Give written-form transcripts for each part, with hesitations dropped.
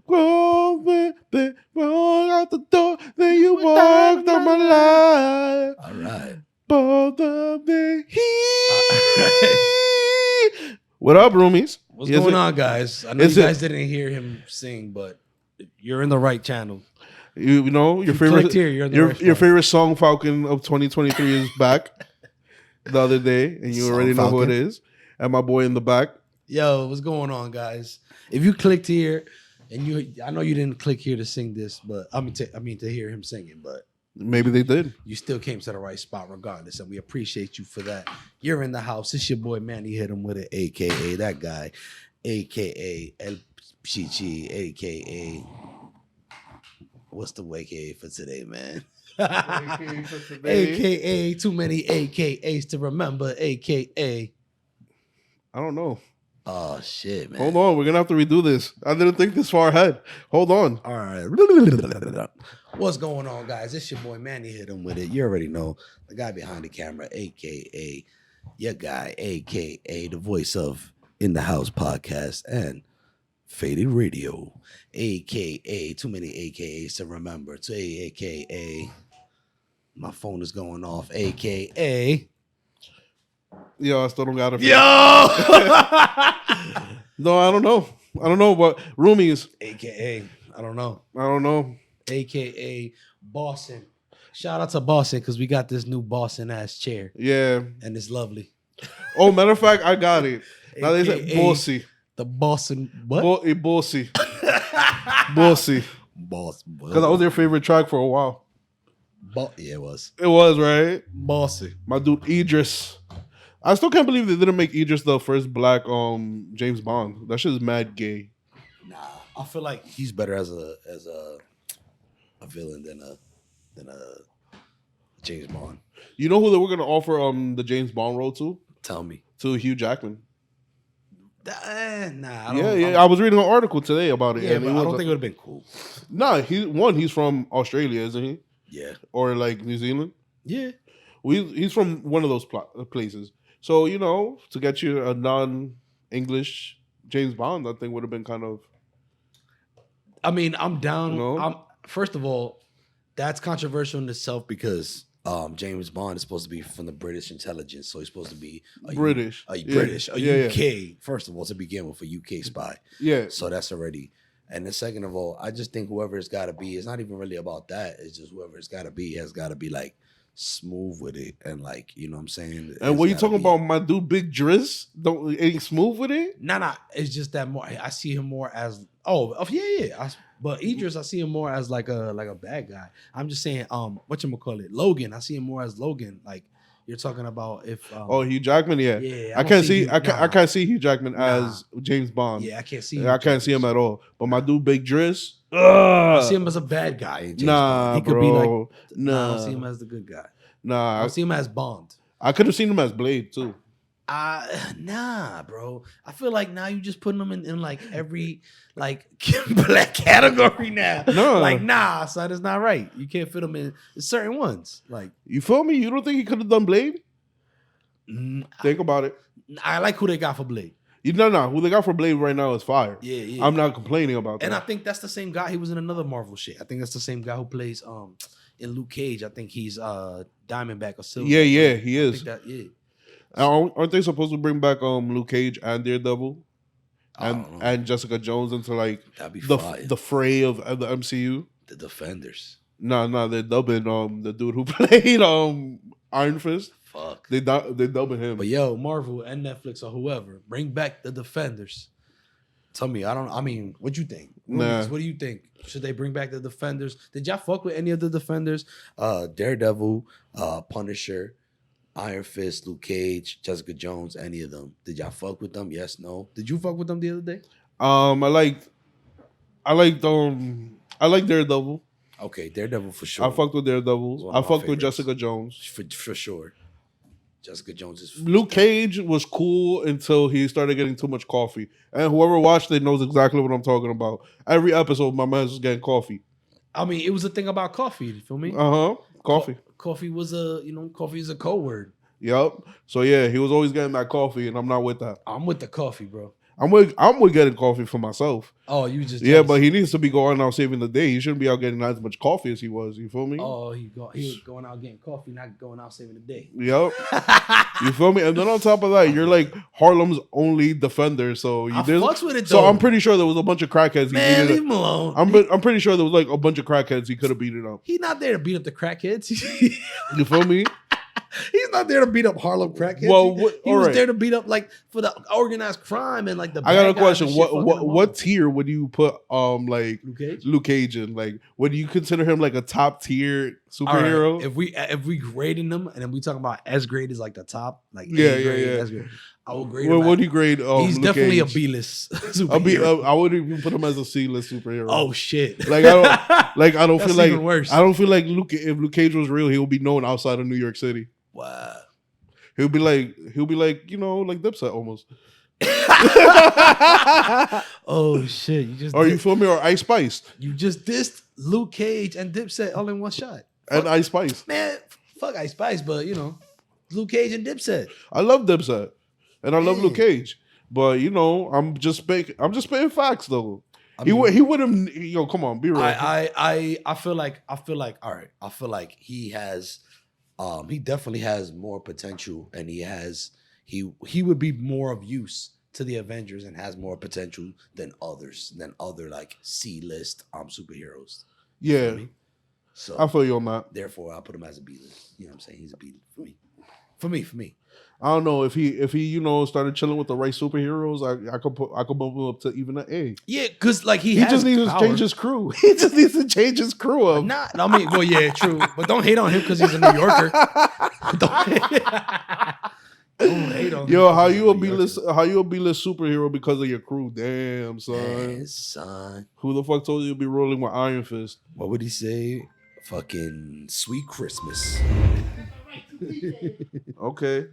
Walk out the door, then you walked on my life. All right. Both of the heat. What up, roomies? What's going on, guys? I know you guys didn't hear him sing, but you're in the right channel. You know your favorite here, your favorite song, Falcon of 2023, is back the other day, and you already know who it is. And my boy in the back. Yo, what's going on, guys? If you clicked here, and I know you didn't click here to sing this, but I mean to hear him singing, but maybe they did. You still came to the right spot regardless, and we appreciate you for that. You're in the house. It's your boy Manny HitEmWitIt, aka that guy, aka El Chichi, aka what's the AKA for today, man? AKA too many AKAs to remember, AKA. I don't know. Oh shit, man. Hold on, we're gonna have to redo this. I didn't think this far ahead. Hold on. All right. What's going on, guys? It's your boy Manny HitEmWitIt. You already know the guy behind the camera, aka your guy, aka the voice of In the House podcast and Faded Radio, aka too many AKAs to remember. To aka my phone is going off, aka. Yo, I still don't got it. Yo! No, I don't know. But roomies. AKA, I don't know. AKA Boston. Shout out to Boston because we got this new Boston ass chair. Yeah. And it's lovely. Oh, matter of fact, I got it. Now they say bossy. The Boston what? Bossy. Bossy. Boss. Because that was their favorite track for a while. Yeah, it was. It was, right? Bossy. My dude Idris. I still can't believe they didn't make Idris the first black James Bond. That shit is mad gay. Nah, I feel like he's better as a villain than a James Bond. You know who they were gonna offer the James Bond role to? Tell me. To Hugh Jackman. Nah. I was reading an article today about it. Yeah, but I don't think it would have been cool. Nah, he's from Australia, isn't he? Yeah. Or like New Zealand? Yeah. He's from one of those places. So, you know, to get you a non-English James Bond, I think would have been kind of... I mean, I'm down. You know? First of all, that's controversial in itself because James Bond is supposed to be from the British intelligence. So he's supposed to be... British. UK, first of all, to begin with, a UK spy. Yeah. So that's already... And then second of all, I just think whoever it's got to be, it's not even really about that. It's just whoever it's got to be has got to be like... smooth with it and like, you know what I'm saying? And what you talking about, my dude Big Driz? Ain't smooth with it? Nah. It's just that more. I see him more as yeah. But Idris, I see him more as like a bad guy. I'm just saying, whatchamacallit, Logan. I see him more as Logan. Like you're talking about if Hugh Jackman, yeah. Yeah. I can't see Hugh Jackman as James Bond. Yeah, I can't see him. I can't see him at all. But my dude Big Driz, I see him as a bad guy. He could be like, I don't see him as the good guy. Nah, I see him as Bond. I could have seen him as Blade too. Nah, bro. I feel like now you just putting them in like every like black category now. No, like nah, son, it's not right. You can't fit them in certain ones. Like you feel me? You don't think he could have done Blade? Think about it. I like who they got for Blade. No. Who they got for Blade right now is fire. Yeah. I'm not complaining about that. And I think that's the same guy. He was in another Marvel shit. I think that's the same guy who plays in Luke Cage. I think he's Diamondback or Silver. Yeah, he is. Yeah. Aren't they supposed to bring back Luke Cage and Daredevil and Jessica Jones into like the fray of the MCU? The Defenders. No, they're dubbing the dude who played Iron Fist. Fuck. They dubbing him. But yo, Marvel and Netflix or whoever, bring back the Defenders. Tell me, what you think? Nah. What do you think? Should they bring back the Defenders? Did y'all fuck with any of the Defenders? Daredevil, Punisher, Iron Fist, Luke Cage, Jessica Jones, any of them. Did y'all fuck with them? Yes, no. Did you fuck with them the other day? I like Daredevil. Okay, Daredevil for sure. I fucked with Daredevil. I fucked with Jessica Jones. For sure. Jessica Jones is... Luke Cage was cool until he started getting too much coffee. And whoever watched it knows exactly what I'm talking about. Every episode, my man was getting coffee. I mean, it was a thing about coffee. You feel me? Coffee. Coffee was coffee is a code word. Yep. So yeah, he was always getting that coffee, and I'm not with that. I'm with the coffee, bro. I'm with getting coffee for myself. Oh, you just yeah, but he needs to be going out saving the day. He shouldn't be out getting as much coffee as he was. You feel me? Oh, he was going out getting coffee, not going out saving the day. Yep. You feel me? And then on top of that, you're like Harlem's only defender. So you did. Fucks with it, so though. I'm pretty sure there was a bunch of crackheads. Man, leave him alone. I'm pretty sure there was like a bunch of crackheads he could have beaten up. He's not there to beat up the crackheads. You feel me? He's not there to beat up Harlem crackheads. Well, he was there to beat up like for the organized crime and like the. I got a question. What tier would you put like Luke Cage in? Like, would you consider him like a top tier superhero? Right. If we grading them and then we talking about S grade is like the top, like yeah. S grade. I would grade him. What do you grade? He's Luke definitely Cage? a B-list superhero. I would even put him as a C-list superhero. Oh shit! Like I don't feel like worse. I don't feel like if Luke Cage was real, he would be known outside of New York City. Wow. He'll be like, you know, like Dipset almost. Oh shit! You feel me? Or Ice Spice. You just dissed Luke Cage and Dipset all in one shot. And Ice Spice. Man, fuck Ice Spice, but you know, Luke Cage and Dipset. I love Dipset, and I love Luke Cage, but you know, I'm just spitting facts though. He wouldn't. Yo, come on, be real. I feel like all right. I feel like he has. He definitely has more potential, and he would be more of use to the Avengers and has more potential than other like C-list superheroes. Yeah. You know I mean? So I feel you on that. Therefore, I'll put him as a B-list. You know what I'm saying? He's a B for me. For me. I don't know if he you know started chilling with the right superheroes. I could bump him up to even an A. Yeah, because like he just needs to change his crew. He just needs to change his crew up. I mean, well, yeah, true. But don't hate on him because he's a New Yorker. Don't hate on him. Yo, how you a B-list superhero because of your crew? Damn, son. Man, son. Who the fuck told you to be rolling with Iron Fist? What would he say? Fucking sweet Christmas. Okay.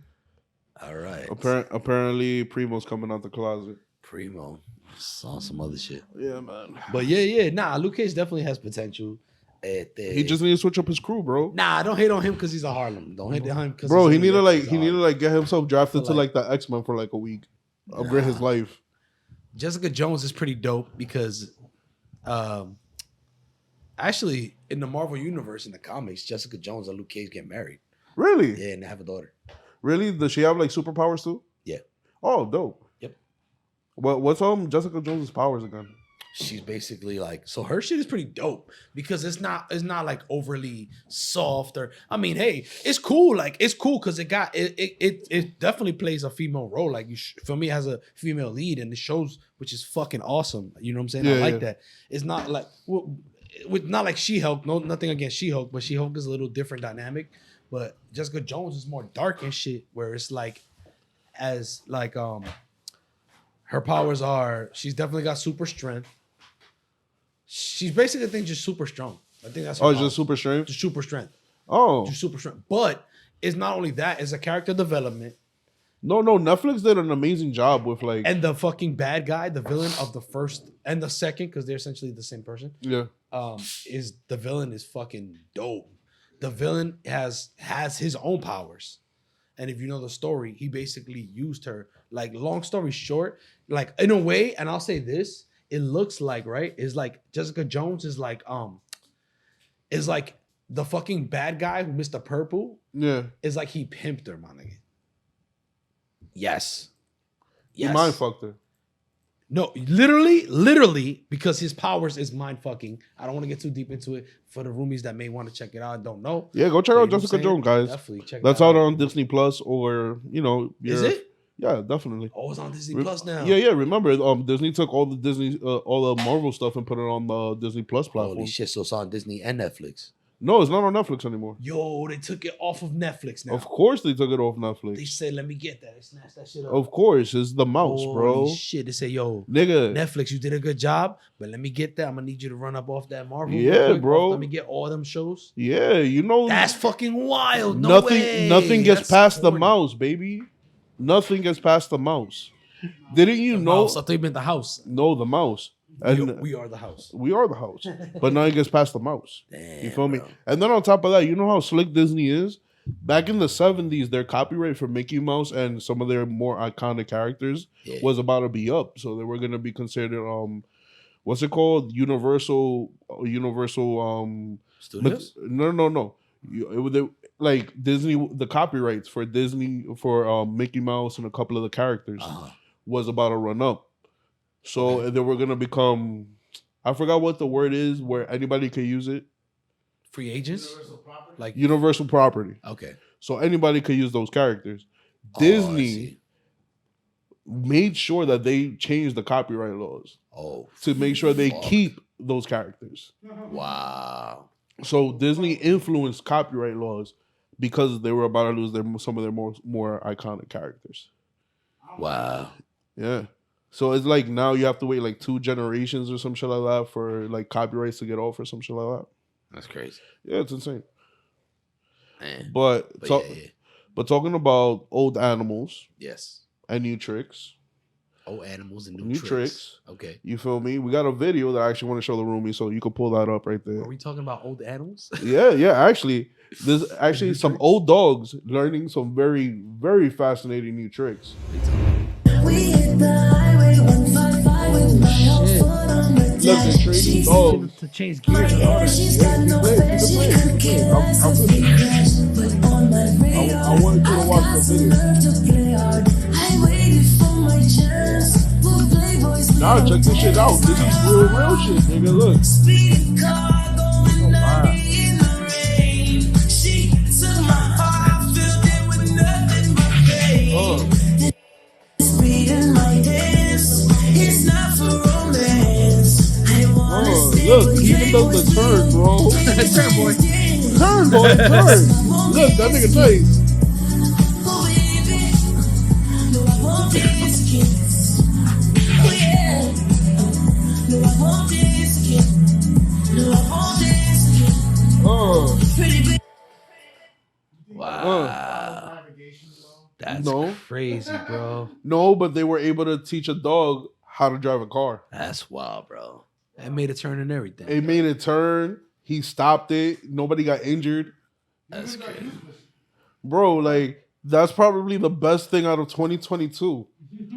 All right. Apparently, Primo's coming out the closet. Primo saw some other shit. Yeah, man. But yeah. Nah, Luke Cage definitely has potential. He just need to switch up his crew, bro. Nah, don't hate on him because he's a Harlem. Don't hate on him because he need to get himself drafted to like the X-Men for like a week. Upgrade his life. Jessica Jones is pretty dope because, actually, in the Marvel universe in the comics, Jessica Jones and Luke Cage get married. Really? Yeah, and they have a daughter. Really? Does she have like superpowers too? Yeah. Oh, dope. Yep. What's Jessica Jones' powers again? She's basically like, so her shit is pretty dope because it's not like overly soft or, I mean, hey, it's cool. Like it's cool because it definitely plays a female role. Like for me, it has a female lead and it shows, which is fucking awesome. You know what I'm saying? I like that. It's not like not like She-Hulk. No, nothing against She-Hulk, but She-Hulk is a little different dynamic. But Jessica Jones is more dark and shit, where it's like, her powers are, she's definitely got super strength. She's basically, I think, just super strong. I think that's her just super strength? Just super strength. Oh. Just super strength. But it's not only that, it's a character development. No, Netflix did an amazing job with like... And the fucking bad guy, the villain of the first and the second, because they're essentially the same person. Yeah. The villain is fucking dope. The villain has his own powers. And if you know the story, he basically used her. Like, long story short, like, in a way, and I'll say this, it looks like, right, is like Jessica Jones is like the fucking bad guy who Mr. Purple. Yeah. Is like he pimped her, my nigga. Yes. He mind fucked her. No, literally, because his powers is mind fucking. I don't want to get too deep into it for the roomies that may want to check it out and don't know. Yeah, go check out Jessica Jones, guys. Definitely check That's out on Disney Plus, or is it? Yeah, definitely. Oh, it's on Disney Plus now. Yeah. Remember, Disney took all the Marvel stuff and put it on the Disney Plus platform. Holy shit! So it's on Disney and Netflix. No, it's not on Netflix anymore. Yo, they took it off of Netflix now. Of course they took it off Netflix. They said, let me get that. They snatched that shit up. Of course, it's the mouse, bro. Holy shit. They say, yo, nigga, Netflix, you did a good job, but let me get that. I'm going to need you to run up off that Marvel. Yeah, bro. Let me get all them shows. Yeah, That's fucking wild. Nothing gets past the mouse, baby. Nothing gets past the mouse. Didn't you know? Mouse. I thought you meant the house. No, the mouse. And we are the house. We are the house. But now it gets past the mouse. Damn, you feel me? Bro. And then on top of that, you know how slick Disney is? back in the 70s, their copyright for Mickey Mouse and some of their more iconic characters was about to be up. So they were going to be considered, what's it called? Universal Studios? No. Like Disney, the copyrights for Disney for Mickey Mouse and a couple of the characters was about to run up. So they were gonna become, I forgot what the word is where anybody could use it. Free agents, universal property. Okay. So anybody could use those characters. Disney made sure that they changed the copyright laws. To make sure they keep those characters. Wow. So Disney influenced copyright laws because they were about to lose some of their more iconic characters. Wow. Yeah. So it's like now you have to wait like 2 generations or some shit like that for like copyrights to get off or some shit like that. That's crazy. Yeah, it's insane. Man. But talking about old animals. Yes. And new tricks. Old animals and new tricks. Okay. You feel me? We got a video that I actually want to show the roomie, so you can pull that up right there. Are we talking about old animals? Yeah. Actually, there's actually some old dogs learning some very, very fascinating new tricks. We hit the highway 155 with my whole foot on the dash. She's to change gears. She's got no fare, she could care less if we crash. But on my radar, I wanted you to watch the video. nerve to play hard. I waited for my chance. We'll play boys. Nah, check this shit out. This is real shit, nigga. Look. Speeding car going 90 in the rain. She took my heart, filled it with nothing but pain. Speeding my dance, it's not for romance. I wanna stay Look, with even though the turn, bro. Turn, boy. Turn, boy, turn. Look, that nigga tight. Oh, baby, no, I won't this kiss. Oh, yeah. No, I won't this kiss. No, I won't this kiss. Pretty baby. Wow. That's crazy, bro. No, but they were able to teach a dog how to drive a car. That's wild, bro. It made a turn and everything. It made a turn. He stopped it. Nobody got injured. That's crazy. Bro, like, that's probably the best thing out of 2022.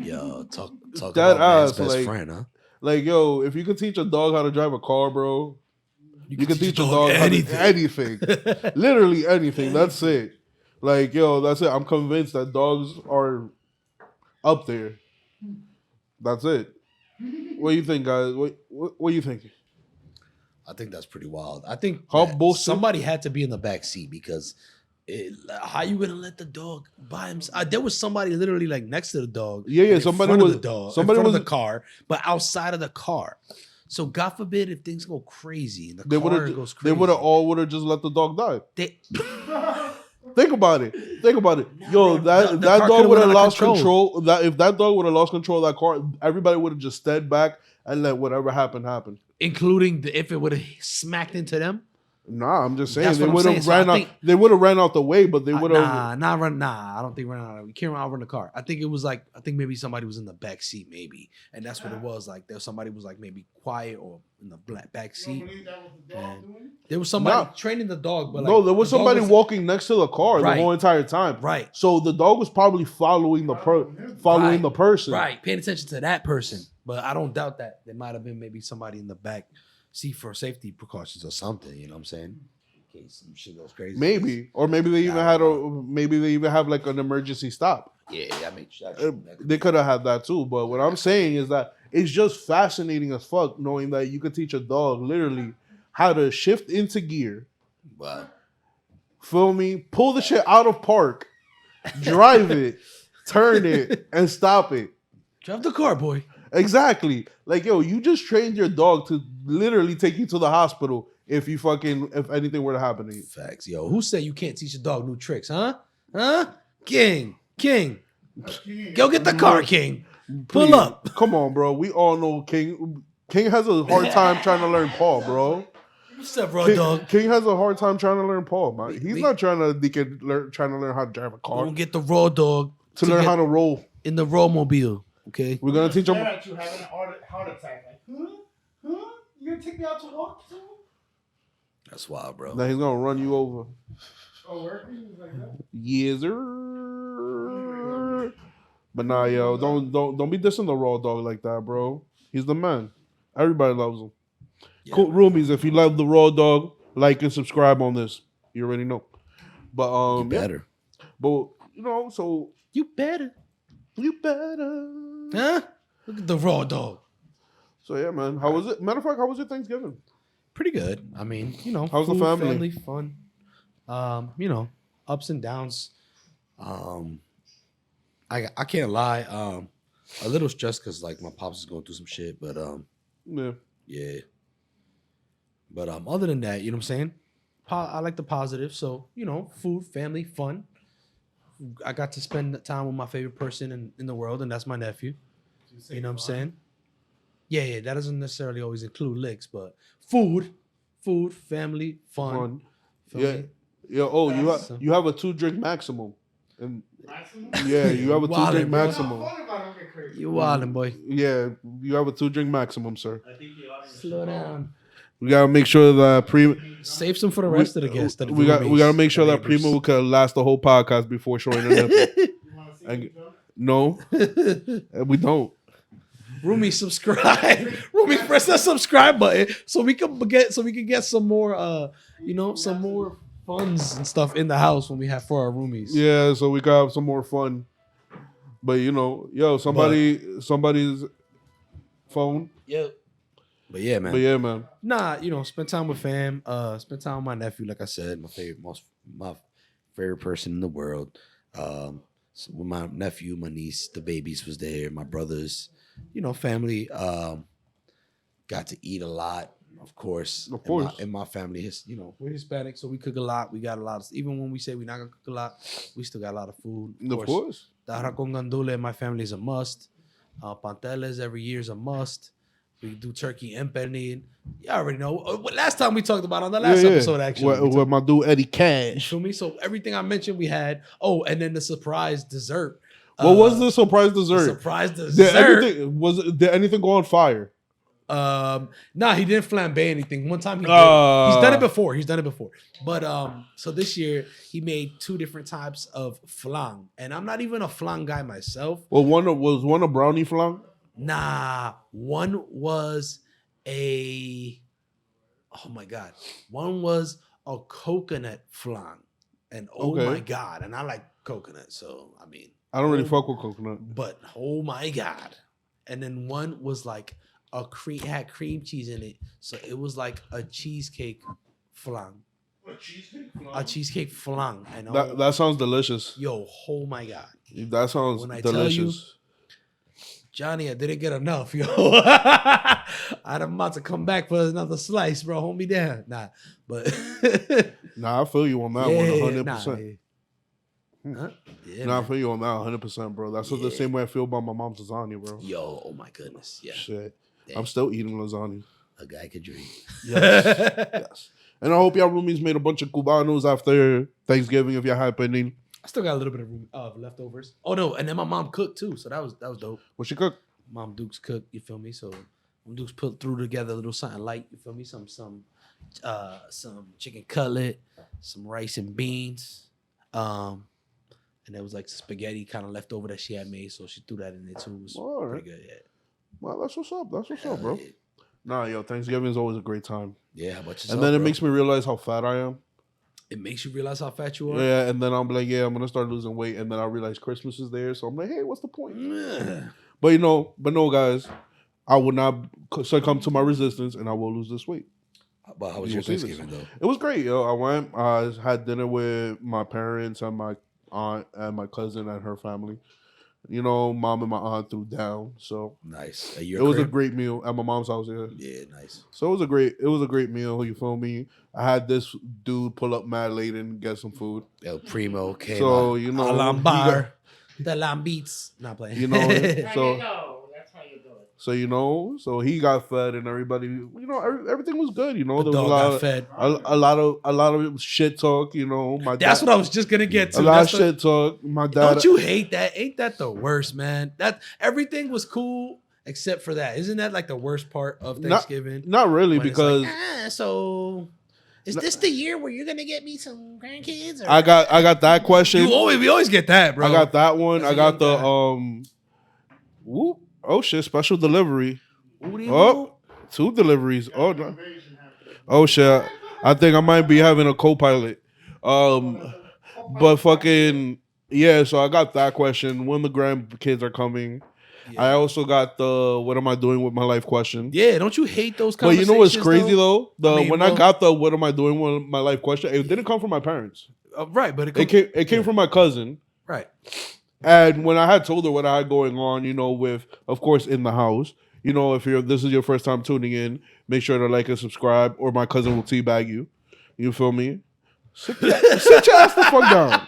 Yo, talk that about man's ass, best like, friend, huh? Like, yo, if you could teach a dog how to drive a car, bro, you can teach a dog anything. Literally anything. That's it. Like, yo, that's it. I'm convinced that dogs are up there. That's it. What do you think, guys? What do you think? I think that's pretty wild. I think somebody had to be in the back seat because how you gonna let the dog by himself? There was somebody literally like next to the dog. Yeah. Somebody was the dog. Somebody was in the car, but outside of the car. So God forbid if things go crazy and the car goes crazy. They would have just let the dog die. Think about it. Yo, that dog would have lost control. If that dog would have lost control of that car, everybody would have just stepped back and let whatever happen happen. Including if it would have smacked into them. Nah, I'm just saying they would have ran out. They would have ran out the way, but they would have. Nah. I don't think run out. You can't outrun the car. I think it was like maybe somebody was in the back seat, maybe, and that's what it was. Like somebody was like maybe quiet or in the back seat. There was somebody training the dog, but no, there was somebody walking next to the car the whole entire time. Right. So the dog was probably following the person. Right, paying attention to that person. But I don't doubt that there might have been maybe somebody in the back seat for safety precautions or something. You know what I'm saying? In case some shit goes crazy. Maybe, or maybe they even have like an emergency stop. Yeah, I mean, they could have had that too. But what I'm saying is that it's just fascinating as fuck knowing that you could teach a dog literally how to shift into gear. Wow. Feel me? Pull the shit out of park, drive it, turn it, and stop it. Drive the car, boy. Exactly. Like, yo, you just trained your dog to literally take you to the hospital if anything were to happen to you. Facts, yo. Who said you can't teach a dog new tricks, huh? King. Go get the car, King. Pull up. Come on, bro. We all know King. King has a hard time trying to learn paw, bro. What's up, bro, dog? King has a hard time trying to learn paw, man. He's not trying to learn how to drive a car. We'll get the raw dog to learn how to roll in the roll mobile. Okay, we're gonna teach him. You having a heart attack? Like, huh? You gonna take me out to walk too? That's wild, bro. Now he's gonna run you over. Oh, working is like that. Yes, sir. But nah, yo, don't be dissing the raw dog like that, bro. He's the man. Everybody loves him. Yeah. Cool, roomies. If you love the raw dog, like and subscribe on this. You already know. But You yeah. better. But you know, so You better. you better. Huh? Look at the raw dog. So yeah, man. How was it? Matter of fact, how was your Thanksgiving? Pretty good. I mean, you know, How's the food, family? fun. You know, ups and downs. I can't lie. A little stressed because like my pops is going through some shit, but Yeah. yeah. But other than that, you know what I'm saying? I like the positive. So, you know, food, family, fun. I got to spend time with my favorite person in the world, and that's my nephew. You know what I'm saying? Yeah, that doesn't necessarily always include licks, but food, family, fun. Feel Yeah. me? Yeah. Oh, That's- you have a 2-drink maximum. And Maximum? yeah, you have a 2-drink Wildin', bro. maximum. Fuck about it, don't get crazy. You wildin', boy. Yeah, you have a 2-drink maximum, sir. I think the audience Slow down. We gotta make sure that Save some for the rest of the guests. that we roomies, gotta make sure the that neighbors. Primo could last the whole podcast before showing her nipple. You want to see And- me jump? No, we don't. Roomies, subscribe. Roomies, press that subscribe button so we can get some more you know, some more funds and stuff in the house when we have for our roomies. Yeah, so we got have some more fun. But you know, yo, somebody's phone. Yep. But yeah, man. But yeah, man. Nah, you know, spend time with fam. Spend time with my nephew, like I said, my favorite person in the world. So with my nephew, my niece, the babies was there, my brothers, you know, family. Got to eat a lot, of course. Of course. In my family, you know, we're Hispanic, so we cook a lot. We got a lot of, even when we say we're not gonna cook a lot, we still got a lot of food. Of course. The arroz con gandule in my family is a must. Panteles every year is a must. We do turkey and pernil. You already know. Last time we talked about on the last episode, actually. With my dude Eddie You Cash. feel me? So everything I mentioned, we had. Oh, and then the surprise dessert. What was the surprise The dessert? surprise dessert. Did anything go on fire? Nah, he didn't flambe anything. One time he did. He's done it before. But so this year he made 2 different types of flan, and I'm not even a flan guy myself. Well, one a brownie flan. Nah, one was a. Oh my god, one was a coconut flan, and oh Okay. my god, and I like coconut, so I mean, I don't really fuck with coconut. but oh my god, and then one was like had cream cheese in it, so it was like a cheesecake flan, a cheesecake flan, and That sounds delicious. yo, oh my god, That sounds When I tell you- delicious. Johnny, I didn't get enough, yo. I'm about to come back for another slice, bro. Hold me down. Nah, but Nah, I feel you on that one, 100%. Huh? Yeah, Nah, I man. feel you on that 100%, bro. That's the same way I feel about my mom's lasagna, bro. Yo, oh my goodness. Yeah. Shit. Damn. I'm still eating lasagna. A guy could dream. Yes. And I hope y'all roomies made a bunch of cubanos after Thanksgiving if y'all had pending. I still got a little bit of leftovers. Oh no, and then my mom cooked too, so that was dope. What she cook? Mom Dukes cooked, you feel me? So Mom Dukes threw together a little something light, you feel me? Some chicken cutlet, some rice and beans. And there was like spaghetti kind of left over that she had made, so she threw that in there too. It was All right. pretty good, yeah. Well, that's what's up. That's what's up, bro. Yeah. Nah, yo, Thanksgiving is always a great time. Yeah, how about yourself? And then it bro? makes me realize how fat I am. It makes you realize how fat you are. Yeah, and then I'm like, yeah, I'm gonna start losing weight, and then I realize Christmas is there, so I'm like, hey, what's the point? But no, guys, I will not succumb to my resistance, and I will lose this weight. But how was You your will see this. Thanksgiving though? It was great, yo. I went, I had dinner with my parents and my aunt and my cousin and her family. You know, mom and my aunt threw down, so Nice. it was a great meal at my mom's house. Yeah. Yeah, nice. So it was a great meal. You feel me? I had this dude pull up mad late and get some food. El Primo came So out. you know, Alambar. The Lambeats. Not playing. You know, That's so- how you go. That's how you do it. So so he got fed and everybody, everything was good. You know, the there was dog got fed. a lot of shit talk. You know, my That's dad, what I was just gonna get to. a lot of That's the- shit talk. My dad, Don't you hate that? Ain't that the worst, man? That everything was cool except for that. Isn't that like the worst part of Thanksgiving? not really When it's because like, so Is this the year where you're gonna get me some grandkids? Or? I got that question. We always get that, bro. I got that one. That's I a got the young whoop. Oh shit, special delivery. What do you Oh, 2 deliveries. Oh no. Oh shit. I think I might be having a co-pilot. But fucking yeah, so I got that question. When the grandkids are coming. Yeah. I also got the what am I doing with my life question. Yeah, don't you hate those But you know what's conversations, crazy though? When I well- got the what am I doing with my life question, it didn't come from my parents. Right, but It came from my cousin. right. And when I had told her what I had going on, you know, with of course in the house, you know, if this is your first time tuning in, make sure to like and subscribe, or my cousin will teabag you. You feel me? Sit your ass the fuck down.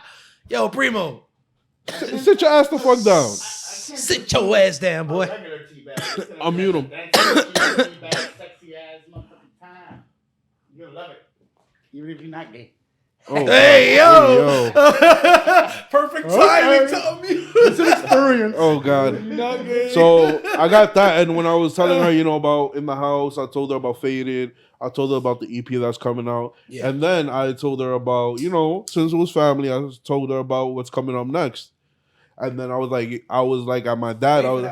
Yo, Primo, Sit your ass the fuck down. sit your ass down, boy. Regular teabag. Unmute him. Teabag, sexy ass motherfucking time. You're gonna love it. Even if you're not gay. Oh, Hey, yo. yo. Perfect timing, Tommy. It's an experience. Oh God. So I got that, and when I was telling her, you know, about in the house, I told her about Faded. I told her about the EP that's coming out, Yeah. and then I told her about, you know, since it was family, I told her about what's coming up next, and then I was like at my dad. I was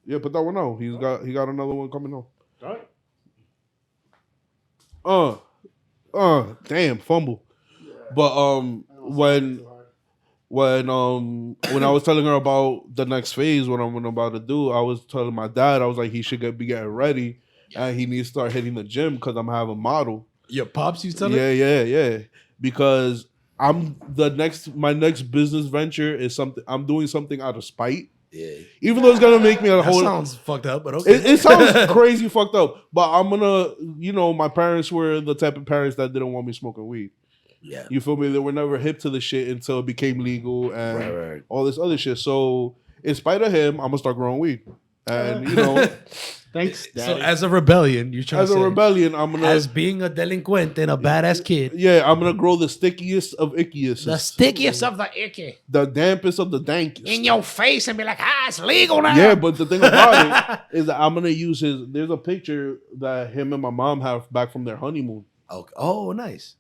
yeah, put that one out. He got another one coming out. Damn, fumble. But when I was telling her about the next phase, what I'm about to do, I was telling my dad, I was like, he should be getting ready, and he needs to start hitting the gym because I'm having a model. Your pops, you telling? Yeah. Because my next business venture is something I'm doing something out of spite. Yeah. Even though it's gonna make me a That whole. sounds fucked up, but okay. It sounds crazy fucked up, but I'm gonna, you know, my parents were the type of parents that didn't want me smoking weed. Yeah. You feel me? They were never hip to the shit until it became legal and Right. all this other shit. So, in spite of him, I'm gonna start growing weed. And you know, Thanks, So Daddy. as a rebellion, you're trying as to a say, rebellion, I'm gonna as being a delinquent and a badass kid, I'm gonna grow the stickiest of ickiest, the stickiest of the icky the dampest of the dankest. in your face and be like, it's legal now. Yeah, but the thing about it is that I'm gonna use his. There's a picture that him and my mom have back from their honeymoon. Okay. Oh, nice.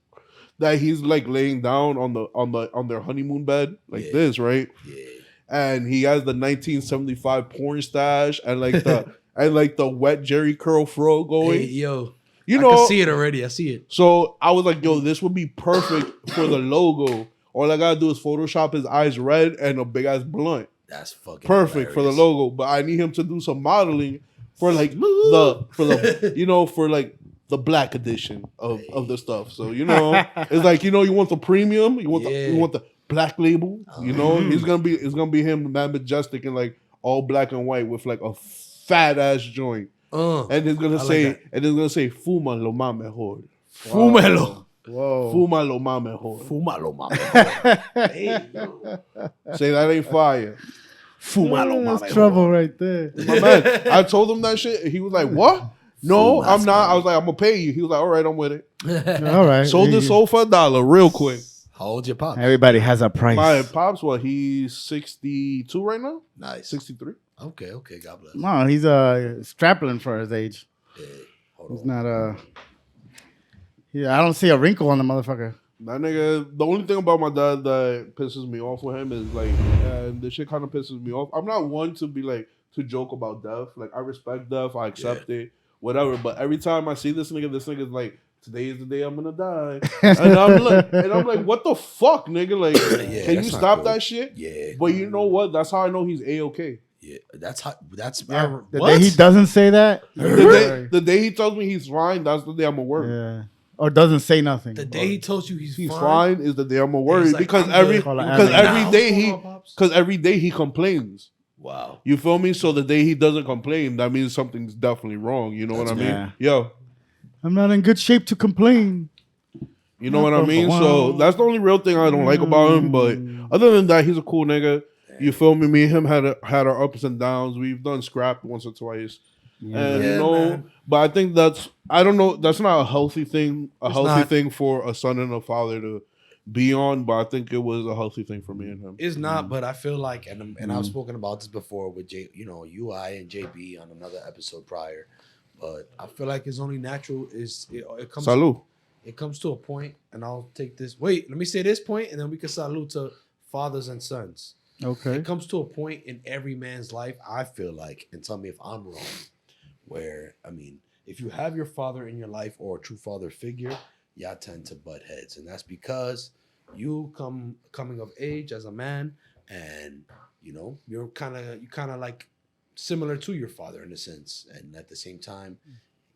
That he's like laying down on their honeymoon bed like Yeah. this, right? Yeah. And he has the 1975 porn stash and like the wet Jerry curl fro going. Hey, yo, You I know, can see it already. I see it. so I was like, yo, this would be perfect for the logo. All I gotta do is Photoshop his eyes red and a big ass blunt. That's fucking Perfect for the hilarious. logo. But I need him to do some modeling for like the you know, for like the black edition of the stuff. So you know, it's like, you know, you want the premium, you want the black label. You know, it's gonna be him, man, majestic and like all black and white with like a fat ass joint. And it's gonna say Fuma lo más mejor. Fúmelo. Whoa. Fuma lo más mejor. Fúmalo, mama. Say that ain't fire. Fúmalo, mama. That's trouble right there. My man, I told him that shit. He was like, what? No, I'm not. I was like, I'm gonna pay you. He was like, all right, I'm with it. All right. Sold the soul for $1 real quick. How old your pop? Everybody has a price. My pops, what, he's 62 right now? Nice. 63. Okay. God bless. No, he's strapping for his age. Yeah. Hold He's on. not yeah, I don't see a wrinkle on the motherfucker. That nigga, the only thing about my dad that pisses me off with him is like, and this shit kind of pisses me off. I'm not one to be like, to joke about death. Like, I respect death, I accept it, whatever. But every time I see this nigga's like, today is the day I'm gonna die. And I'm like, what the fuck, nigga? Like, Yeah, can you that's not stop cool. that shit? Yeah. But you know what? That's how I know he's A-okay. Yeah. That's Yeah. The What? day he doesn't say that, The day he tells me he's fine, that's the day I'm gonna worry. yeah, or doesn't say nothing. The day he told you he's He's fine. fine is the day I'm gonna worry He's like, because I'm every good. Call it because average. every Nah, day what's he going on, Pops? because every day he complains. wow. You feel me? So the day he doesn't complain, that means something's definitely wrong. You know what I mean? Yeah. Yo, I'm not in good shape to complain. you know what I mean? So that's the only real thing I don't like about him. But other than that, he's a cool nigga. You feel me? Me and him had our ups and downs. We've done scrap once or twice. And Yeah, you know, man. but I think I don't know, that's not a healthy thing. It's not. Thing for a son and a father to be on, but I think it was a healthy thing for me and him. It's not, but I feel like, and I've spoken about this before with UI and JB on another episode prior. But I feel like it's only natural. It comes Salud. It comes to a point, and I'll take this. Wait, let me say this point, and then we can salute to fathers and sons. Okay. It comes to a point in every man's life, I feel like, and tell me if I'm wrong, where, I mean, if you have your father in your life or a true father figure, y'all tend to butt heads. And that's because you coming of age as a man, and, you know, you kind of like similar to your father in a sense. And at the same time,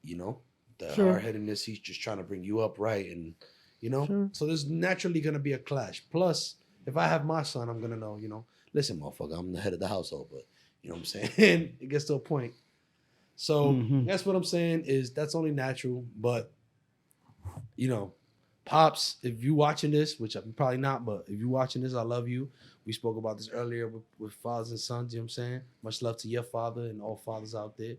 you know, the Sure. hard-headedness, he's just trying to bring you up right. And, you know, Sure. so there's naturally going to be a clash. Plus, if I have my son, I'm going to know, you know, listen, motherfucker, I'm the head of the household, but you know what I'm saying? It gets to a point. So that's what I'm saying is that's only natural. But, you know, Pops, if you watching this, which I'm probably not, but if you watching this, I love you. We spoke about this earlier with fathers and sons, you know what I'm saying? Much love to your father and all fathers out there.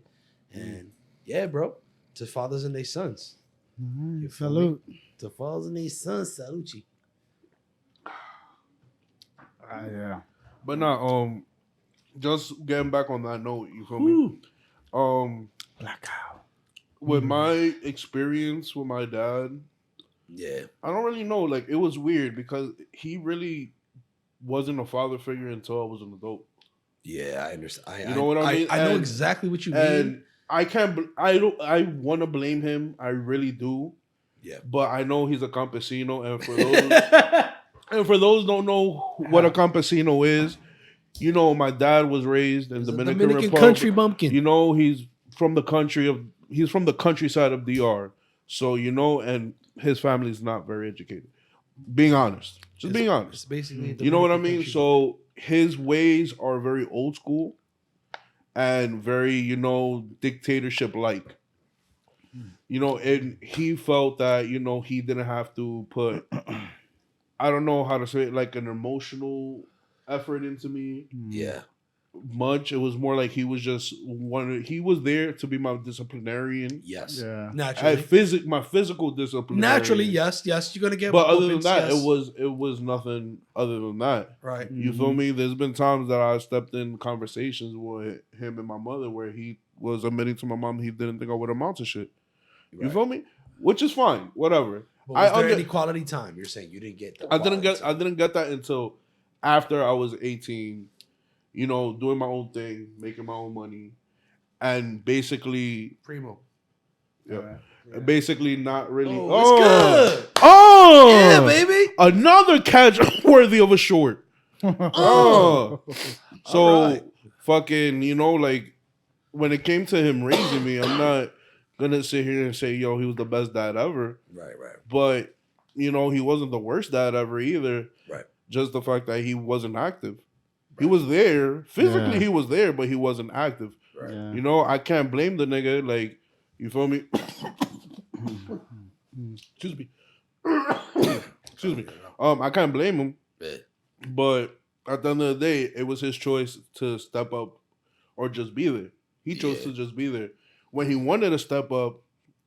And yeah, bro, to fathers and their sons. You feel me? Salute. To fathers and their sons, salucci. Yeah. But not just getting back on that note, you feel me? Blackout. With my experience with my dad, Yeah. I don't really know. Like, it was weird because he really wasn't a father figure until I was an adult. Yeah, I understand. You know what I mean? I know And- exactly what you mean. And I can't. I want to blame him. I really do. Yeah. But I know he's a campesino, and for those don't know what a campesino is, you know, my dad was raised in He's a Dominican Republic. country bumpkin. You know, he's from the countryside of DR. So, you know, and his family's not very educated. Being honest. Just being honest. It's basically You know what I Dominican mean? country So his ways are very old school and very, you know, dictatorship like. You know, and he felt that, you know, he didn't have to put, I don't know how to say it, like an emotional effort into me Yeah. much. It was more like he was just he was there to be my disciplinarian. Yes. Yeah. Naturally. My physical disciplinarian. Naturally, yes. Yes. You're gonna get. But other than whoopings, that, yes. it was nothing other than that. right. You feel me? There's been times that I stepped in conversations with him and my mother where he was admitting to my mom he didn't think I would amount to shit. You Right. feel me? Which is fine, whatever. But was there under- any quality time? You're saying you didn't get. The I didn't quality get time. that until after I was 18. You know, doing my own thing, making my own money, and basically, Primo. basically not really. Oh, it's good. Oh, Yeah, baby. Another catch worthy of a short. Oh, so Alright. fucking, you know, like when it came to him raising me, I'm not gonna sit here and say, yo, he was the best dad ever. Right. But you know, he wasn't the worst dad ever either. Right. Just the fact that he wasn't active. He was there physically. Yeah. He was there, but he wasn't active. Right. Yeah. You know, I can't blame the nigga. Like, you feel me? Excuse me. Excuse me. I can't blame him. Yeah. But at the end of the day, it was his choice to step up or just be there. He chose to just be there. When he wanted to step up,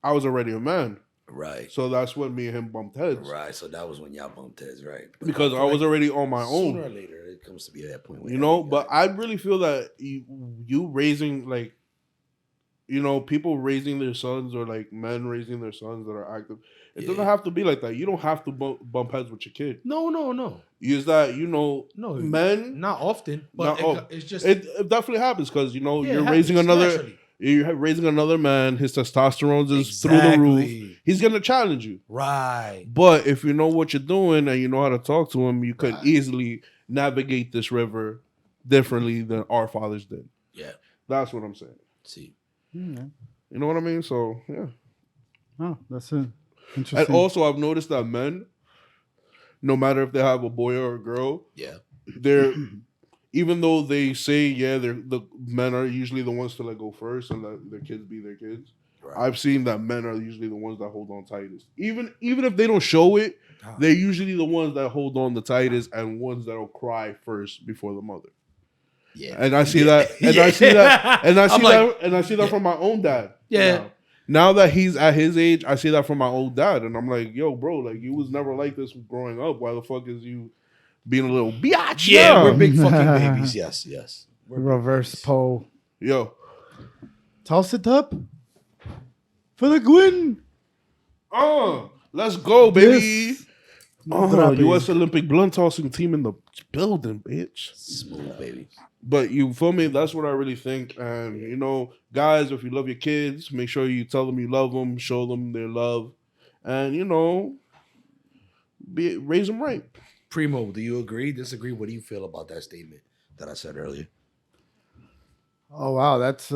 I was already a man. Right. So that's when me and him bumped heads. Right. So that was when y'all bumped heads, right? But Because I was already on my own. Sooner or later, it comes to be at that point. where You know, you but got- I really feel that you raising, like, you know, people raising their sons or like men raising their sons that are active. It doesn't have to be like that. You don't have to bump heads with your kid. No. Is that, you know, No, men, not often, but it's just it definitely happens because, you know, yeah, you're it raising happens another. naturally. You're raising another man. His testosterone is through the roof. Exactly. He's gonna challenge you. Right. But if you know what you're doing and you know how to talk to him, you could Right. easily navigate this river differently than our fathers did. Yeah. That's what I'm saying. See. Yeah. You know what I mean? So yeah. Oh, that's it. And Interesting. also, I've noticed that men, no matter if they have a boy or a girl, Yeah. they're even though they say the men are usually the ones to like go first and let their kids be their kids. Right. I've seen that men are usually the ones that hold on tightest. Even if they don't show it, they're usually the ones that hold on the tightest and ones that'll cry first before the mother. Yeah. And I see that, and Yeah. I see that, and I see I'm that, like, and I see that from my own dad. Yeah. Now that he's at his age, I see that from my old dad, and I'm like, yo, bro, like you was never like this growing up. Why the fuck is you being a little biatch? Yeah, now? we're big fucking babies. Yes. We're big Reverse babies. pole. Yo, Toss it up. For the Gwyn. Let's go, baby. Yes. U.S. Olympic blunt tossing team in the building, bitch. Smooth, baby. But you feel me? That's what I really think. And, you know, guys, if you love your kids, make sure you tell them you love them, show them their love. And, you know, raise them right. Primo, do you agree, disagree? What do you feel about that statement that I said earlier? Oh wow, that's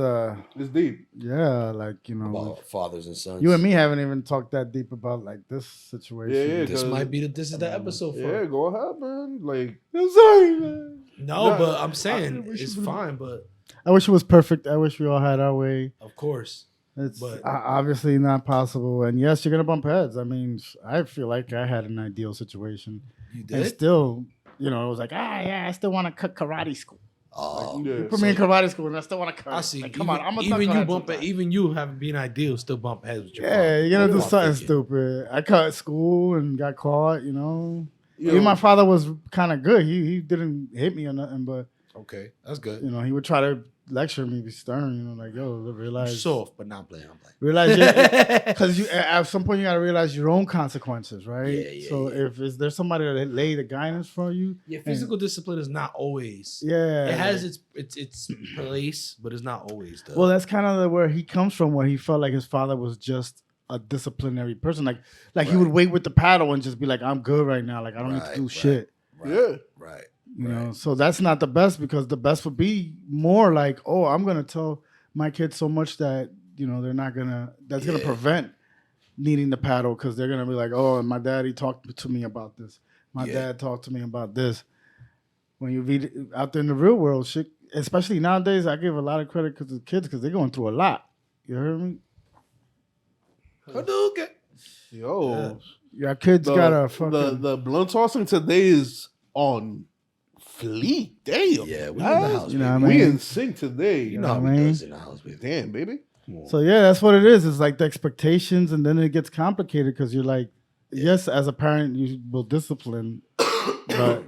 It's deep. yeah, like you know, About fathers and sons. you and me haven't even talked that deep about like this situation. Yeah, This 'cause- might be this is the episode for Yeah, it. go ahead, man. Like, I'm sorry, man. No, Nah, but I'm I saying wish it's it would've- fine. But I wish it was perfect. I wish we all had our way. of course, It's But- obviously not possible. And yes, you're gonna bump heads. I mean, I feel like I had an ideal situation, you and did. still, you know, it was like, yeah, I still want to cut karate school. Oh, yeah. You put me in karate school, and I still want to cut. I see. Like, come on, I'm even you bump it. Even you having been ideal, still bump heads with your Yeah, father. you're gonna do What something I'm thinking. stupid. I cut school and got caught. You know, Yo, even my father was kind of good. He didn't hit me or nothing, but Okay, that's good. you know, he would try to lecture me, be stern. You know, like yo, You're realize, soft, but not playing. I'm playing. realize, because you at some point you gotta realize your own consequences, right? Yeah, So yeah. if there's somebody that lay the guidance for you, Yeah, physical discipline is not always. yeah, It has its place, but it's not always. Though. Well, that's kind of where he comes from, where he felt like his father was just a disciplinary person. Like he would wait with the paddle and just be like, "I'm good right now. Like I don't need to Right, do right. shit." Yeah. right. You know, so that's not the best, because the best would be more like, "Oh, I'm gonna tell my kids so much that you know that's gonna prevent needing the paddle, because they're gonna be like, oh, my daddy talked to me about this. My dad talked to me about this." When you read out there in the real world, shit, especially nowadays, I give a lot of credit to the kids because they're going through a lot. You heard me? Hadouken. Yo. Your kids got a fucking. the blunt tossing today is on fleek. Damn. Yeah, we in the guys. house, You know what I We mean? in sync today. You know how what I we mean? does in the house, baby. Damn, baby. So yeah, that's what it is. It's like the expectations, and then it gets complicated because you're like, yes, as a parent, you will discipline, but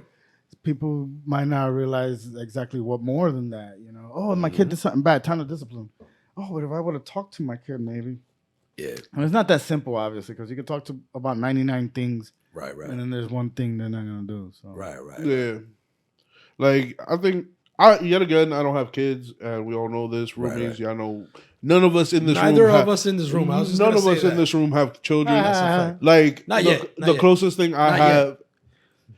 people might not realize exactly what more than that. You know, oh, my kid did something bad, time to discipline. Oh, but if I would have talked to my kid, maybe. Yeah, And it's not that simple, obviously, because you can talk to about 99 things, right. and then there's one thing they're not gonna do. So Right. Yeah. Like, I think, yet again, I don't have kids, and we all know this. Roomies, right. y'all know, none of us in this Neither room of us in this room. I was just none gonna of say us in that. this room have children. That's a fact. Like, Not the, yet, not the yet. closest thing I Not yet. have,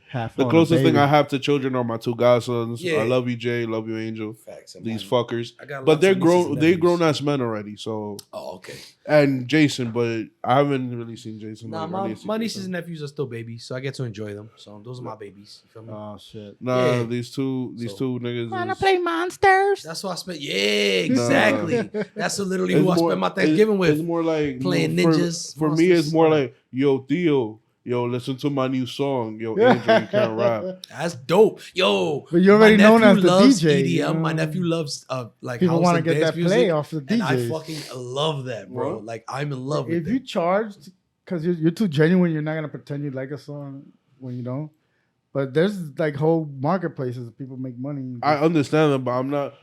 half the on a closest thing baby. I have to children are my two godsons. Yeah. I love you, Jay. Love you, Angel. Facts. These fuckers. I got But lots they're of nieces grown. and They nephews. grown ass men already. So, Oh, okay. and Jason, but I haven't really seen Jason. Nah, like, I need my, to see my Jason. nieces and nephews are still babies, so I get to enjoy them. So those are my babies. You feel me? Oh shit! Nah, Yeah. these two niggas. Is, monsters? That's what I spent. Yeah, exactly. That's literally it's who I more- spent my Thanksgiving with. It's more like Playing for- ninjas, For me, it's monsters, more all that. like, yo, Theo, yo, listen to my new song. Yo, Andrew, you can't rap. That's dope, yo. But you're already my known nephew as the loves DJ, EDM. you know? My nephew loves like People house want to and get dance that music, play off the and I DJs. fucking love that, bro. What? Like I'm in love with If it. you charged, because you're too genuine, you're not gonna pretend you like a song when you don't. But there's like whole marketplaces that people make money. I understand that, but I'm not.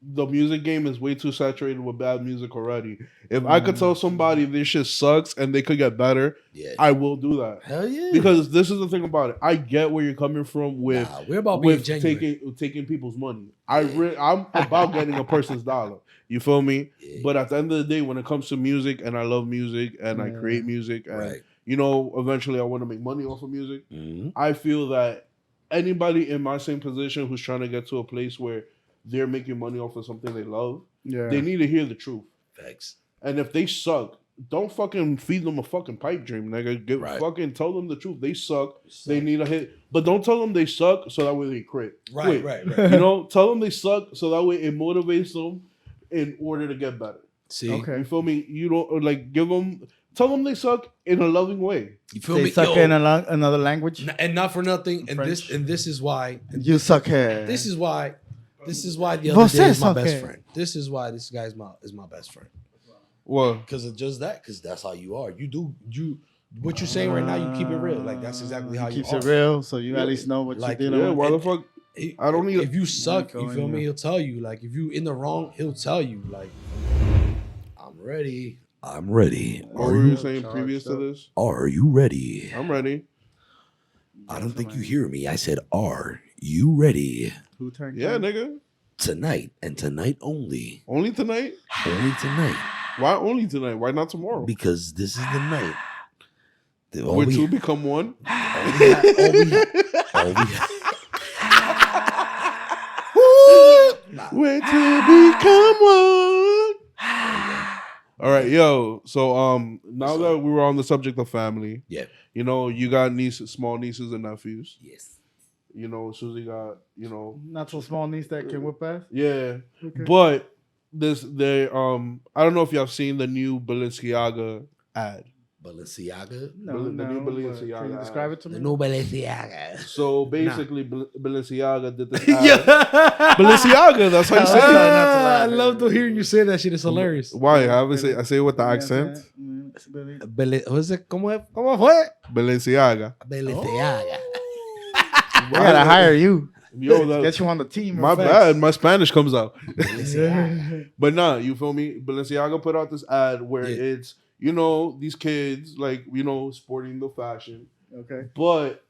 The music game is way too saturated with bad music already. If I could tell somebody this shit sucks and they could get better, Yeah. I will do that. Hell yeah. Because this is the thing about it. I get where you're coming from with Nah, we're about being with genuine. taking people's money. I'm about getting a person's dollar. You feel me? Yeah. But at the end of the day, when it comes to music, and I love music, and I Yeah. create music, and Right. you know, eventually I want to make money off of music. Mhm. I feel that anybody in my same position who's trying to get to a place where they're making money off of something they love, Yeah. they need to hear the truth. Facts. And if they suck, don't fucking feed them a fucking pipe dream, nigga. Right. Fucking tell them the truth. They suck. They need a hit. But don't tell them they suck so that way they quit. Right, Quit. right. You know, tell them they suck so that way it motivates them in order to get better. See, Okay. You feel me? You don't like tell them they suck in a loving way. you feel They me? suck Yo, in another language. and not for nothing. And French. this is why. And You suck here. this is why the other Você day is my suck best it. friend. This is why this guy is my best friend. Well, Because of just that. Because that's how you are. What you're saying right now. You keep it real. Like that's exactly how you keeps are. it real, so you Yeah. at least know what Like, you're dealing yeah, with. why the fuck? I don't need If you suck, you Going feel me? there. He'll tell you. Like if you in the wrong, he'll tell you. Like I'm ready. I'm ready. What were you saying previous to this? Are you ready? I'm ready. I don't think you hear me. I said, are you ready? Yeah, nigga. Tonight and tonight only. Only tonight? Only tonight. Why only tonight? Why not tomorrow? Because this is the night. Where two become one? All we Where two become one. All right, yo. So now that we were on the subject of family, yeah, you know, you got nieces, small nieces and nephews. yes. You know, Susie got, you know, Not so small niece that can whip ass. yeah. Okay. But I don't know if y'all have seen the new Balenciaga ad. Balenciaga? No, The new but Balenciaga Can you ad. describe it to me? No Balenciaga. So basically, Balenciaga did this ad. Balenciaga, that's how you say Try it. not to laugh. I love to hear you say that shit. It's hilarious. Why? I say it with the accent. What's it? ¿Cómo fue? Balenciaga. Balenciaga. We gotta hire you. Yo, Get you on the team. my real bad. My Spanish comes out. Balenciaga. But nah, you feel me? Balenciaga put out this ad where it's, you know, these kids, like, you know, sporting the fashion. Okay. But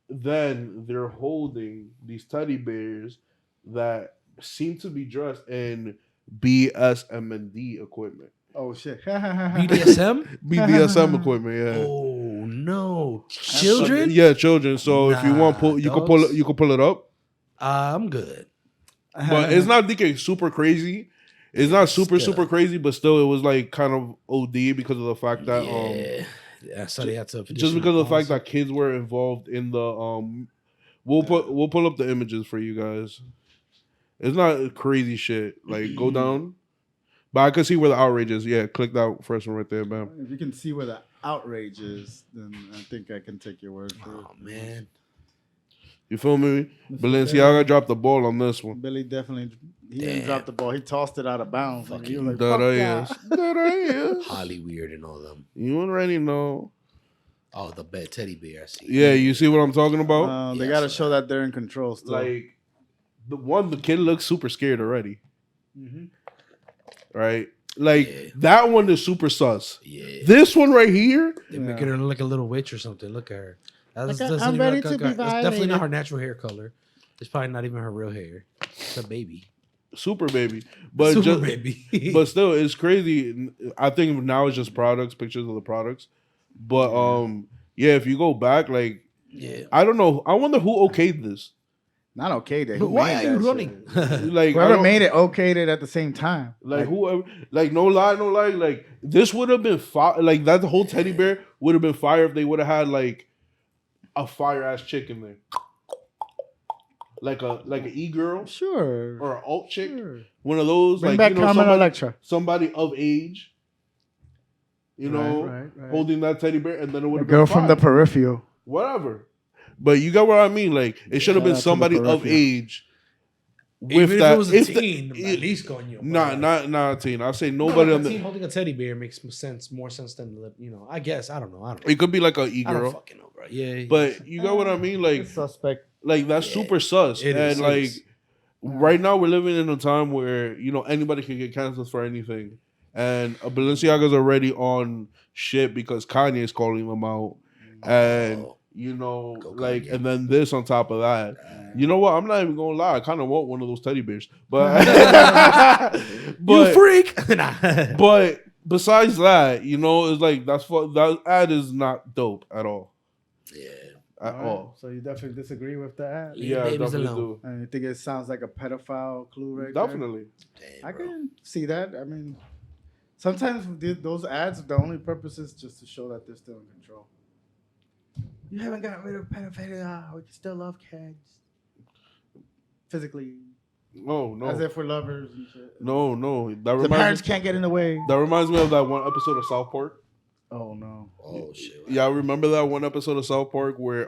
then they're holding these teddy bears that seem to be dressed in BSM&D equipment. Oh shit. BDSM? BDSM equipment, yeah. Oh no, children? Yeah, children. So if you want, you can pull it. You can pull it up. I'm good. But it's not thinking super crazy. It's not super crazy, but still, it was like kind of OD because of the fact that Yeah, so they had to just because of the fact that kids were involved in the we'll pull up the images for you guys. It's not crazy shit. Like go down, but I can see where the outrage is. Yeah, click that first one right there, man. If you can see where the outrage is, then I think I can take your word for it. Oh, man. You feel me? Balenciaga dropped the ball on this one. Billy definitely didn't drop the ball. He tossed it out of bounds. Like, he was like, That "Fuck I that." is. That I is. Holly Weird and all them. You already know. Oh, the bad teddy bear. I see. Yeah, you see what I'm talking about? They Yeah, gotta so- show that they're in control still. Like the kid looks super scared already. Mhm. Right? Like Yeah. that one is super sus. Yeah. This one right here, They make her look like a little witch or something. Look at her. That's, Like, that's I'm not even ready to be that's definitely violated. not her natural hair color. It's probably not even her real hair. It's a baby. super baby. But Super just, baby. but still, it's crazy. I think now it's just products, pictures of the products. But yeah, if you go back, like Yeah. I don't know. I wonder who okayed this. Not okay. That Why are you running? Like I Whoever don't- made it okayed it at the same time. Like whoever, like no lie, like this would have been fire. Like that whole teddy bear would have been fire if they would have had like a fire ass chick in there, like an e girl Sure. or an alt chick, Sure. one of those. Bring like back you know, Carmen Electra. somebody of age, you know, Right. holding that teddy bear, and then it would A have been girl from the fire. peripheral. Whatever. But you got what I mean. Like it should have Shout been out to the somebody of peripheral. age. Even With if that, it was a if the- teen, at least going you. not a teen. I'll say No, nobody like on a the. teen holding a teddy bear makes more sense than I guess I don't know. It could be like a e I don't girl, fucking know, bro. Yeah, but you got what I mean. Like Suspect. that's super sus. It is, And it like is. right now we're living in a time where anybody can get canceled for anything, and Balenciaga's already on shit because Kanye is calling them out, and Kanye. and then this on top of that. You know what? I'm not even gonna lie. I kind of want one of those teddy bears, but you freak. Nah. but besides that, it's like that ad is not dope at all. Yeah. At all. So you definitely disagree with that? Leave Yeah, I babies definitely alone. do. And you think it sounds like a pedophile clue right there? Definitely. Damn, I bro. can see that. I mean, sometimes those ads, the only purpose is just to show that they're still in control. You haven't gotten rid of pedophilia. We can still love kids. Physically. No. As if we're lovers and shit. No. That The reminds parents me. can't get in the way. That reminds me of that one episode of South Park. Oh, no. Oh shit. Yeah, I remember that one episode of South Park where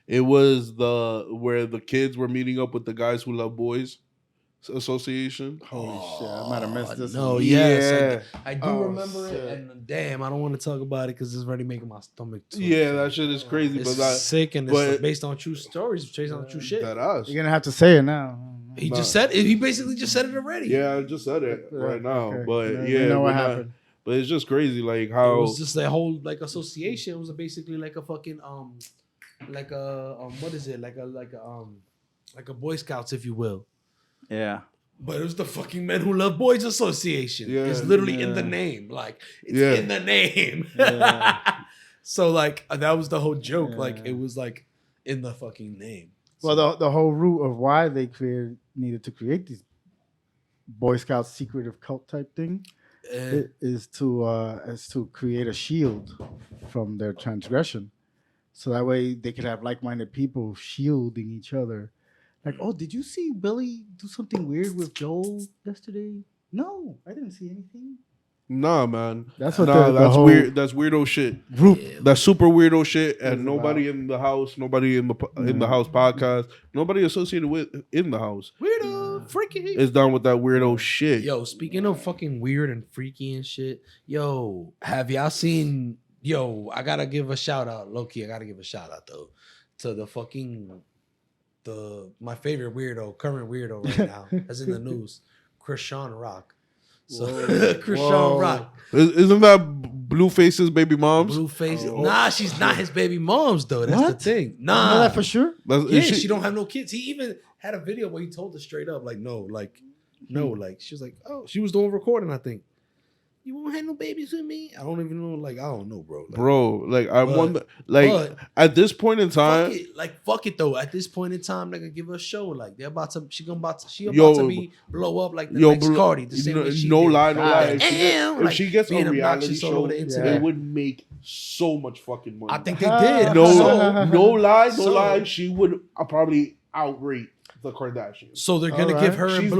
it was where the kids were meeting up with the guys who love boys association. Holy shit. I might have missed this. No, one. yes, I do Oh, remember shit. it, and damn, I don't want to talk about it because it's already making my stomach. Yeah, that shit is crazy. It's But that sick, and but- it's based on true stories, based on true shit. that us. You're going to have to say it now. He just said it. He basically just said it already. Yeah, I just said it right now. Okay. But We yeah, know what we're not- happened. But it's just crazy, like It how was just a whole like association. It was basically like a fucking like a what is it? Like a Boy Scouts, if you will. Yeah. But it was the fucking Men Who Love Boys Association. Yeah, It's literally in yeah. the name. Like it's Yeah. in the name. Yeah. So like that was the whole joke. Like Yeah. it was like in the fucking name. Well, the whole root of why they needed to create these Boy Scout secretive cult type thing is to create a shield from their transgression, so that way they could have like-minded people shielding each other. Like, oh, did you see Billy do something weird with Joel yesterday? No, I didn't see anything. nah, man. That's what Nah, the that's whole weird. That's weirdo shit. group. That's super weirdo shit, and It's nobody in the house, nobody in the house podcast, nobody associated with in the house Weirdo, freaky. is down with that weirdo shit. Yo, speaking of fucking weird and freaky and shit, yo, have y'all seen? Yo, I gotta give a shout out, low key. I gotta give a shout out though to the fucking my favorite weirdo, current weirdo right now, that's in the news, ChriseanRock. So ChriseanRock, Isn't that Blueface's baby mom's? Blueface. Nah, she's not his baby mom's though. That's What? the thing. You know Nah, that for sure. yeah, she don't have no kids. He even had a video where he told her straight up, like, no, like she was like, oh, she was doing recording, I think. You won't have no babies with me? I don't even know, like, I don't know, bro. Like, Bro, like I But- wonder, like but- at this point in time, fuck it though. At this point in time, they gonna give her a show. Like they're about to, she about Yo, to be blow up like the yo, next bro, Cardi. The same way she no did. lie, no lie. Like, damn, If like, she gets a being reality obnoxious all show, over the internet. it would make so much fucking money. I think they did. no, So, no lie, no So- lie. She would probably outrate the Kardashians. so they're gonna All give right. her and She's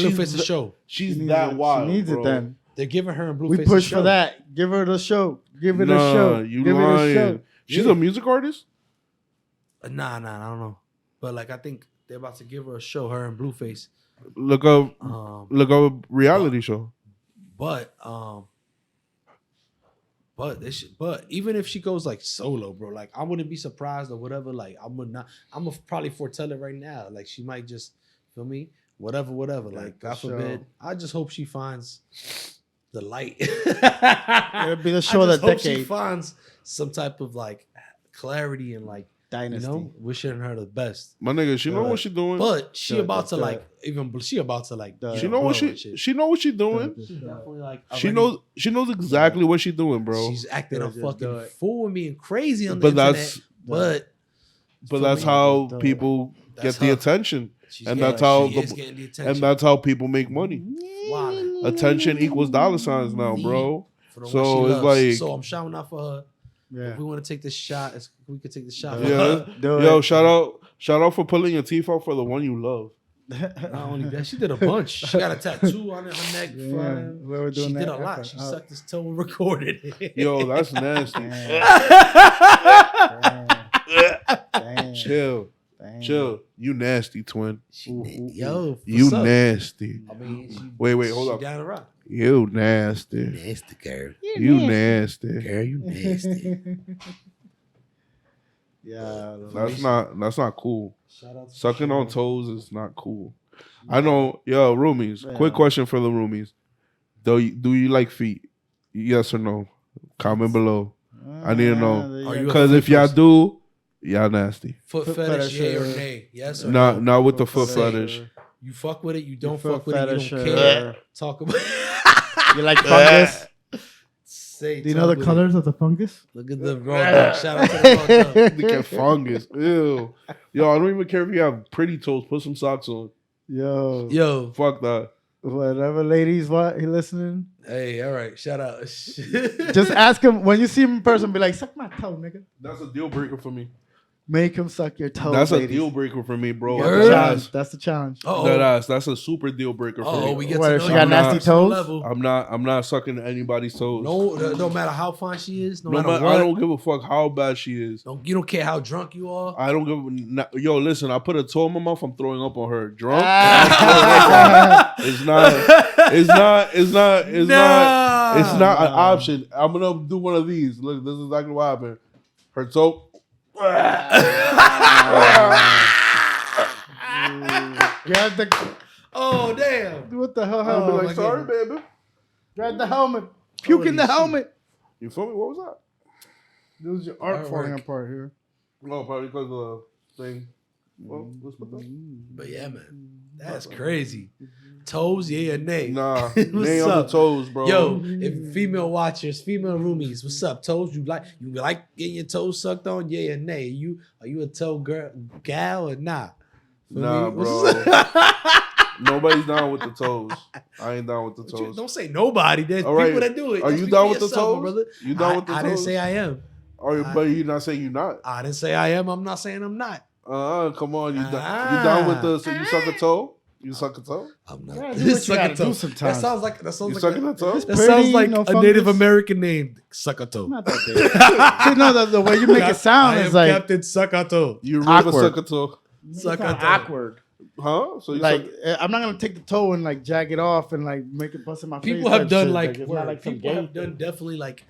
Blueface a the- show. She's She that needs it. wild. She needs bro. it then. They're giving her and Blueface We a push show. for that. Give her the show. Give it a Nah, show. you Give it a show. lying. She's Yeah. a music artist. Nah, I don't know. But like I think they're about to give her a show, her and Blueface. Look up a reality show. But but even if she goes like solo, bro, like I wouldn't be surprised or whatever. Like I'm gonna probably foretell it right now. Like she might just feel me, whatever. Like God the forbid. show. I just hope she finds the light. It'll be the show I of the just hope she decade. finds some type of like clarity and like Dynasty. you know, wishing her the best. My nigga, she know what she doing. But she The- about to the- like she about to like the- she know what blow and she shit. she know what she doing. She's definitely like She already- knows exactly what she doing, bro. She's acting a Just do fucking it. fool with me and crazy on the But internet. that's But that's me. how Just do it. people That's get the how- attention, she's and getting- that's how she the- is getting the attention. and that's how people make money. Wildin'. Attention equals dollar signs now, bro. For the one So she it's loves. like- so I'm shouting out for her. Yeah. If we want to take this shot, we could take the shot. for Yeah. her. Do it. Yo, shout out for pulling your teeth out for the one you love. Not only that, she did a bunch. She got a tattoo on her neck. Yeah, front. we were doing She did that a lot. after- She sucked his toe and recorded it. Yo, that's nasty. Damn. Chill, Damn. chill. You nasty, twin. Yo, You what's up? nasty. I mean, Wait, hold she up. down the rock. You nasty. Nasty girl. You nasty. Girl, you nasty. Yeah. That's not cool. Shout out to Sucking on Sean. toes is not cool. I know, yo, roomies. Yeah. Quick question for the roomies. Do you like feet? Yes or no? Comment below. I need to know. Are you a Because foot if y'all person? do, y'all nasty. Foot Foot fetish, yay or fetish, nay? Yes or no? Not with the foot Say. fetish. You fuck with it, you don't foot fuck with it, you fetish, don't care. Talk about You like fungus? Say, Do you know the talk with colors of the fungus? it. Look at the raw dog. Shout out to the raw dog. Look at fungus. Ew. Yo, I don't even care if you have pretty toes. Put some socks on. Yo, Yo, Fuck that. whatever ladies, what he listening? hey, all right, shout out. Just ask him when you see him in person. Be like, suck my toe, nigga. That's a deal breaker for me. Make him suck your toe. That's a ladies. deal breaker for me, bro. That's Word. the That challenge. ass. That's the challenge. That ass. That's a super deal breaker for Oh, me. we get What, to if know she you got on nasty a personal toes? level. I'm not sucking anybody's toes. No matter how fine she is, no matter I what. don't give a fuck how bad she is. You don't care how drunk you are. I don't give. Yo, listen. I put a toe in my mouth. I'm throwing up on her. Drunk. Ah. It's not. It's not. It's not. It's not. It's not an Nah. option. I'm gonna do one of these. Look, this is exactly what happened. Her toe. Grab the. Oh damn! What the hell? I'll be Oh, like, my sorry, baby. Grab the helmet. Puke in the Holy helmet. You feel me? What was that? This was your art Artwork. falling apart here. No, probably because of the thing. Well, let's put that. But yeah, man, that's crazy. Toes, yeah or nay? Nah, What's nay on the up? toes, bro. Yo, if female watchers, female roomies, what's up? Toes, you like getting your toes sucked on? Yeah or nay? Are you a toe girl, gal or not? Nah, bro. Nobody's down with the toes. I ain't down with the toes. Don't say nobody. There's All right. people that do it. Are Just you speak down for with the yourself, my toes? brother. You down with the I toes? didn't say I am. But you're not saying you're not. I didn't say I am. I'm not saying I'm not. Come on. You down with the, so you suck a toe? You suck a toe? I'm not. Yeah, do what you gotta do sometimes. That sounds like You sucking a toe? that sounds like no a fungus. Native American name. Suckato. Not that big. See, no, the way you make it sound I is am like Captain Suckato. You really Awkward. suck a toe? Suck sound a toe. awkward. Huh? So you Like suck, I'm not gonna take the toe and like jag it off and like make it bust in my face. People have type done shit. like, it's not like some people gay have done thing. definitely like,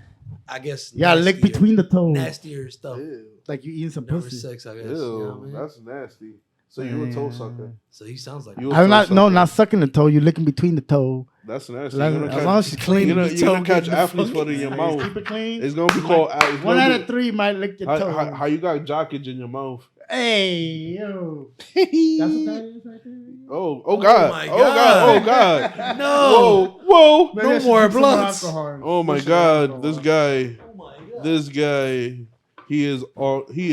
I guess. Yeah, lick nastier- between the toes, nastier stuff. ew, like you eating some Never pussy. sex, I guess. ew, You know what I mean? that's nasty. So you a toe sucker? So he sounds like You a I'm toe not. No, sucker. not sucking the toe. You licking between the toe. That's nasty. As You're gonna long as catch, she's clean. you're the gonna toe, catch get the athlete's funky- foot in your Just mouth. Keep it clean. It's gonna be called. it's One gonna out be- of three might lick your toe. how you got jockage in your mouth? Hey yo, that's what that is right there. Oh God! my Oh God! Oh God. God! no. Whoa! Maybe I No should more drink some blunts. alcohol. Oh my Push it God! out This for a guy. Oh my God. This guy. He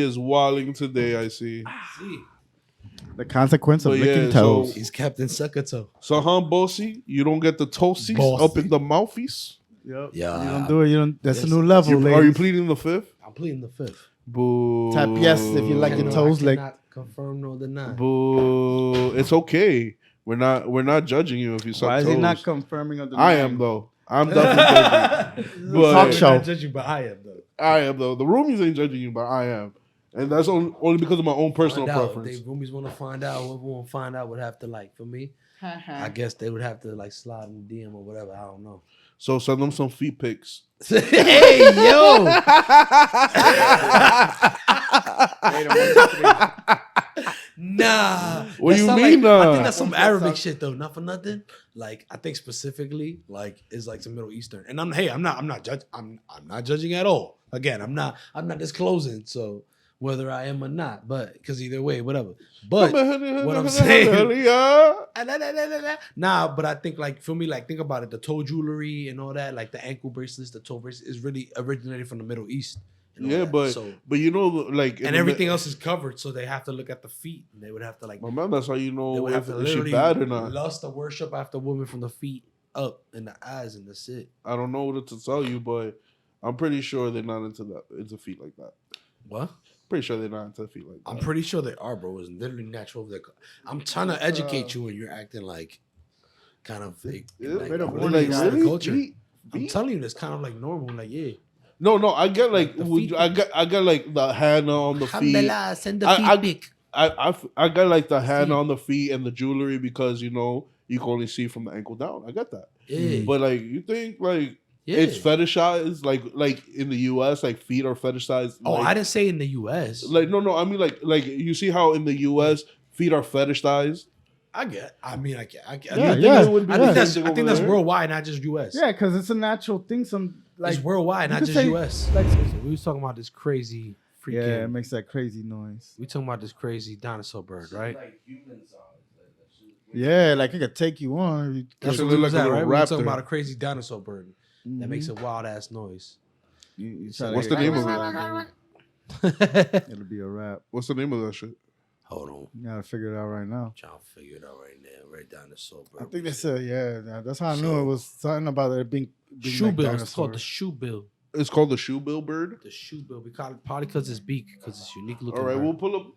is walling today. I see. See, while. The consequence of But licking yeah, toes. he's Captain Suckato. So, bossy, you don't get the toesies Bossy. up in the mouthies. Yep. Yeah. You don't do it. You don't. That's Yes. a new level, Are you ladies. pleading the fifth? I'm pleading the fifth. Boo. Tap yes if you like your No, toes I licked. cannot confirm nor deny. Boo. It's okay. We're not judging you if you suck Why is toes. he not confirming of the? I am though. I'm definitely judging. But Talk show. I'm not judging, but I am though. I am though. The roomies ain't judging you, but I am, and that's only because of my own personal Find out. preference. If they roomies want to find out, whoever want to find out would have to like. For me, I guess they would have to like slide in the DM or whatever. I don't know. So send them some feet pics. Hey yo! Nah. What That you sound mean, Like, I nah? think that's some Arabic shit though. Not for nothing. Like I think specifically, like is like some Middle Eastern. And I'm not judging at all. Again, I'm not disclosing. So whether I am or not, but because either way, whatever. But what I'm saying, nah. But I think like for me, like think about it. The toe jewelry and all that, like the ankle bracelets, the toe bracelets, is really originated from the Middle East. and all Yeah, that. but So, but you know, like in and the everything else is covered, so they have to look at the feet. And they would have to like My man, that's how you they know would have if to she literally bad or not. lust or worship after women from the feet up and the eyes, and that's it. I don't know what to tell you, but I'm pretty sure they're not into feet like that. What? Pretty sure they're not into feet like that. I'm pretty sure they are, bro. It's literally natural. I'm trying to educate you, and you're acting like kind of fake. Yeah, Like, wait a horny minute, side of really? culture. Feet? I'm telling you, that's kind of like normal. Like, yeah. No, I get like the feet I got like the hand on the feet. Alhamdulillah, send the I- feet pic. I got like the hand feet. on the feet and the jewelry because you know you can only see from the ankle down. I get that, Yeah. but like you think like Yeah. it's fetishized like in the U.S. like feet are fetishized. Oh, like, I didn't say in the U.S. like no. I mean like you see how in the U.S. feet are fetishized. I get. I mean, I get. Yeah, think yeah. it would be I the think same that's. thing I think over that's there? worldwide, not just U.S. Yeah, because it's a natural thing. Some like it's worldwide, you not could just say- U.S. like- So we was talking about this crazy freaking. yeah, it makes that crazy noise. We talking about this crazy dinosaur bird, right? Yeah, like it could take you on. You That's Should what we look was like a at, little right? We were talking raptor. about a crazy dinosaur bird that makes a wild ass noise. you try to What's get the name of close it? to that, It'll be a wrap. What's the name of that shit? Hold on, You gotta figure it out right now. trying to figure it out right now. Right dinosaur bird. I think they said, yeah, that's how I knew it was something about it being like shoebill. It's called the dinosaur. shoebill. It's called the shoebill bird. The shoebill. We call it probably because it's beak, because it's unique looking. All right, bird. we'll pull up.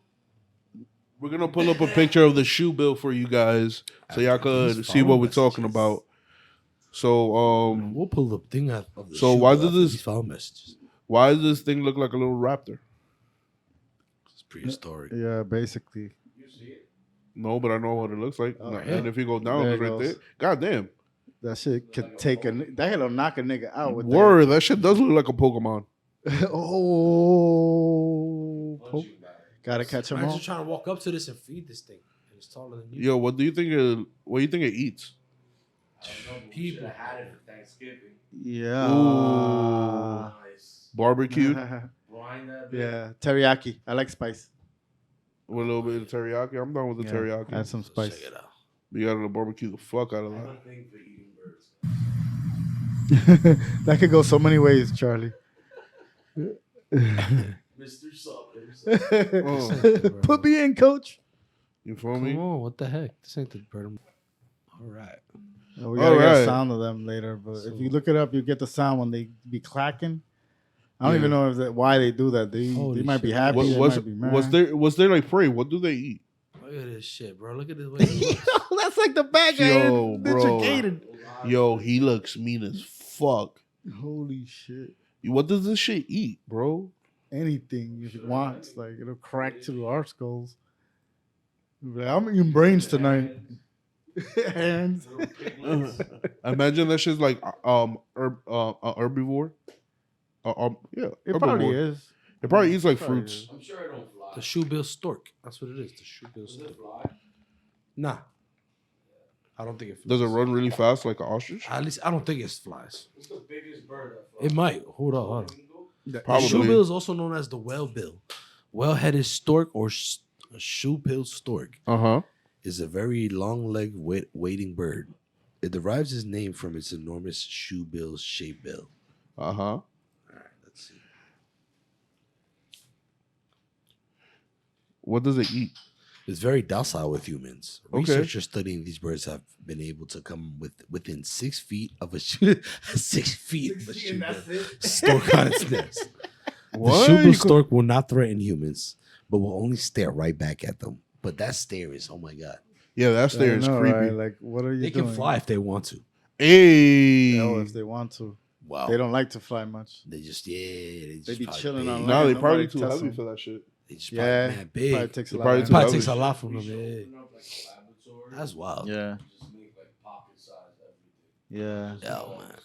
We're gonna pull up a picture of the shoebill for you guys, so y'all could These see what follow we're talking messages. about. So, We'll pull the thing out of the. So why shoebill did after this- these file messages? why does this thing look like a little raptor? It's prehistoric. Yeah, basically. No, but I know what it looks like. Oh, And if you go down, There it's it right goes. there. God damn. That shit could take that hit'll knock a nigga out with Word, that shit does look like a Pokemon. that. Oh, gotta catch him Imagine all. trying to walk up to this and feed this thing, and it's taller than you. Yo, what do you think? What do you think it eats? People. had it for Thanksgiving. Yeah. Nice. Barbecue Brine that bitch. Yeah, teriyaki. I like spice. with a little bit of teriyaki. I'm done with the teriyaki. Add some spice. Check it out. You gotta barbecue the fuck out of I have that. a thing for eating birds. That could go so many ways, Charlie. Mr. Summers. Oh, Put me in, coach. you feel Come me? on, what the heck? This ain't the bird. All right. We gotta get a Alright. sound of them later, but if you look it up, you get the sound when they be clacking. I don't even know if why they do that. They Holy might be shit. happy. They might be mad. Was there like prey? What do they eat? Look at this shit, bro. Look at this way he looks. That's like the bad guy. Yo, bro. Gated. Yo, he looks mean as fuck. Holy shit. What does this shit eat, bro? Anything if it wants, like it'll crack to our skulls. Like, I'm eating brains tonight. Hands. Imagine that shit's like herbivore. Yeah, It probably herbivore. is. It probably eats like Probably fruits. is. I'm sure it don't fly. The Shoebill Stork. That's what it is. The Shoebill Does Stork. it fly? Nah. I don't think it flies. Does it run really fast like an ostrich? At least I don't think it flies. What's the biggest bird that flies? It might. Hold on. Probably. The shoebill is also known as the whale-bill. Well-headed stork or shoebill stork Uh-huh. is a very long-legged wading bird. It derives its name from its enormous shoebill-shaped bill. Uh-huh. All right, let's see. What does it eat? It's very docile with humans. Okay. Researchers studying these birds have been able to come within 6 feet of a 6 feet of a shoebill stork on its nest. What? The You shoebill could- stork will not threaten humans, but will only stare right back at them. But that stare is, oh my god. Yeah, that stare is I know, creepy. right? Like, what are you They doing? can fly if they want to. Hey. Oh, if they want to. Wow. They don't like to fly much. They just they just be probably chilling big. on No, they Nobody probably too tests heavy them. for that shit. They just Yeah, probably mad big. probably takes a They lot. probably of too Probably heavy. takes a lot from them. Yeah. That's wild. Yeah, Just make like pocket size everything. yeah, Oh man.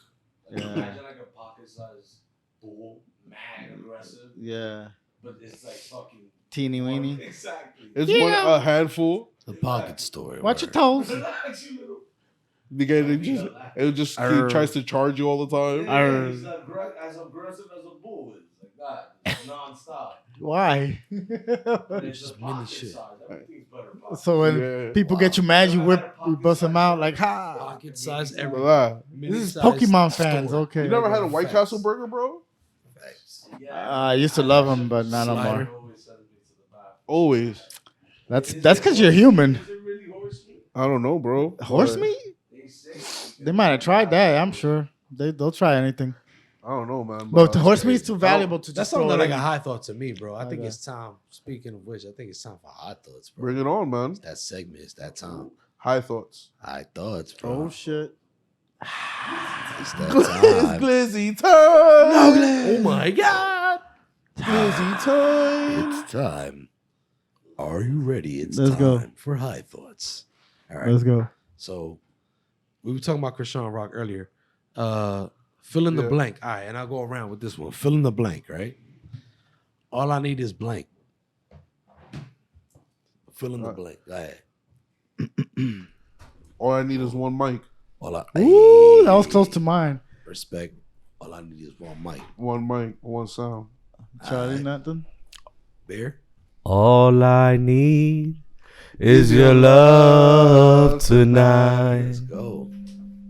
yeah, Imagine like a pocket size bull, mad aggressive, yeah. but it's like fucking Teeny weeny. Exactly. It's one a handful. The pocket story. Watch your toes. Because it just he tries to charge you all the time. He's as aggressive as a bull is. Like that. It's non-stop. Why? It's just just mini pocket shit. size. Everything's better pocket. So when Yeah. people get you mad, you bust them out like, ha. Pocket size every. Blah. This is Pokemon fans, okay. You never had a White Castle burger, bro? I used to love them, but not no more. Always. That's because you're human. Is it really horse meat? I don't know, bro. Horse meat? They say. They might have tried that. I'm sure they'll try anything. I don't know, man. But the horse meat's too valuable to That just throw sounded it like in. a high thought to me, bro. I think Okay. it's time. Speaking of which, I think it's time for hot thoughts, bro. Bring it on, man. It's that segment. It's that time. High thoughts. I thoughts, bro. Oh shit! It's that time. Glizzy time. Oh my god! Glizzy time. It's time. Are you ready? It's Let's time go. for high thoughts. All right. Let's go. So we were talking about ChriseanRock earlier. Fill in the Yeah. blank. All right, and I'll go around with this one. Fill in the blank, right? All I need is blank. Fill in the blank. Go ahead. All I need is one mic. All I, Ooh, that was close to mine. Respect. All I need is one mic. One mic, one sound. Charlie, Alright. nothing. Bear. All I need is your love tonight. Let's go.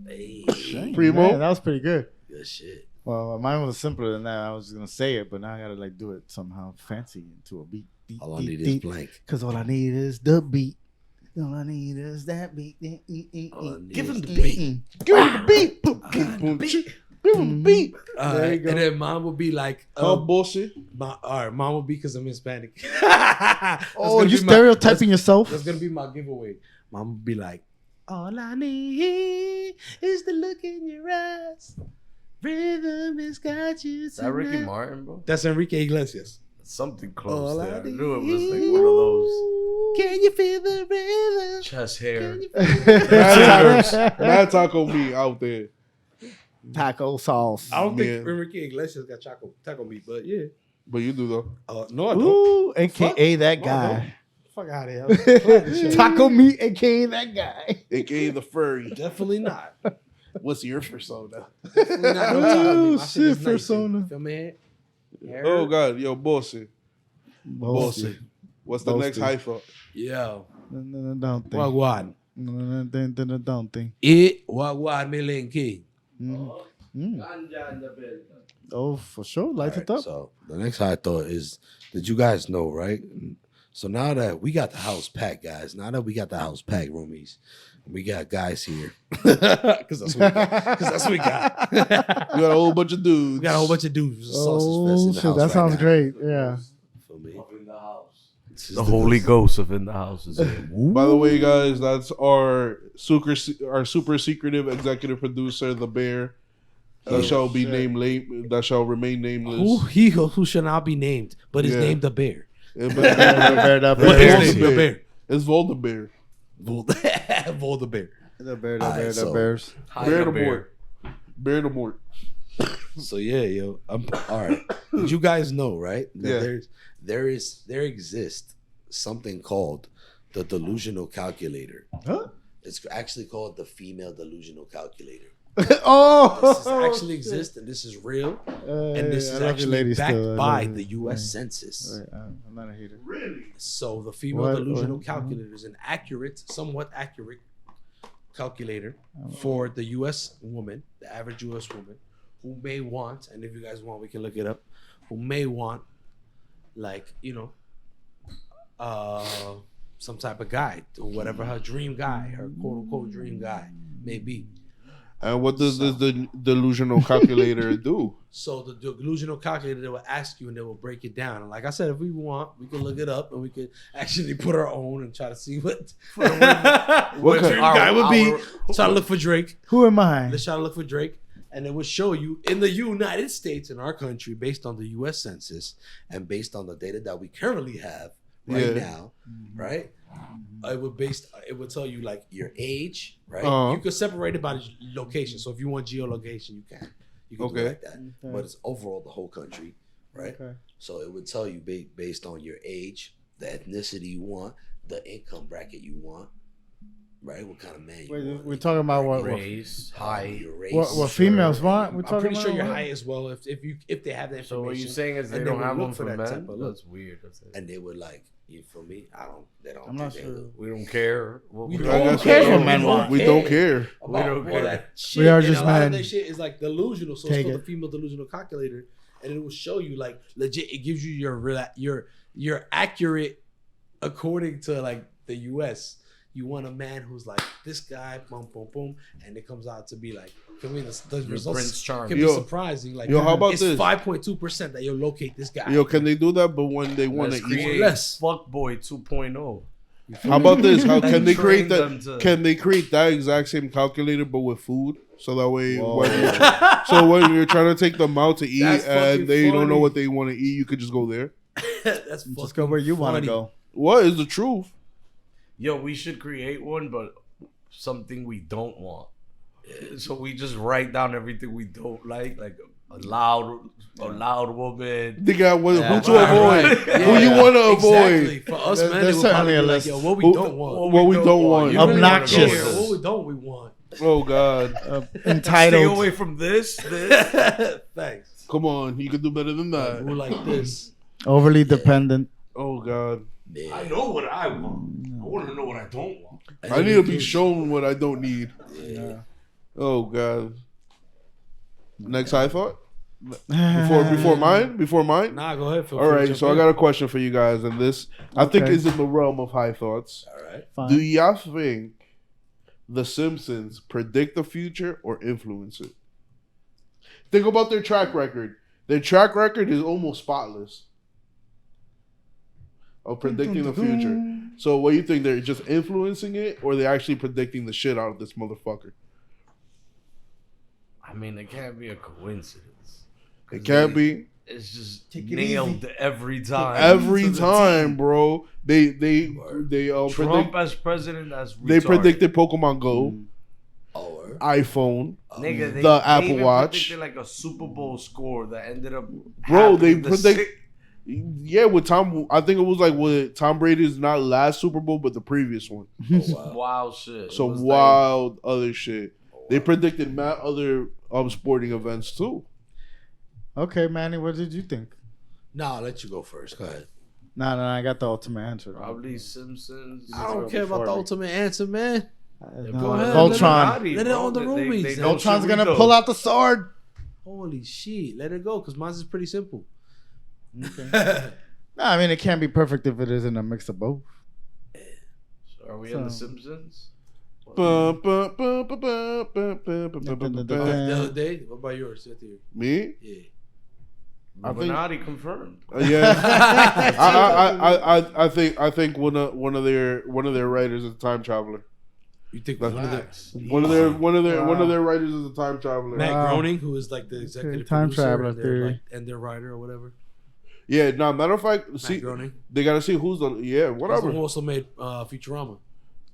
Hey. Primo. Man, that was pretty good. Good shit. Well, mine was simpler than that. I was gonna say it, but now I gotta like do it somehow fancy into a beat. All I need is blank. Cause all I need is the beat. All I need is that beat. All I need Give is him the the beat. Give him the beat. Boom, boom, boom, chee. Give him the beat. All There right, you go. and then mine would be like, Oh, bullshit. all right, mine would be because I'm Hispanic. Oh, you stereotyping yourself? That's gonna be my giveaway. Mine would be like, all I need is the look in your eyes. Rhythm has got you. Is that Ricky tonight." Martin, bro? That's Enrique Iglesias. Something close All there. I I knew it was like need- one of those Can you feel the rhythm? chest hair. Mad taco meat out there. Taco sauce. I don't think Man. Enrique Iglesias got taco meat, but yeah. But you do though. No, I don't. Ooh, AKA that No, I guy. Fuck out of here. Taco meat, aka that guy. AKA the furry. Definitely not. What's your persona? Definitely not. No taco meat. My shit is shit, nice. persona. Feel me? Oh God, yo, bossy. Bossy. What's the next Boasty. high thought? Yo. Don't think. Wagwan. Don't think. Wagwan Melenki. Oh, for sure. Light it up. So the next high thought is, did you guys know, right? So now that we got the house packed, guys, roomies, we got guys here. Because that's what we got. You got a whole bunch of dudes. We got a whole bunch of dudes. Oh, shit. That sounds great. Yeah. For me. The Holy Ghost of in the house is here. By the way, guys, that's our super secretive executive producer, the Bear. That shall be named. That shall remain nameless. Who shall not be named, but is Yeah. named the bear. But What is named the bear? It's Voldebear. Vol the bear. The bear, Alright, so- bears. Bear the Mort. Bear the Mort. So yeah, yo, all right. Did you guys know, right? That Yeah. there exists something called the delusional calculator. Huh? It's actually called the female delusional calculator. Oh, This actually exists, and this is real, and this is I love you actually ladies backed still. I by love the you. U.S. Census. Right, I'm not a hater. So the female What? delusional What? calculator is an somewhat accurate calculator for the U.S. woman, the average U.S. woman, who may want, and if you guys want, we can look it up, who may want, like, some type of guy, or whatever her dream guy, her quote unquote dream guy may be. And what does the delusional calculator do? So the delusional calculator, they will ask you and they will break it down. And like I said, if we want, we can look it up and we can actually put our own and try to see what What dream guy would be. Try to look for Drake. Who am I? Let's try to look for Drake. And it will show you in the United States, in our country, based on the U.S. Census And based on the data that we currently have right Yeah. now, right? It would tell you like your age, right? Uh-huh. You could separate it by location. So if you want geolocation, you can. You can do Okay. it like that. Okay. But it's overall the whole country, right? Okay. So it would tell you based on your age, the ethnicity you want, the income bracket you want, right? What kind of man you Wait, want. we're talking about what? Race, height. Your race. What females want? We're I'm talking pretty sure about your what? height as well. If they have that information. So what you're saying is they and they don't would have look one for for that men? type of look. That's weird. And they would like, you feel me? They don't. I'm not think they sure. would. We don't care. We I don't guess care we what don't- men want. We don't care. We don't All care. that shit. We are And just a lot of men. that shit is like delusional. So Take it's called it. the female delusional calculator, and it will show you like legit. It gives you your accurate according to like the U.S. You want a man who's like this guy, boom, boom, boom, and it comes out to be like, for me, the results Prince Charming. can be Yo. surprising. Like, Yo, how about it's this? 5.2% that you'll locate this guy. Yo, can they do that? But when they want Let's to eat, create less. Fuckboy 2.0. how about this? How can And they create train them that? to- Can they create that exact same calculator but with food? So that way, Whoa. when you're trying to take them out to eat That's fucking and they don't know funny. what they want to eat, you could just go there. That's Just go where you want to funny. go. What is the truth? Yo, we should create one, but something we don't want. So we just write down everything we don't like a loud woman. They got who Yeah, to right, avoid. right. Who you Yeah, want to exactly. avoid? For us, There- man, there's it would probably certainly a be like, list. yo, what we Who- don't want. What we don't want. You really wanna Obnoxious. go Yeah, with what this. we don't we want. Oh God! Stay Entitled. away from this. Thanks. Come on, you can do better than that. Who like this? Overly dependent. Oh God! Yeah. I know what I want. I want to know what I don't want. I need to be shown what I don't need. Yeah. Oh God! Next high thought before mine. Nah, go ahead. Feel All free to right, jump so I in. got a question for you guys, and this I think Okay. is in the realm of high thoughts. All right. Fine. Do y'all think The Simpsons predict the future or influence it? Think about their track record. Their track record is almost spotless of predicting the future. So what do you think? They're just influencing it, or they're actually predicting the shit out of this motherfucker? I mean, it can't be a coincidence. It can't be. It's just Take it nailed every time. Every To the time, T. bro. They Trump predict. as president, that's retarded. They predicted Pokemon Go, Oh, iPhone. Nigga, The Apple even Watch. predicted like a Super Bowl score that ended up. Bro, they happening the predict- same- Yeah, with Tom, I think it was like with Tom Brady's not last Super Bowl, but the previous one. Wild shit. Some It was wild other shit. They predicted mad other sporting events too. Okay, Manny, what did you think? Nah, I'll let you go first. Go ahead. No, I got the ultimate answer. Probably Simpsons. I don't care about the ultimate answer, man. No, ahead. Voltron. Let it on the roomies. They then. know Voltron's shit gonna we know. pull out the sword. Holy shit. Let it go, because mine is pretty simple. Okay. No, I mean it can't be perfect if it isn't a mix of both. So are we in the Simpsons? The other day, what about yours? Sit here. Me? Yeah. Illuminati confirmed. Yeah. I think one of their writers is a time traveler. You think That's one of the one of their writers is a time traveler. Matt Wow. Groening, who is like the executive time producer traveler and their, theory. and their writer or whatever. Yeah, no, matter of fact, Matt see, Groening. they gotta see who's the He's the whatever. one who also made Futurama.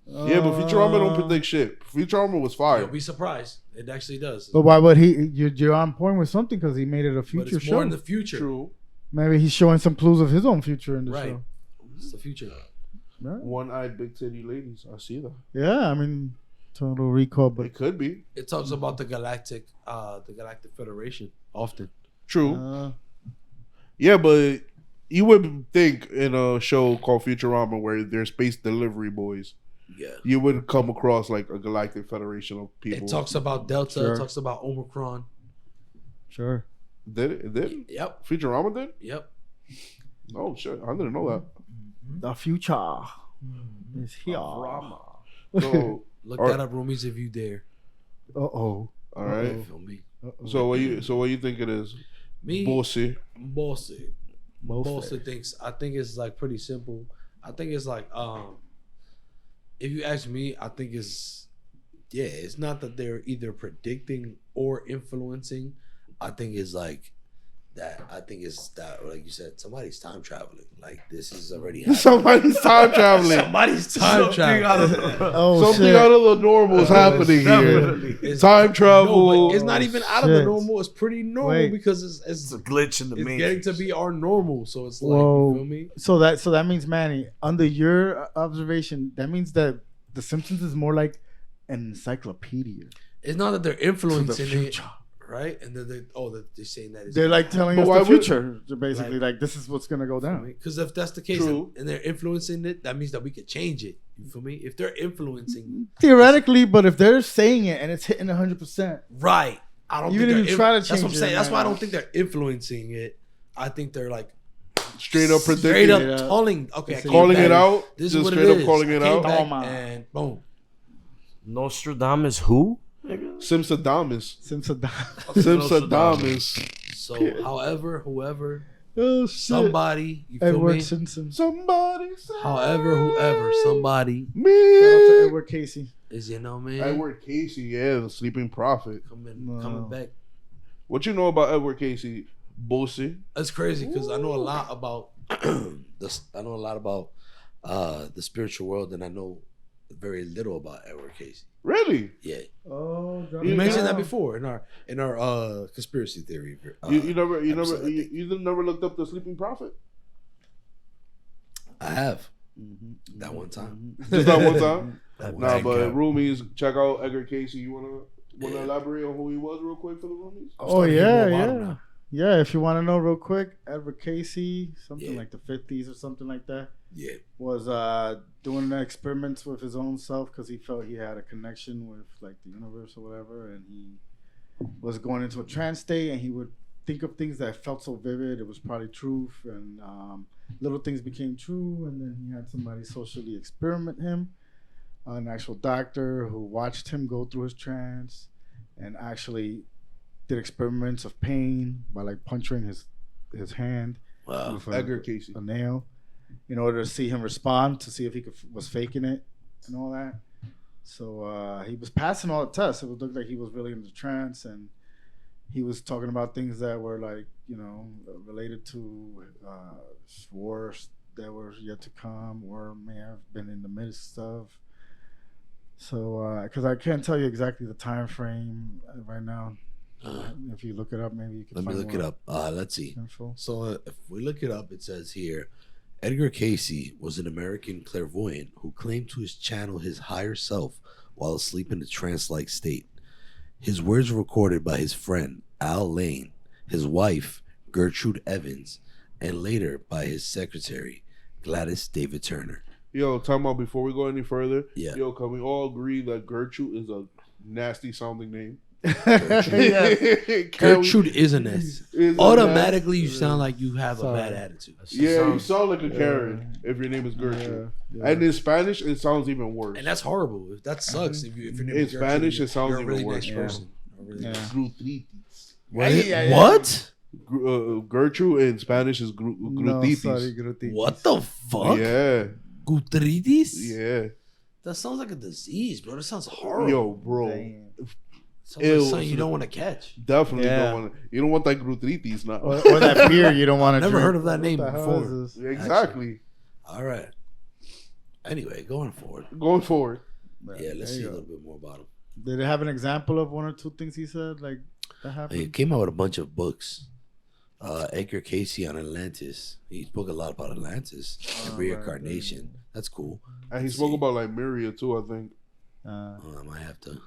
Yeah, but Futurama don't predict shit. Futurama was fire. You'll be surprised. It actually does. But why would he? You're on point with something because he made it a But future it's show. more in the future. True. Maybe he's showing some clues of his own future in the Right. show. It's the future. Right? One-eyed big titty ladies. I see that. Yeah, I mean, total recall, but It could be It talks about the Galactic Federation often. true. Yeah, but you would think in a show called Futurama where they're space delivery boys, Yeah. you would come across like a galactic federation of people. It talks about Delta. Sure. It talks about Omicron. sure. Did it? It did? Yep. Futurama did? Yep. Oh shit! I didn't know that. The future is here. So Look All that up, roomies, if you dare. Oh. all right. Feel me? So what you think it is? Me, Bossy. Bossy. Bossy thinks. I think it's like pretty simple. I think it's like if you ask me, I think it's it's not that they're either predicting or influencing. I think it's like that. I think it's that, like you said, somebody's time traveling. Like this is already happening. Somebody's time traveling. Somebody's time traveling. Oh Something shit. out of the normal is happening here. It's- Time No, travel. but it's not even out of the Shit. normal. It's pretty normal Wait. because It's it's a glitch in the it's matrix. getting to be our normal. So it's like, Whoa. you feel me? So that means, Manny, under your observation, that means that The Simpsons is more like an encyclopedia. It's not that they're To the influencing it, future. right? And they're saying that it's They're like telling But us why the would- future. They're basically like, this is what's gonna go down. because if that's the case True. and they're influencing it, that means that we could change it. You feel me? If they're influencing, Theoretically, but if they're saying it and it's hitting 100%, right? I don't Even think if they're you try to That's what I'm change it, saying. That's why I man. don't think they're influencing it. I think they're like Straight up predicting straight up it. telling. Okay, I came calling back. it out. This Just is what straight it up is. calling I it came out. back Toma. and boom. Nostradamus who? Simsadamus. Simpsons. Simsadamus. So, however, whoever, Oh shit. somebody, you feel Edward me? Simpson. Somebody say However, whoever, somebody Shout out to me. Edward Casey. is, you know, man, Edward Casey, yeah, the sleeping prophet. coming back. What you know about Edward Casey? Bossy. That's crazy because I know a lot about the spiritual world, and I know very little about Edward Casey. Really? Yeah, Oh, we Yeah. mentioned that before in our conspiracy theory. You never episode, I think. you never looked up the sleeping prophet? I have that one time. Just that one time? That Nah, one but time. roomies, check out Edgar Casey. You wanna elaborate on who he was real quick for the roomies? I'm Oh starting to hear yeah, more about him yeah, now. yeah. If you want to know real quick, Edward Casey, something Yeah. like the 50s or something like that, Yeah, was doing experiments with his own self because he felt he had a connection with like the universe or whatever, and he was going into a trance state, and he would think of things that felt so vivid it was probably truth, and little things became true, and then he had somebody socially experiment him, an actual doctor who watched him go through his trance and actually did experiments of pain by like puncturing his hand wow. with Edgar Casey. a nail in order to see him respond, to see if he was faking it and all that. So he was passing all the tests. It would look like he was really in the trance, and he was talking about things that were like, you know, related to wars that were yet to come or may have been in the midst of. So because I can't tell you exactly the time frame right now. If you look it up, maybe you can. Let me find look it more up. Let's see. info. So if we look it up, it says here, Edgar Cayce was an American clairvoyant who claimed to channel his higher self while asleep in a trance-like state. His words were recorded by his friend Al Lane, his wife Gertrude Evans, and later by his secretary Gladys David Turner. Yo, time out before we go any further. Yeah. Yo, can we all agree that Gertrude is a nasty sounding name? Gertrude is a nest. Is a Automatically, you sound like you have a Sorry. bad attitude. Yeah, you sound like a Karen if your name is Gertrude. Yeah. And in Spanish, it sounds even worse. And that's horrible. That sucks. If your name In is Gertrude, Spanish, it sounds you're a even really worse. nice person. Yeah. Grutritis. What? Gertrude in Spanish is No, grutitis. sorry, Gruti. What the fuck? Yeah, Gutritis? yeah. That sounds like a disease, bro. That sounds horrible. Yo, bro. Damn. Sounds Ew. like something you don't want to catch. Definitely Yeah. don't want to. You don't want that grutritis now. Or that beer you don't want to Never drink. heard of that name What the hell before. is this? Exactly. All right. Anyway, going forward. Going forward. Yeah, let's There see you a go. little bit more about him. Did it have an example of one or two things he said like that He happened? came out with a bunch of books. Edgar Cayce on Atlantis. He spoke a lot about Atlantis and reincarnation. That's cool. And he spoke about like Myria too, I think. Uh, I might have to.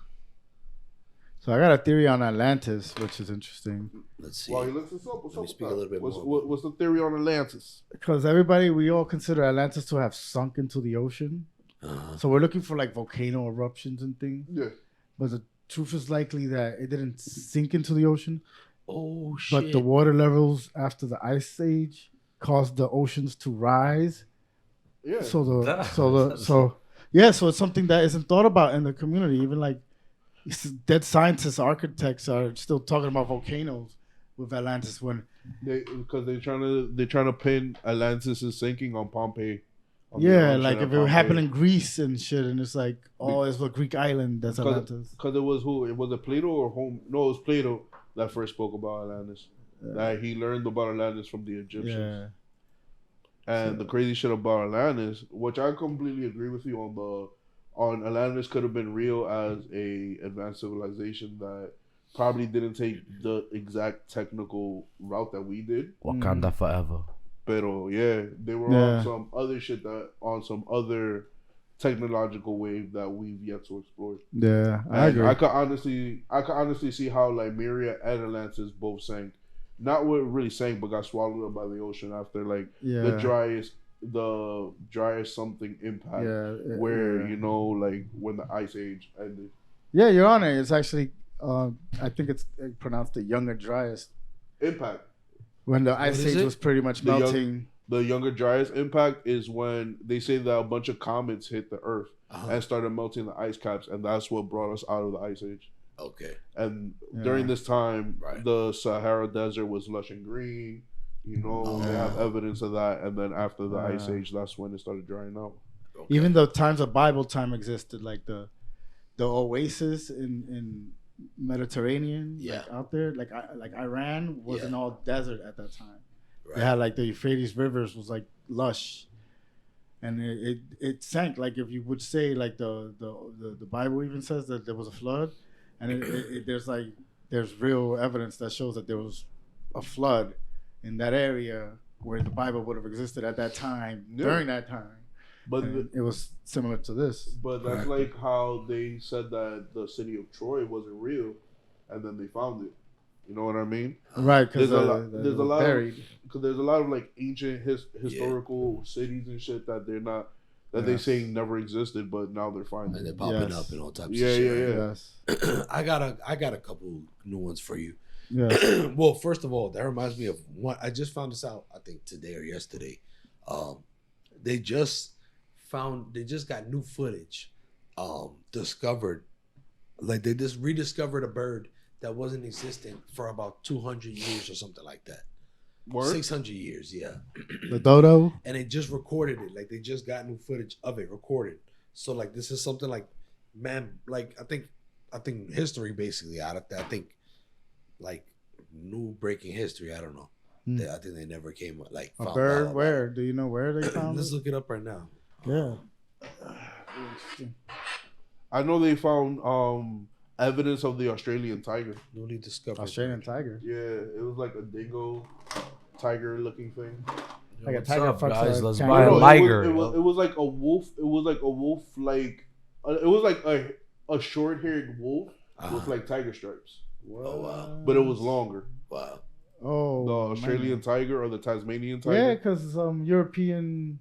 so I got a theory on Atlantis, which is interesting Let's see. While he looks this up, what's Let me up speak with a that? little bit what's, more. what's the theory on Atlantis? because we all consider Atlantis to have sunk into the ocean. So we're looking for like volcano eruptions and things. Yeah. But the truth is likely that it didn't sink into the ocean, Oh, shit. but the water levels after the ice age caused the oceans to rise. Yeah. So it's something that isn't thought about in the community. Even like dead scientists, architects are still talking about volcanoes with Atlantis when Because they're trying to pin Atlantis' sinking on Pompeii. On the yeah, ocean like at if it Pompeii. happened in Greece and shit, and it's like it's a Greek island that's Atlantis. Because it was who? It was a Plato or home? No, it was Plato that first spoke about Atlantis. That he learned about Atlantis from the Egyptians. Yeah. And the crazy shit about Atlantis, which I completely agree with you on Atlantis could have been real as a advanced civilization that probably didn't take the exact technical route that we did. Wakanda forever. Pero yeah, they were on some other shit on some other technological wave that we've yet to explore. Yeah, I And agree. I could honestly see how like Myria and Atlantis both sank. Not what really sank, but got swallowed up by the ocean after like the driest something impact. Where you know like when the ice age ended. Yeah, you're on it. It's actually I think it's pronounced the younger driest. Impact. When the ice age was pretty much melting. The younger Dryas impact is when they say that a bunch of comets hit the Earth and started melting the ice caps, and that's what brought us out of the ice age. Okay. And during this time, the Sahara Desert was lush and green. You know, they have evidence of that. And then after the ice age, that's when it started drying out. Okay. Even though times of Bible time existed, like the oasis in Mediterranean, like out there, like Iran wasn't all desert at that time. They had like the Euphrates rivers was like lush, and it sank. Like if you would say like the Bible even says that there was a flood, and there's real evidence that shows that there was a flood in that area where the Bible would have existed at that time during that time. But it was similar to this. But that's like how they said that the city of Troy wasn't real, and then they found it. You know what I mean? Right, because there's a lot of like ancient historical cities and shit that they're not they say never existed, but now they're finding. And they're popping up and all types of shit. Yeah. I got a couple new ones for you. Yeah. Well, first of all, that reminds me of one. I just found this out, I think today or yesterday. They just got new footage. Discovered, like they just rediscovered a bird that wasn't existent for about 200 years or something like that. Word? 600 years, yeah. The dodo? And they just recorded it. Like they just got new footage of it recorded. So like this is something like, man, like I think history basically out of that. I think like new breaking history. I don't know. I think they never came like a bird. Where do you know where they found Let's look it up right now. Yeah. I know they found evidence of the Australian tiger. Newly discovered. Australian tiger. Yeah, it was like a dingo tiger looking thing. Like a What's tiger up, fucks guys? a Let's kangaroo. buy a No, liger. it was like a wolf. It was like a wolf, like it was like a short-haired wolf with like tiger stripes, Oh wow. but it was longer. Wow. Oh, The Australian tiger or the Tasmanian tiger. Yeah, because European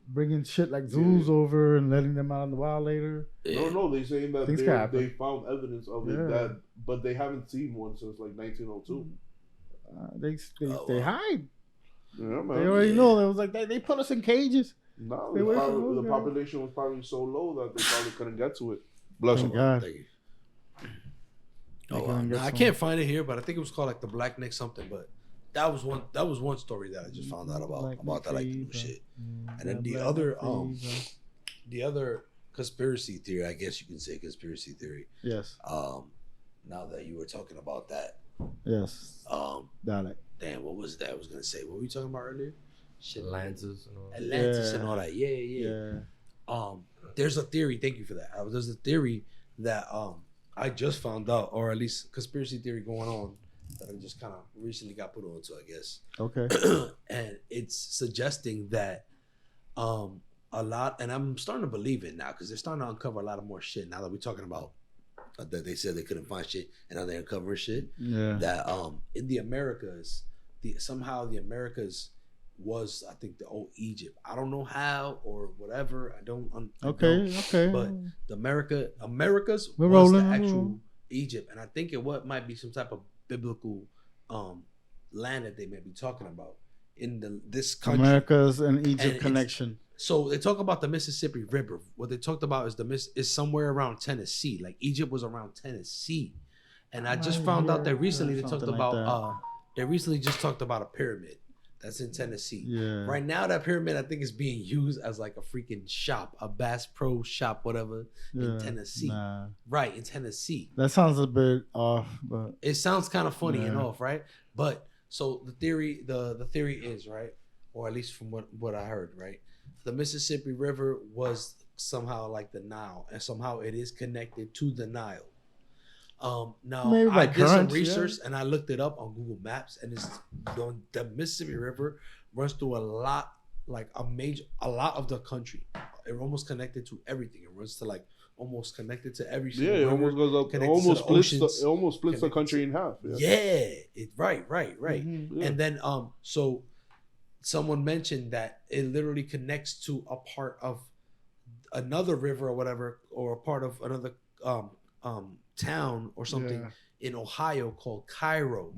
bringing shit like zoos over and letting them out in the wild later. Yeah. No, they saying that Things can happen. they found evidence of it that, but they haven't seen one since like 1902. They hide. Yeah, They man. already know. It was like they put us in cages. No, Stay away from those the guys. population was probably so low that they probably couldn't get to it. Bless Thank them. God. Thank you. They Oh, couldn't wow. get Nah, I some- can't find it here, but I think it was called like the Black Neck something. But that was one story that I just found out Black about that like new fever. shit. Yeah, And then the black other fever. the other conspiracy theory, I guess you can say conspiracy theory. Yes. Now that you were talking about that, Yes. Dale. damn, what was that? I was gonna say, what were we talking about earlier? Shit, Atlantis. And all that. Atlantis Yeah. and all that. Yeah. There's a theory. Thank you for that. There's a theory that I just found out, or at least conspiracy theory going on that I just kind of recently got put onto, I guess. Okay. And it's suggesting that a lot, and I'm starting to believe it now because they're starting to uncover a lot of more shit now that we're talking about that they said they couldn't find shit and now they're uncovering shit. Yeah. That in the Americas, somehow the Americas was, I think, the old Egypt. I don't know how or whatever. I don't. Okay. But the Americas We're was rolling, the we're actual rolling. Egypt, and I think it might be some type of biblical land that they may be talking about in this country. America's and Egypt And it's- connection. So they talk about the Mississippi River. What they talked about is somewhere around Tennessee. Like Egypt was around Tennessee, and I just found out that recently they talked Something like about. They recently just talked about a pyramid that's in Tennessee. Yeah. Right now, that pyramid I think is being used as like a freaking shop, a Bass Pro shop, whatever, in Tennessee. Nah. Right in Tennessee. That sounds a bit off, but It sounds kind of funny and Yeah. off, right? But so the theory is, right, or at least from what I heard, right, the Mississippi River was somehow like the Nile, and somehow it is connected to the Nile. Now Maybe by I did some currents, research and I looked it up on Google Maps, and it's the Mississippi River runs through a lot of the country. It almost connected to everything. It runs to like almost connected to every single Yeah, it river, almost goes up. It connected to almost the splits. oceans, It almost splits the connected country to- in half. Yeah. Yeah, right. Mhm. Yeah. And then so someone mentioned that it literally connects to a part of another river or whatever, or a part of another town or something Yeah. in Ohio called Cairo,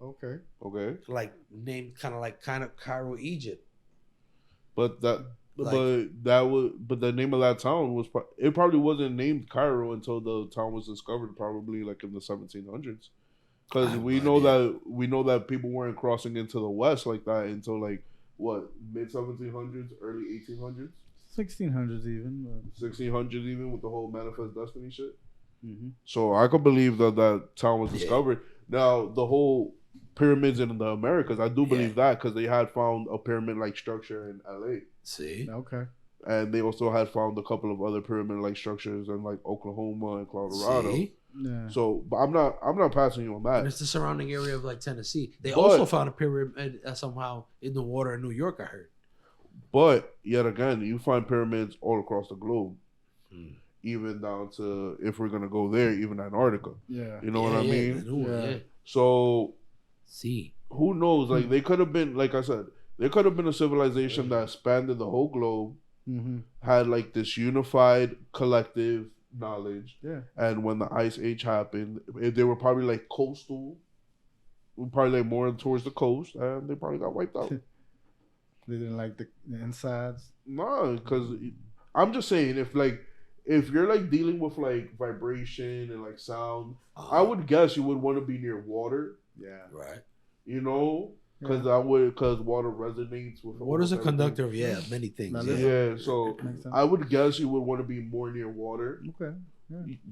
Okay. Okay, like named kind of Cairo, Egypt. but that. Like- But the name of that town was it probably wasn't named Cairo until the town was discovered, probably like in the 1700s. Because I have we no know that people weren't crossing into the west like that until like what, mid 1700s, early 1800s, 1600s even. 1600s, even with the whole Manifest Destiny shit. Mm-hmm. So I could believe that town was Yeah. discovered. Now the whole pyramids in the Americas, I do believe that because they had found a pyramid-like structure in LA. See, Okay. And they also had found a couple of other pyramid-like structures in like Oklahoma and Colorado. see, Yeah. So, but I'm not passing you on And that. it's the surrounding area of like Tennessee. They But- also found a pyramid somehow in the water in New York, I heard. But yet again, you find pyramids all across the globe, Hmm. even down to, if we're gonna go there, even Antarctica. Yeah. You know what I mean? the new one, Yeah. yeah. So see. who knows? Like they could have been, like I said, there could have been a civilization that expanded the whole globe, Mm-hmm. had like this unified collective knowledge. Yeah. And when the ice age happened, they were probably like coastal, probably like more towards the coast, and they probably got wiped out. They didn't like the insides. No, because I'm just saying, if you're like dealing with like vibration and like sound, I would guess you would want to be near water, Yeah. Right. you know, because water resonates with. Water's a almost conductor of many things. Now, Yeah. listen- Yeah, so Makes sense. I would guess you would want to be more near water, Okay.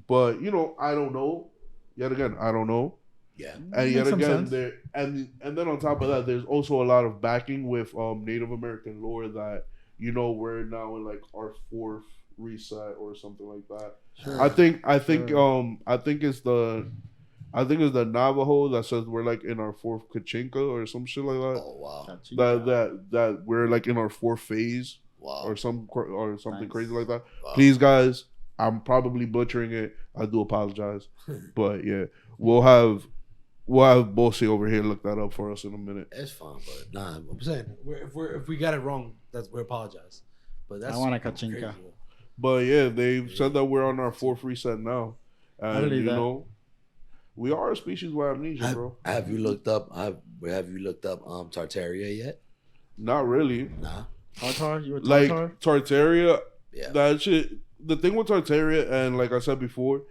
but I don't know. Yet again, I don't know. Yeah. And Makes yet some again, sense. and then on top of that, there's also a lot of backing with Native American lore that we're now in like our 4th reset or something like that. Sure. I think it's the Navajo that says we're like in our fourth Kachinka or some shit like that. Oh wow. That we're like in our fourth phase Wow. or something Nice. crazy like that. Wow. Please, guys, I'm probably butchering it. I do apologize, but yeah, we'll have Bossy over here look that up for us in a minute. It's fine, but nah. I'm saying if we got it wrong, we apologize. But that's I want a Kachinka. crazy. But yeah, they've said that we're on our fourth reset now, and believe you that. know, we are a species with amnesia, bro. Have you looked up? Tartaria yet? Not really. Nah. Tartar? You were Like Tartar? Tartaria, Yeah. that shit. The thing with Tartaria, and like I said before,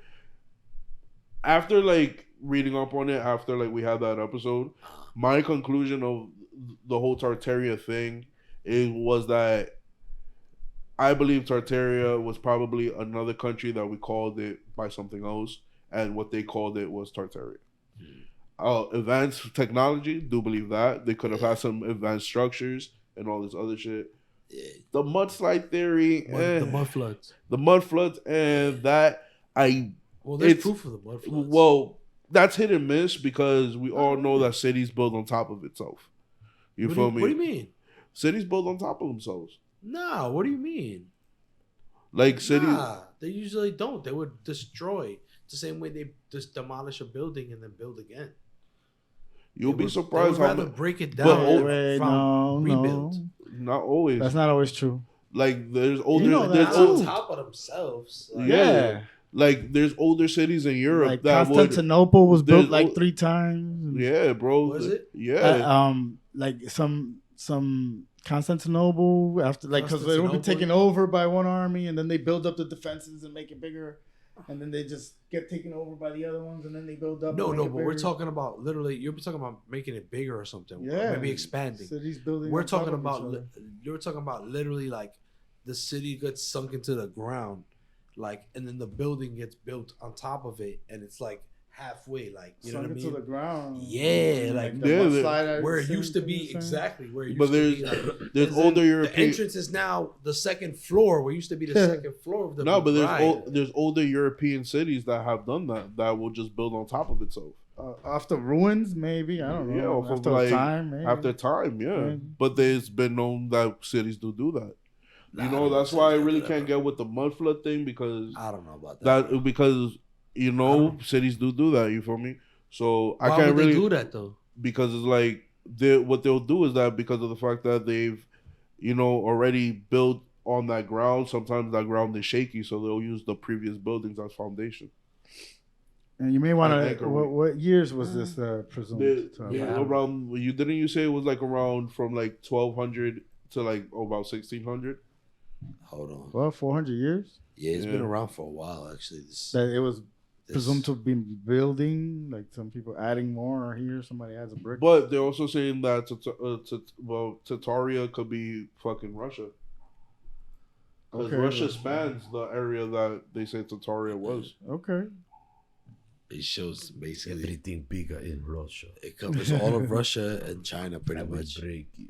after like reading up on it, after like we had that episode, my conclusion of the whole Tartaria thing was that I believe Tartaria was probably another country that we called it by something else, and what they called it was Tartaria. Advanced technology, do believe that they could have had some advanced structures and all this other shit. Yeah. The mudslide theory, The mud floods. the mud floods, and that Well, there's It's- proof of the mud floods. well, that's hit and miss because we all know that cities build on top of itself. You what feel do me? What do you mean? Cities build on top of themselves. Nah, what do you mean? Like cities, Nah, they usually don't. They would destroy. It's the same way they just demolish a building and then build again. you'll They be would- surprised they how would rather much. break it but down Wait, from rebuild. Not always. That's not always true. Like there's older. know there's that. old, on top of themselves. Like, Yeah. Like there's older cities in Europe Like that would. Constantinople was built there's like o- 3 times. Yeah, bro. Was it? Yeah. Like some Constantinople after, like, because they will be Constantinople? taken over by one army, and then they build up the defenses and make it bigger, and then they just get taken over by the other ones, and then they build up. No, and no, make it but we're bigger. talking about literally. You're talking about making it bigger or something. Yeah, Maybe expanding. Cities building. We're on top talking of each about. other. You're talking about literally like the city gets sunk into the ground, like, and then the building gets built on top of it, and it's like halfway, like, you know Sunk what I into mean? the ground. Yeah, like the Yeah, mudslide I Where it was used to saying, be you were saying? exactly where it used But to there's be. Like, there's and then older the European. entrance is now the second floor. Where it used to be the second floor of the No, but bride. there's older European cities that have done that will just build on top of itself Off the ruins, maybe. I don't Yeah, know. off of, After like, time, maybe. after time. Yeah, Maybe. but there's been known that cities do that. Nah, You I know, don't that's know why I if really they do can't that, get with the mud flood thing because I don't know about that. that because you know cities do that. You feel me? So I Why can't would really they do that though? because it's like what they'll do is that because of the fact that they've already built on that ground. Sometimes that ground is shaky, so they'll use the previous buildings as foundation. And you may want I think to. What years was this presumed? Around you say it was like around from like 1200 to like about 1600. Hold on. Well, 400 years. Yeah, it's Yeah. been around for a while actually. That it was presumed to be building. Like some people adding more, or here somebody adds a brick. But they're also saying that Tartaria could be fucking Russia. Because Okay, Russia but- spans the area that they say Tartaria was. Okay. It shows basically Everything bigger in Russia. it covers all of Russia and China I pretty will much. break you.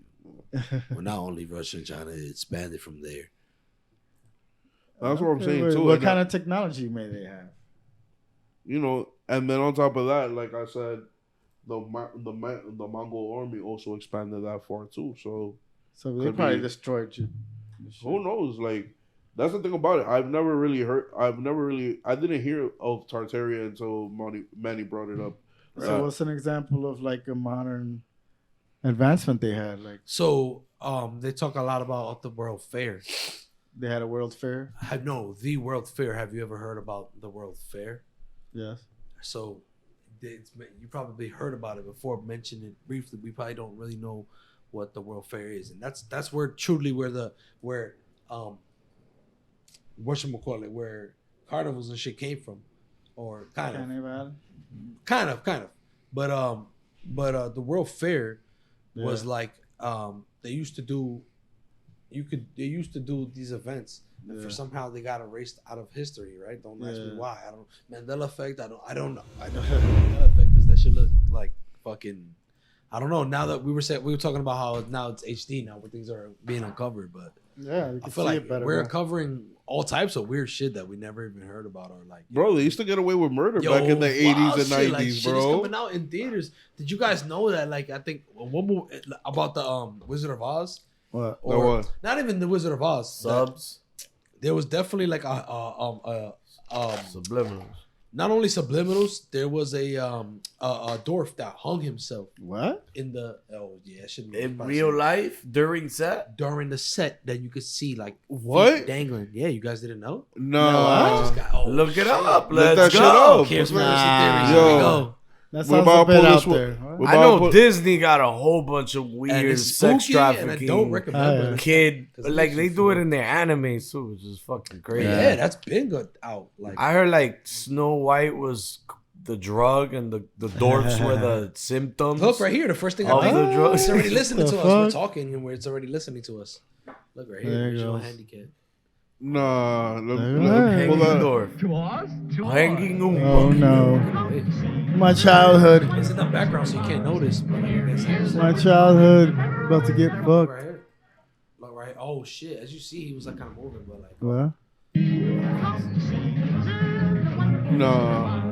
Well, not only Russia and China, it expanded from there. That's what I'm saying Wait, too. What And kind of technology may they have? and then on top of that, like I said, the Mongol army also expanded that far too. So So they Could probably be. destroyed you. who knows? Like that's the thing about it. I didn't hear of Tartaria until Manny brought it up. So what's an example of like a modern advancement they had? Like So they talk a lot about the World Fair. they had a World Fair. The World Fair. Have you ever heard about the World Fair? Yes. So you probably heard about it before. Mentioned it briefly. We probably don't really know what the World Fair is, and that's where truly where where carnivals and shit came from, or kind of. But the World Fair was like they used to do. They used to do these events, and for somehow they got erased out of history, right? Don't ask me why. I don't Mandela effect. I don't know. I don't have Mandela effect because that should look like fucking. I don't know. Now that we were talking about how now it's HD now where things are being uncovered, but Yeah, you I can feel see like it better. we're now. uncovering all types of weird shit that we never even heard about or like. Bro, they used to get away with murder Yo, back in the 80s wild and 90s, shit, like, shit is bro. coming out in theaters. Did you guys know that? Like, I think one movie about the Wizard of Oz, What? or what? not even the Wizard of Oz. Subs. There was definitely like Subliminals. not only subliminals. There was a dwarf that hung himself What? in the shouldn't be In real life, during set? during the set that you could see like What? feet dangling. Yeah, you guys didn't know. No. Look it up. Look that Let's shit go. up. Conspiracy Nah. theories. Here we Yo. go. That What sounds about a bit pull out this one? there. What I about know put- Disney got a whole bunch of And weird it's sex spooky, and I trafficking. don't recommend it. Kid, 'Cause it like makes they you do it feel- in their animes too, which is fucking crazy. Yeah, that's been good out. Like I heard like Snow White was the drug and the dwarfs were the symptoms. look right here. The first thing Of I the think drugs. it's already listening The to us. We're fuck? talking and it's already listening to us. Look right here. There it Visual goes. handicap. Nah. There Hanging Pull that. dwarf. Hanging Oompa. Oh no. My childhood. It's in the background, so you can't notice. But like, I guess it's My childhood. About to get look fucked. right here. Look right. Oh shit! As you see, he was like kind of moving, but like. What? Nah.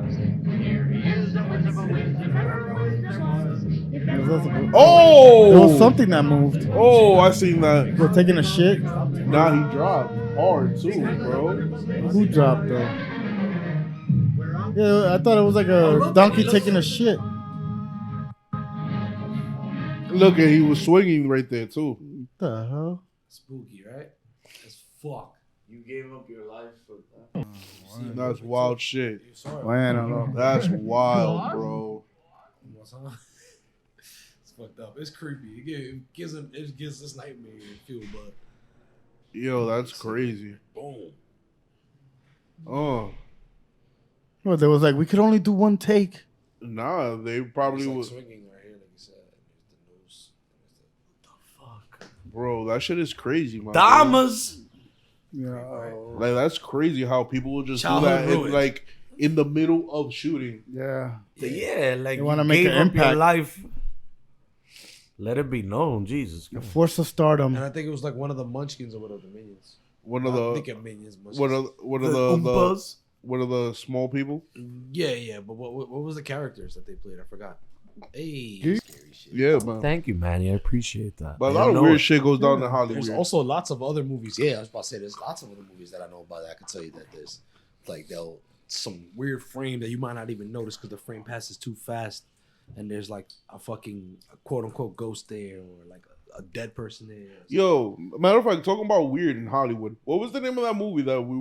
Oh! There was Oh! something that moved. Oh, I seen that. We're taking a shit. Nah, he dropped hard too, bro. Who dropped though? Yeah, I thought it was like a donkey taking a shit. Look, at he was swinging right there too. What the hell? Spooky, right? As fuck. You gave up your life for that. That's wild shit. You saw it. Bueno. That's wild, bro. What's on? It's fucked up. It's creepy. It gives this nightmare feel, but Yo, that's crazy. boom. Oh, Well, there was like we could only do one take. nah, they probably It's like would. swinging right here, like you said. There's the nose. Bro, that shit is crazy, man. Damas. Yeah. Like that's crazy how people will just Childhood do that in, ruined. like in the middle of shooting. Yeah. Yeah, like You you wanna make gave an up your impact. life. Let it be known, Jesus. The force of stardom. And I think it was like one of the munchkins or one of the minions. One of I think the of minions. one of The Oompas. one of the small people. Yeah. But what was the characters that they played? I forgot. Hey, Dude. scary shit. Yeah, man. Thank you, Manny. I appreciate that. But a I lot of know weird it. shit goes down in Hollywood. There's also lots of other movies. Yeah, I was about to say there's lots of other movies that I know about that I can tell you that there's like they'll some weird frame that you might not even notice because the frame passes too fast, and there's like a fucking quote unquote ghost there or like a dead person there. Yo, matter of fact, talking about weird in Hollywood. What was the name of that movie that we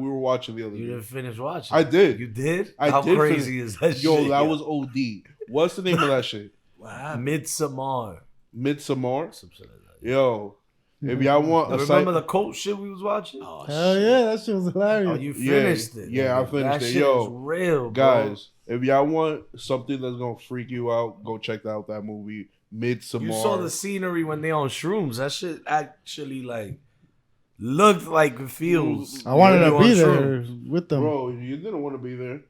were watching the other You day? didn't finish watching. I did. You did? I How did crazy is that Yo, shit? that was OD. What's the name of that shit? Wow. Midsommar. Midsommar. Some shit like that. Yo, if y'all want a Remember the cult shit we was watching? Oh, Hell shit. yeah, that shit was Oh, hilarious. you Yeah, finished it. yeah, I nigga. finished that it. Shit Yo, is real, bro. guys, if y'all want something that's gonna freak you out, go check out that movie Midsommar. You saw the scenery when they on shrooms. That shit actually like looked like it feels. I wanted when to you be on there shrooms. with them. Bro, you didn't want to be there.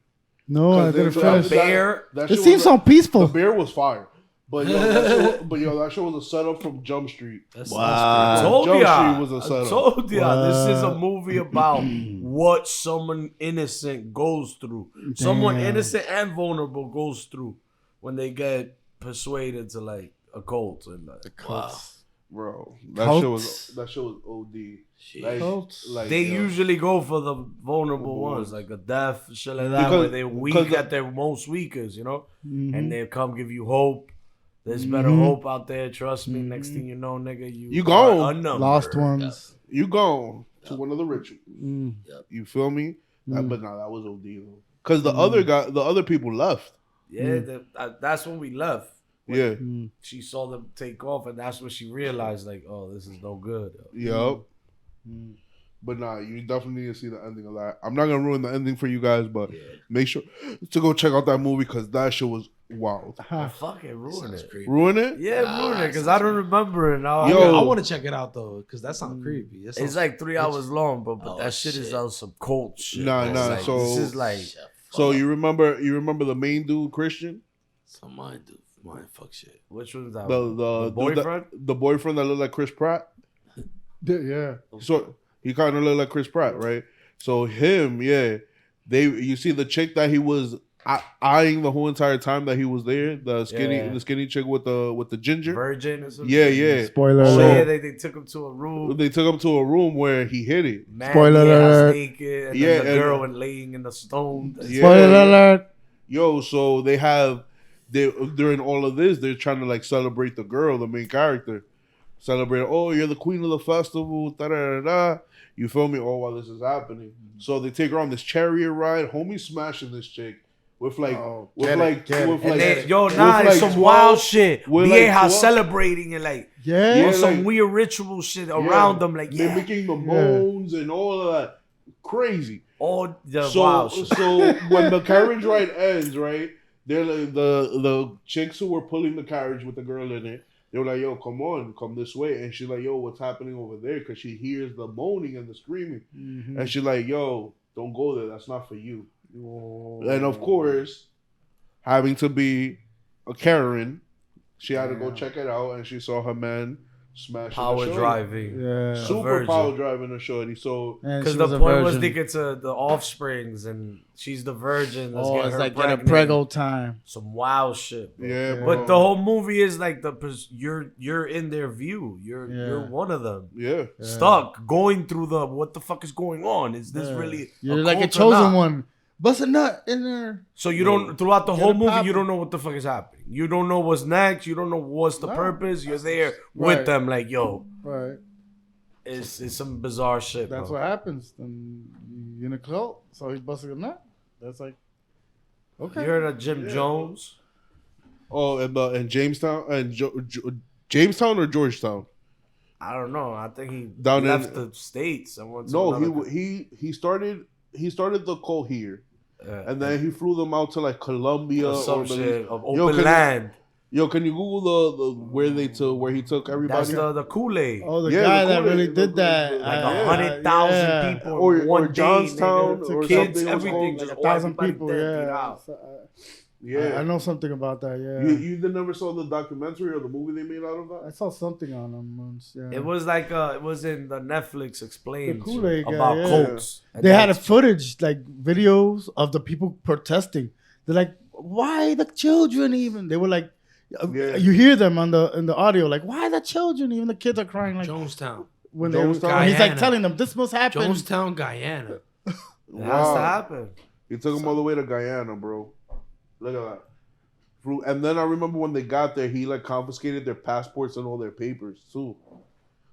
No, I 'Cause didn't they- finish. A bear. That It shit seems was so The peaceful. bear was fire. But that shit was a setup from Jump Street. That's I Wow. told Jump ya. Street was a I setup. told ya. This is a Wow. movie about what someone innocent goes through. Someone Damn. innocent and vulnerable goes through when they get persuaded to like a cult and like, wow. Bro, Cults. that shit was OD. Shit. Like, Cults. like, They yo, usually go for the vulnerable ones, like a death, shit like that, where they're weak because at their most weakest, you know? Mhm. And they come give you hope. There's better Mhm. hope out there. Trust me. Next thing you know, nigga, You are gone. unnumbered. Lost ones. you gone to one of the rituals. Mm. You feel me? Mm. But nah, that was OD though. Because the other people left. Yeah, that's when we left. When Yeah. Mm. she saw them take off, and that's when she realized, like, oh, this is no good. Yup. But nah, you definitely need to see the ending of that. I'm not gonna ruin the ending for you guys, but make sure to go check out that movie because that shit was wild. I fucking ruined Sounds it. creepy. Ruin it? Yeah, ruined it because I don't remember it now. Yo. I want to check it out though, because that sounds creepy. That It's sounds- like 3 hours long, but Oh, that shit is shit. on some cult shit. Nah, bro. nah, Like, so- this is like So you remember the main dude, Christian? some mind fuck shit. which one's that? The one? The boyfriend. the boyfriend that looked like Chris Pratt. Yeah. So He kind of looked like Chris Pratt, right? So him, you see the chick that he was eyeing the whole entire time that he was there, the skinny chick with the ginger, virgin or something. Yeah. Spoiler Oh, alert. yeah, they took him to a room. They took him to a room where he hid it. Man, Spoiler alert. naked, and then the girl went laying in the stone. Spoiler alert. Yo, so during all of this, they're trying to like celebrate the girl, the main character. Celebrate, oh, you're the queen of the festival, da-da-da-da. You feel me? Oh, while this is happening. So they take her on this chariot ride. Homie smashing this chick with it's some wild shit. Vieja celebrating and some weird ritual shit around them, mimicking the moans and all of that. Crazy. All the wild shit. So when the carriage ride ends, right? They're like, the chicks who were pulling the carriage with the girl in it. They were like, yo, come this way. And she's like, yo, what's happening over there? Because she hears the moaning and the screaming. Mm-hmm. And she's like, yo, don't go there. That's not for you. Oh. And of course, having to be a Karen, she had to go check it out. And she saw her man smashing power driving. Yeah. Super power driving a shorty. So, because the point was to get to the offsprings and she's the virgin. It's like get a prego time. Some wild shit. Bro. Yeah, bro. But the whole movie is like you're in their view. You're one of them. Yeah. Stuck going through what the fuck is going on? Is this really? You're like a chosen one. Bust a nut in there. So you don't throughout the whole movie you don't know what the fuck is happening. You don't know what's next. You don't know what's the purpose. You're there with them like yo. Right. It's some bizarre shit. That's what happens. And you're in a cult, so he's busting a nut. That's like okay. You heard of Jim Jones? Oh, and Jamestown and Jamestown or Georgetown? I don't know. I think he Down left the States. He started the cult here. And then he flew them out to like Colombia or some shit of open land. Can you Google the where he took everybody? That's the Kool-Aid. Oh, the guy that really did that. Like 100,000 people or one Johnstown day, or kids, something. everything, like 1,000 people. Yeah, I know something about that. Yeah, you never saw the documentary or the movie they made out of that? I saw something on them once. Yeah, it was like it was in the Netflix explained about cults. They had a footage, like videos of the people protesting. They're like, "Why the children?" Even they were like, you hear them in the audio, like, "Why the children?" Even the kids are crying. Like Jonestown. When he's like telling them, "This must happen." Jonestown, Guyana. It has to happen. He took them all the way to Guyana, bro. Look at that. And then I remember when they got there, he like confiscated their passports and all their papers too,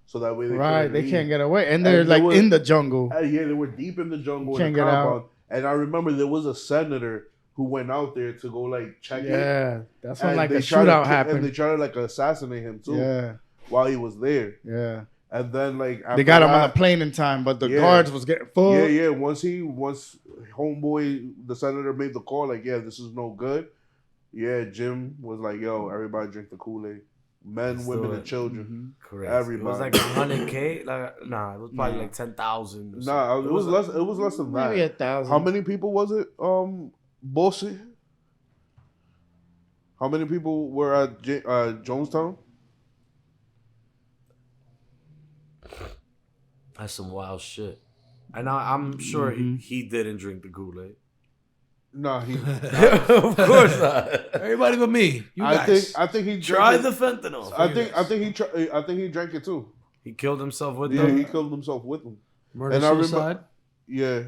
so that way they can't get away. And they're like in the jungle. Yeah, they were deep in the jungle. Can't get out. And I remember there was a senator who went out there to go like check it. Yeah, that's when like a shootout happened. And they tried to like assassinate him too. Yeah, while he was there. Yeah. And then like they got him on a plane in time, but the guards was getting full. Yeah. Once homeboy, the senator made the call, like, this is no good. Yeah, Jim was like, yo, everybody drink the Kool-Aid. Men, women, and children. Mm-hmm. Correct. Everybody. It was like 100K. Like, nah, it was probably like 10,000. Nah, it was less. It was less than that. Maybe 1,000. How many people was it? Bossy. How many people were at Jonestown? That's some wild shit. And I'm sure he didn't drink the Kool-Aid. No, he. Of course not. Everybody but me. You guys. I think he tried the fentanyl. I think he drank it too. He killed himself with them. them. He killed himself with them. Murder suicide. Yeah.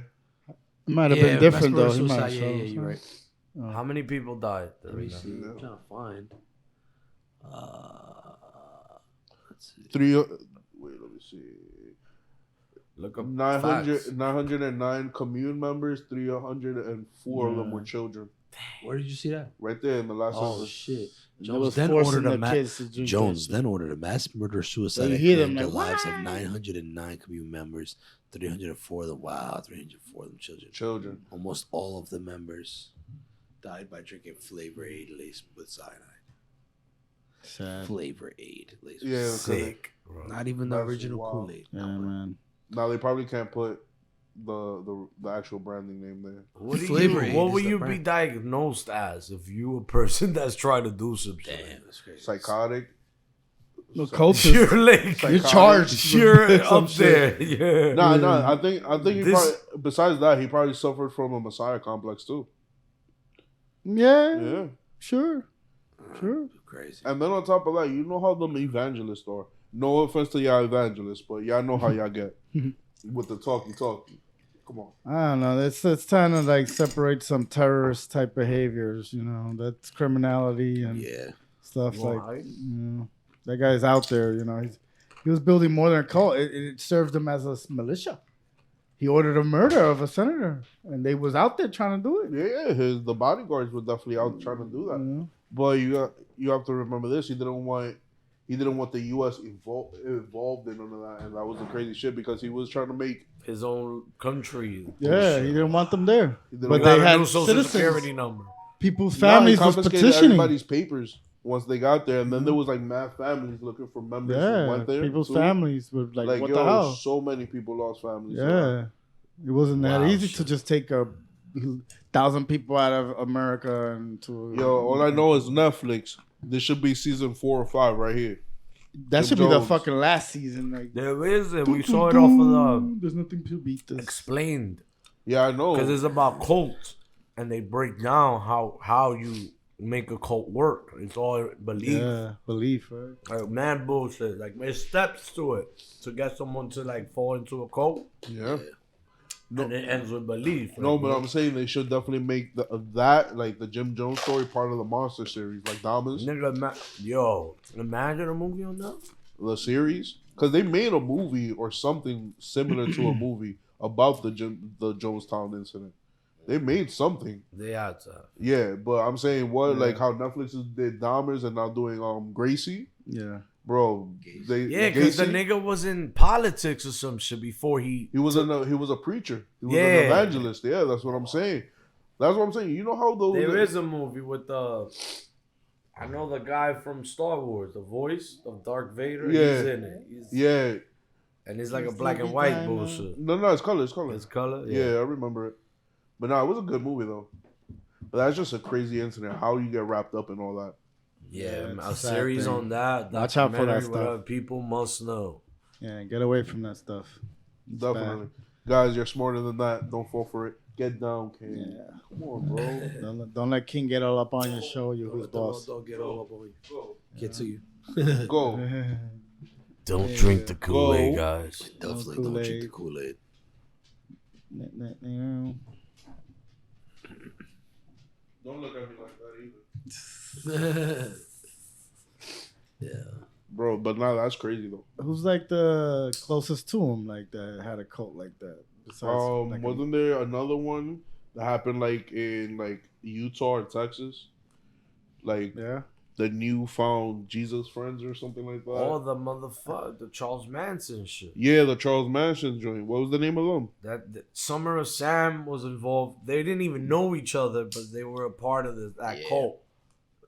It might have been different though. Yeah, you're right. How many people died? Let me see. I'm trying to find. Let's see. 3. Wait, let me see. Look up 909 commune members. 304 of them were children. Where did you see that? Right there in the last. Oh shit! Jones then ordered a mass murder suicide that claimed the lives of 909 commune members. 304 of them. Wow, 304 of them children. Children. Almost all of the members died by drinking Flavor Aid laced with cyanide. Sad. Flavor Aid laced with sick. Not even the original Kool-Aid. Yeah, man. Now they probably can't put the actual branding name there. What will you be diagnosed as if you a person that's trying to do some shit? Damn, that's crazy. Psychotic. No, cultist. You're like You're charged. You're Some up shit. there. Yeah. Nah. I think he This- probably, besides that, he probably suffered from a messiah complex too. Yeah, Yeah. sure. Crazy. And then on top of that, you know how them evangelists are. No offense to y'all evangelists, but y'all know how y'all get with the talkie. Come on. I don't know. It's trying to like separate some terrorist type behaviors. You know, that's criminality and stuff like. You know, that guy's out there. You know, he was building more than a cult. It served him as a militia. He ordered a murder of a senator, and they was out there trying to do it. Yeah, the bodyguards were definitely out trying to do that. Yeah. But you have to remember this. He didn't want the U.S. involved in none of that, and that was the crazy shit because he was trying to make His own country. Yeah, he didn't want them there. didn't But want- they Got a had new social citizens. security number. People's He families was confiscated petitioning. everybody's papers once they got there, and then there was like mad families looking for members who Yeah, went there. people's too. families were like, what yo, the hell? so many people lost families. Yeah, it wasn't that Wow, easy shit. to just take 1,000 people out of America and to. Yo, all I know is Netflix. This should be season 4 or 5 right here. that Jim should be the Jones. fucking last season. Like, There is it. We saw it off of There's nothing to beat the this. Explained. Yeah, I know. Because it's about cults. And they break down how you make a cult work. It's all belief. Yeah, belief, right? Like mad bullshit. Like there's steps to it to get someone to like fall into a cult. Yeah. And it ends with belief. No, Like, but I'm saying they should definitely make that like the Jim Jones story part of the monster series, like Dominus, nigga, yo, imagine a movie on that. the series, because they made a movie or something similar to a movie about the Jonestown incident. They made something. They had to. Yeah, but I'm saying like how Netflix did Dahmers and now doing Gracie, Yeah. bro. Yeah, because the Gacy, nigga was in politics or some shit before he. he was a preacher. He was Yeah. an evangelist. Yeah, that's what I'm saying. That's what I'm saying. You know how those There is a movie with I know the guy from Star Wars, the voice of Darth Vader. Yeah. He's in it. yeah. And it's like a It's black and like white time, bullshit. No, it's color. It's color. It's color. Yeah, I remember it. But no, it was a good movie though. But that's just a crazy incident. How you get wrapped up in all that? Yeah, it's a a sad series thing. on that. Watch out for that documentary, whatever stuff. people must know. Yeah, get away from that stuff. It's Definitely, guys. You're smarter than that. Don't fall for it. Get down, King. Yeah. Come on, bro. Don't let King get all up on your show. You who's boss. Don't get all up on you. Go. Get to you. Go. Don't Yeah. drink the Kool-Aid, Go. guys. Definitely Kool-Aid. don't drink the Kool-Aid. Don't look at me like that either, bro. But now that's crazy though. Who's like the closest to him, like that had a cult like that? Besides, like, Wasn't there another one that happened like in like Utah or Texas? Like yeah, the newfound Jesus friends or something like that. All the the Charles Manson shit. Yeah, the Charles Manson joint. What was the name of them? That Summer of Sam was involved. They didn't even know each other, but they were a part of that cult.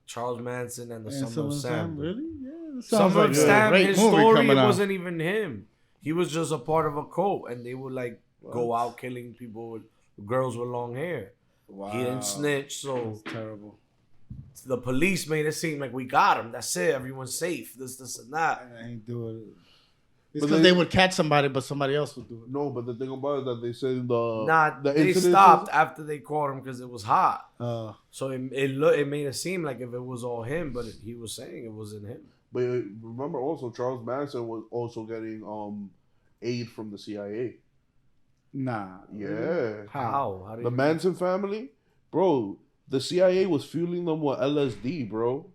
Charles Manson and the And Summer of Sam. really? Yeah, that sounds Summer like of a Sam, great his movie story coming out. wasn't even him. He was just a part of a cult, and they would like go out killing people with girls with long hair. Wow, He didn't snitch, so That's terrible. the police made it seem like we got him. That's it. Everyone's safe. This, and that. I ain't doing it. It's But because they- they would catch somebody, but somebody else would do it. No, but the thing about it is that they said the They incidences- stopped after they caught him because it was hot. So it made it seem like if it was all him, but he was saying it wasn't him. But remember also Charles Manson was also getting aid from the CIA. Nah. Yeah. How? How did The Manson family, bro. The CIA was fueling them with LSD, bro.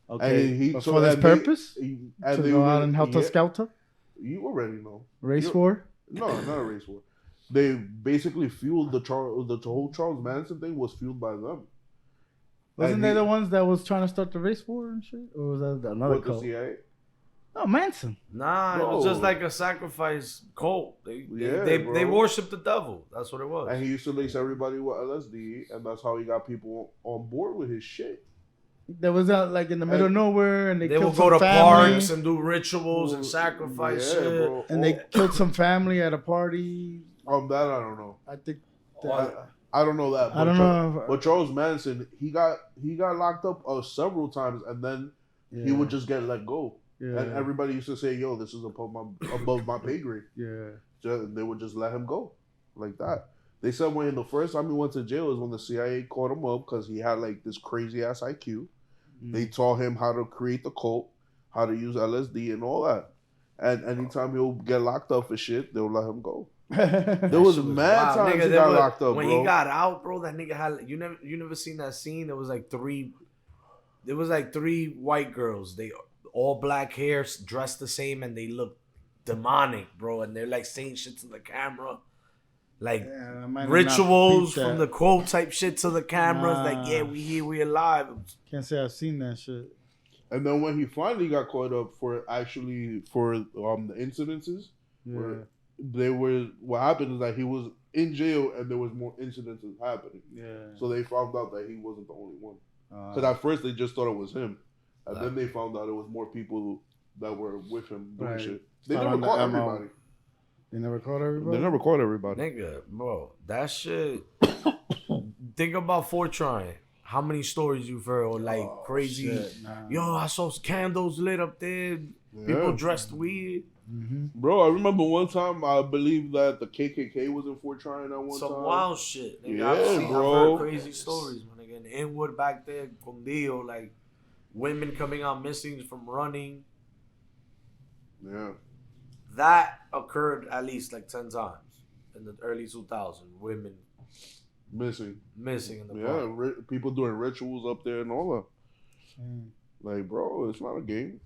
Okay. And he- But so for this and they- purpose? and To they go were- out and helter yeah, skelter? You already know. Race You're- war? No, not a race war. They basically fueled the whole Charles Manson thing was fueled by them. Wasn't And they he- the ones that was trying to start the race war and shit? Or was that another With the cult? CIA? No, Manson. Nah, it was No. just like a sacrifice cult. They bro. they worship the devil. That's what it was. And he used to lace everybody with LSD, and that's how he got people on board with his shit. That was out like in the middle of nowhere, and they They killed would go some to family, parks and do rituals and sacrifice shit. bro. and they killed some family at a party. That I don't know. I think. I don't know that. I don't know. But Charles Manson, he got locked up several times, and then he would just get let go. Yeah. And everybody used to say, "Yo, this is above my pay grade." Yeah. They would just let him go like that. They said when the first time he went to jail is when the CIA caught him up because he had like this crazy ass IQ. They taught him how to create the cult, how to use LSD and all that. And anytime he'll get locked up for shit, they'll let him go. There was mad times he got locked up, when bro. he got out, bro, that nigga had you never seen that scene? There was like three white girls. They all black hair, dressed the same, and they look demonic, bro. And they're like saying shit to the camera. Like rituals from the quote type shit to the cameras. Like, yeah, we here, we alive. Can't say I've seen that shit. And then when he finally got caught up for the incidences, where they were, what happened is that he was in jail and there was more incidences happening. Yeah. So they found out that he wasn't the only one. Because at first they just thought it was him, and then they found out it was more people that were with him doing shit. They never caught everybody. They never caught everybody? They never caught everybody. Nigga, bro, that shit. Think about Fortran. How many stories you've heard or like crazy? Shit, nah. Yo, I saw candles lit up there. People dressed weird. Mm-hmm. Bro, I remember one time I believe that the KKK was in Fort Tryon at one time. Some wild shit. Nigga, Yeah, bro. I've heard crazy stories, man. Again, Inwood back there, Condillo, like women coming out missing from running. Yeah. That occurred at least like 10 times in the early 2000s. Women Missing in the park. People doing rituals up there and all that. Like, bro, it's not a game.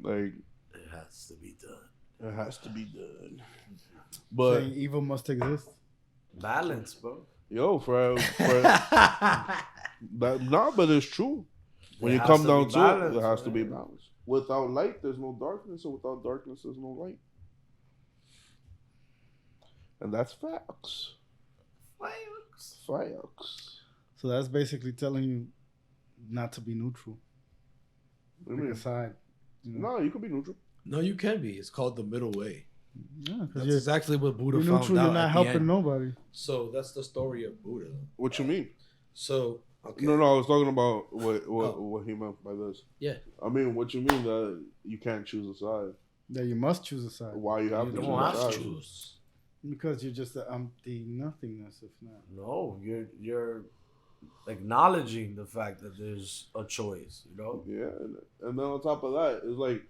Like, it has to be done. It has to be done. But saying evil must exist. Balance, bro. Yo, for that, nah, but it's true. When you come down to it, there has to be balance. Without light, there's no darkness, and without darkness, there's no light. And that's facts. Facts. So that's basically telling you not to be neutral. Pick a side. No, you could be neutral. No, you can be. It's called the middle way. Yeah, That's exactly what Buddha you're found neutral, out. you're not at the helping end. nobody. So that's the story of Buddha. What you mean? So okay. No, I was talking about what he meant by this. Yeah. I mean, what you mean that you can't choose a side? That you must choose a side. Why you have to choose a side? Because you're just the empty nothingness, if not. No, you're acknowledging the fact that there's a choice, you know? Yeah, and then on top of that, it's like,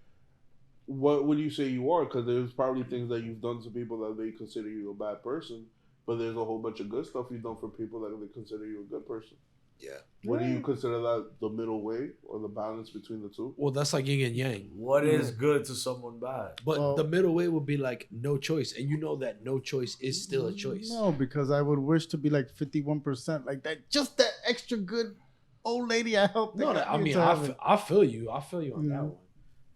what would you say you are? Because there's probably things that you've done to people that they consider you a bad person, but there's a whole bunch of good stuff you've done for people that they consider you a good person. Yeah. What do you consider that, the middle way or the balance between the two? Well, that's like yin and yang. What is good to someone bad? But the middle way would be like no choice, and you know that no choice is still a choice. No, because I would wish to be like 51%, like that, just that extra good old lady I helped. No, I mean, I feel you. I feel you on that one.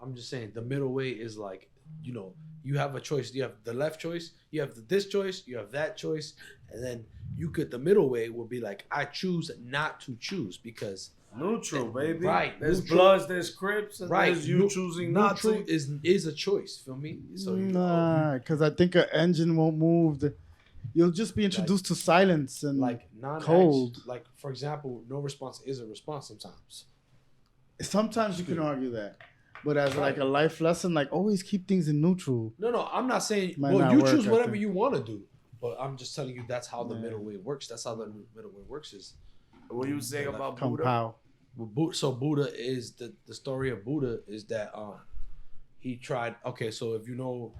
I'm just saying the middle way is like, you know, you have a choice. You have the left choice, you have this choice, you have that choice, and then you could, the middle way would be like, I choose not to choose because neutral, baby. Right. There's neutral. Bloods, there's Crips, and Right. there's you choosing not to. Neutral is a choice. Feel me? So nah, because I think an engine won't move. You'll just be introduced to silence and like cold. Like for example, no response is a response sometimes. Sometimes you can argue that. But as like a life lesson, like always keep things in neutral. No, I'm not saying. Might Well, not you work, choose I whatever think. you want to do. But I'm just telling you that's how the middle way works. That's how the middle way works is. What you saying about Come Buddha? pow. So Buddha is the story of Buddha is that he tried. Okay, so if you know,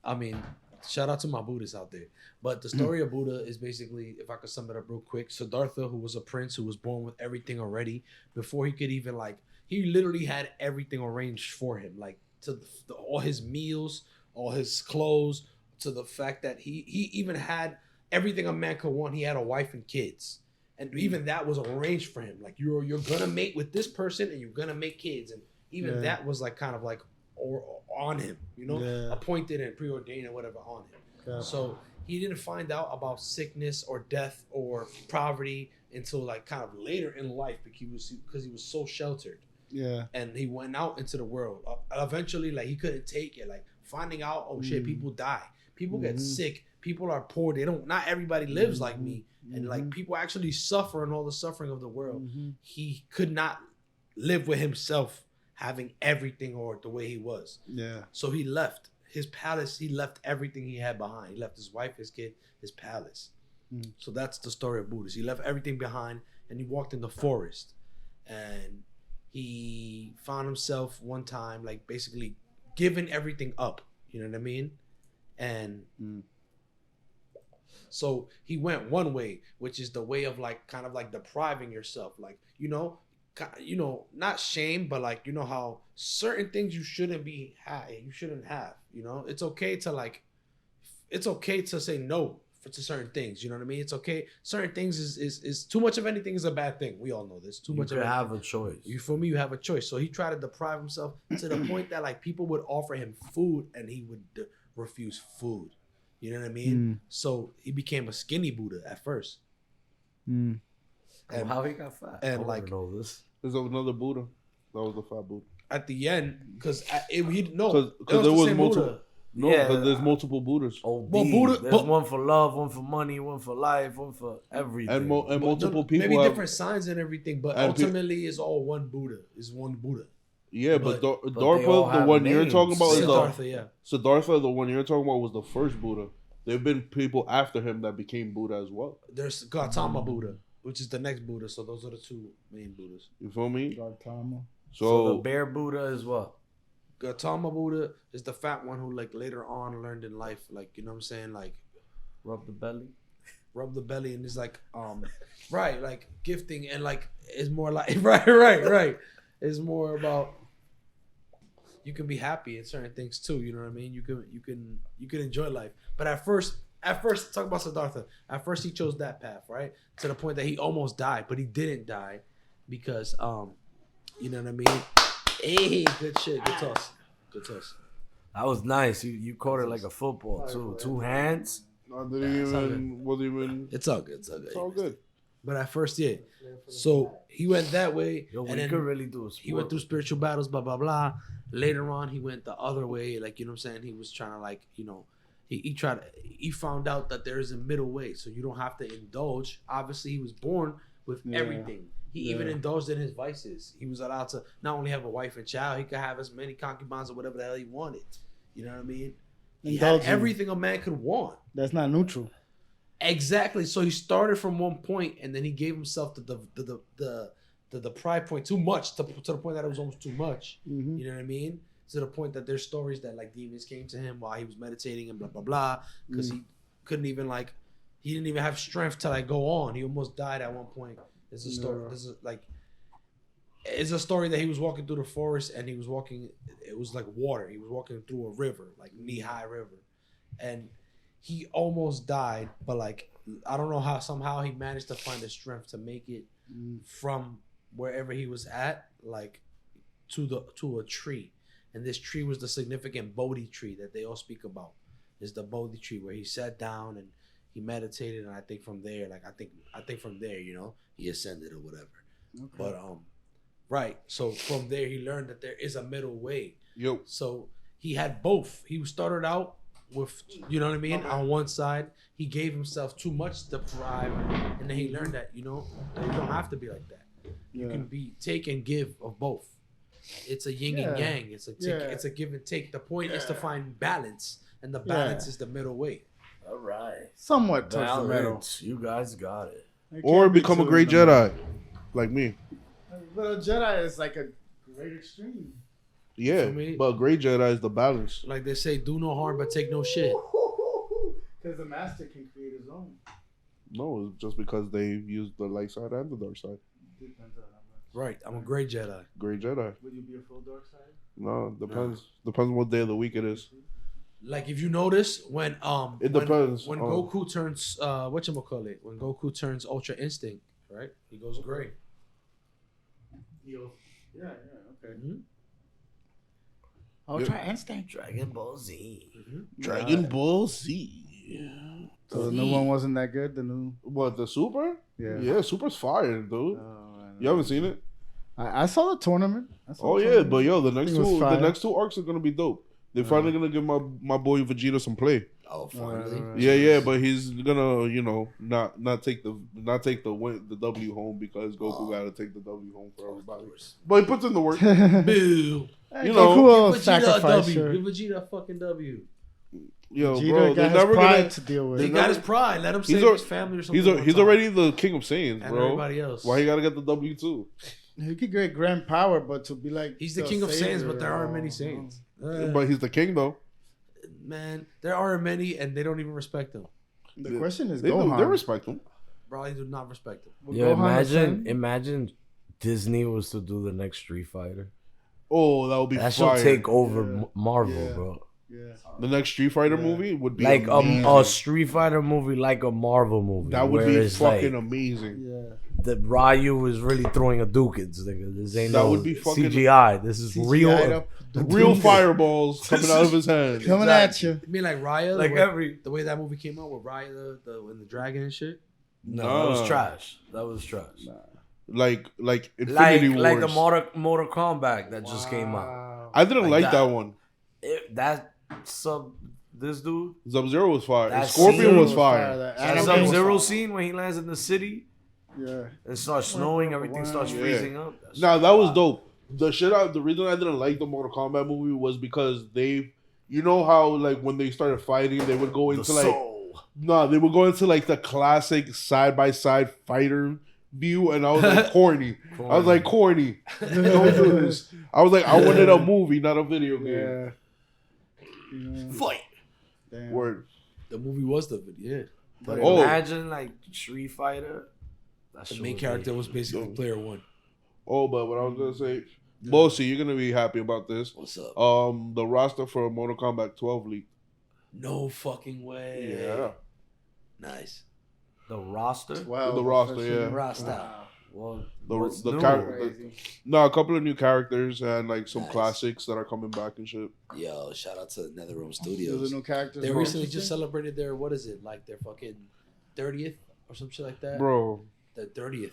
I mean, shout out to my Buddhists out there. But the story of Buddha is basically, if I could sum it up real quick, Siddhartha, who was a prince who was born with everything already, before he could even he literally had everything arranged for him, like to all his meals, all his clothes, to the fact that he even had everything a man could want. He had a wife and kids. And even that was arranged for him. Like you're gonna mate with this person and you're gonna make kids. And even that was like kind of like or on him, you know, appointed and preordained or whatever on him. Yeah. So he didn't find out about sickness or death or poverty until like kind of later in life because he was so sheltered. Yeah. And he went out into the world. Eventually, like he couldn't take it. Like finding out, oh shit, people die. People get sick. People are poor. Not everybody lives like me. And like people actually suffer and all the suffering of the world. He could not live with himself having everything or the way he was. Yeah. So he left his palace. He left everything he had behind. He left his wife, his kid, his palace. So that's the story of Buddhist. He left everything behind and he walked in the forest. And he found himself one time, like basically giving everything up. You know what I mean? And so he went one way, which is the way of like kind of like depriving yourself. Like, you know, not shame, but like, you know how certain things you shouldn't have, you know, it's okay to say no to certain things, you know what I mean? It's okay. Certain things is too much of anything is a bad thing. We all know this. Too much of anything. You have a choice. You feel me? You have a choice. So he tried to deprive himself to the point that like people would offer him food and he would refuse food. You know what I mean? So he became a skinny Buddha at first. And how he got fat? And I like, know this. There's another Buddha. That was the fat Buddha. At the end, because there Because was multiple. No, Yeah. because there's multiple Buddhas. OD. Well, Buddha- There's but- one for love, one for money, one for life, one for everything. And multiple people maybe have, different signs and everything, but and ultimately it's all one Buddha. It's one Buddha. Yeah, but they all Darpa, the have one you're names. talking about, is Siddhartha, yeah. Siddhartha, the one you're talking about, was the first Buddha. There have been people after him that became Buddha as well. There's Gautama Buddha, which is the next Buddha. So those are the two main Buddhas. You feel me? Gautama. So the bear Buddha is what? Gautama Buddha is the fat one who like later on learned in life, like, you know what I'm saying, like Rub the belly. rub the belly and it's like right, like gifting and like it's more like right. It's more about you can be happy in certain things too, you know what I mean? You can enjoy life. But at first talk about Siddhartha. At first he chose that path, right? To the point that he almost died, but he didn't die because you know what I mean? Hey, good shit, good toss. Good toss. That was nice. You caught it like a football too. 2 hands. No, wasn't even. It's all good. It's all good. But at first, yeah. So he went that way, Yo, and we then could really do a sport. he went through spiritual battles, blah blah blah. Later on, he went the other way, like, you know what I'm saying. He was trying to, like, you know, he found out that there is a middle way, so you don't have to indulge. Obviously, he was born with everything. He even indulged in his vices. He was allowed to not only have a wife and child, he could have as many concubines or whatever the hell he wanted. You know what I mean? He had everything a man could want. That's not neutral. Exactly. So he started from one point, and then he gave himself to the pride point too much, to the point that it was almost too much. Mm-hmm. You know what I mean? To the point that there's stories that like demons came to him while he was meditating and blah blah blah, because he couldn't even he didn't even have strength to like go on. He almost died at one point. There's a story. It's a story that he was walking through the forest and he was walking. It was like water. He was walking through a river, like knee-high river, and he almost died. But like, I don't know how. Somehow he managed to find the strength to make it from wherever he was at, like to a tree. And this tree was the significant Bodhi tree that they all speak about. Is the Bodhi tree where he sat down and he meditated, and I think from there, you know, he ascended or whatever. Okay. But right. So from there, he learned that there is a middle way. Yo. So he had both. He started out with, you know what I mean, on one side, he gave himself too much to thrive, and then he learned that, you know, that you don't have to be like that. You can be take and give of both. It's a yin and yang. It's a give and take. The point is to find balance, and the balance is the middle way. All right. Somewhat touch the middle. Balance. You guys got it. Or become a great Jedi, like me. But a Jedi is like a great extreme. Yeah, but a great Jedi is the balance. Like they say, do no harm but take no shit. Because the master can create his own. No, it's just because they use the light side and the dark side. Depends on how much. Right, I'm a great Jedi. Great Jedi. Would you be a full dark side? No, depends. Depends on what day of the week it is. Like if you notice when it depends. When Goku turns whatchamacallit, when Goku turns Ultra Instinct, right? He goes gray. Yeah, okay. Mm-hmm. Ultra Instinct. Dragon Ball Z. Mm-hmm. Dragon Ball Z. So the new one wasn't that good. The new What, the Super? Yeah. Yeah, Super's fire, dude. You haven't seen it? I saw the tournament. But yo, the next two arcs are gonna be dope. They're finally gonna give my boy Vegeta some play. Oh, finally. Yeah, but he's gonna, not take the W home because Goku gotta take the W home for everybody. But he puts in the work. Boo. Goku will Give Vegeta a sacrifice. W. Sure. Give Vegeta a fucking W. Yo, Vegeta bro, got they're his never pride gonna to deal with. They got his pride. Let him save his family or something. He's already the king of Saiyans, and bro. everybody else. Why he gotta get the W too? He could get grand power, but to be like He's the king of Saiyans, but there aren't many Saiyans. But he's the king though. Man, there aren't many, and they don't even respect him. The question is, They Gohan. respect him. Bro, they do not respect him. Will Yeah, Gohan ascend? imagine Disney was to do the next Street Fighter. Oh, that would be That fire. should take over Marvel, Yeah. bro. Yeah. The next Street Fighter movie would be Like amazing. a Street Fighter movie, like a Marvel movie. That would where be it's fucking like amazing. Yeah. the Ryu is really throwing a Dukins, nigga. This ain't That no would be fucking- CGI. This is CGI real. up. Real fireballs coming out of his hands. Coming at you. You mean like Raya? Like the way that movie came out with Raya, and the dragon and shit? No, that was trash. That was trash. Like Infinity Wars. Like the Mortal Kombat that just came out. I didn't like like that that. one. This dude, Sub-Zero was fire. That Scorpion scene was fire. That that anime Sub-Zero was scene when he lands in the city Yeah. and starts snowing, everything starts Yeah. freezing up. Nah, that was dope. The reason I didn't like the Mortal Kombat movie was because you know how like when they started fighting, they would go into they would go into like the classic side by side fighter view, and I was like corny. I was like corny. Don't do this. I was like I wanted a movie, not a video game. Yeah. Fight. Damn. Word. The movie was the video. But Oh. imagine like Street Fighter. That The shit main would character be- was basically player one. Oh, but what I was gonna say, Bossy, you're gonna be happy about this. What's up? The roster for Mortal Kombat 12 leaked. No fucking way. Yeah. Nice. the roster. Wow. The roster, yeah. Rasta. Well, The what's the new? character. No, a couple of new characters and like some Nice. classics that are coming back and shit. Yo, shout out to NetherRealm There's Studios. a new character. They recently just celebrated their, what is it, like their fucking 30th or some shit like that? Bro, The 30th.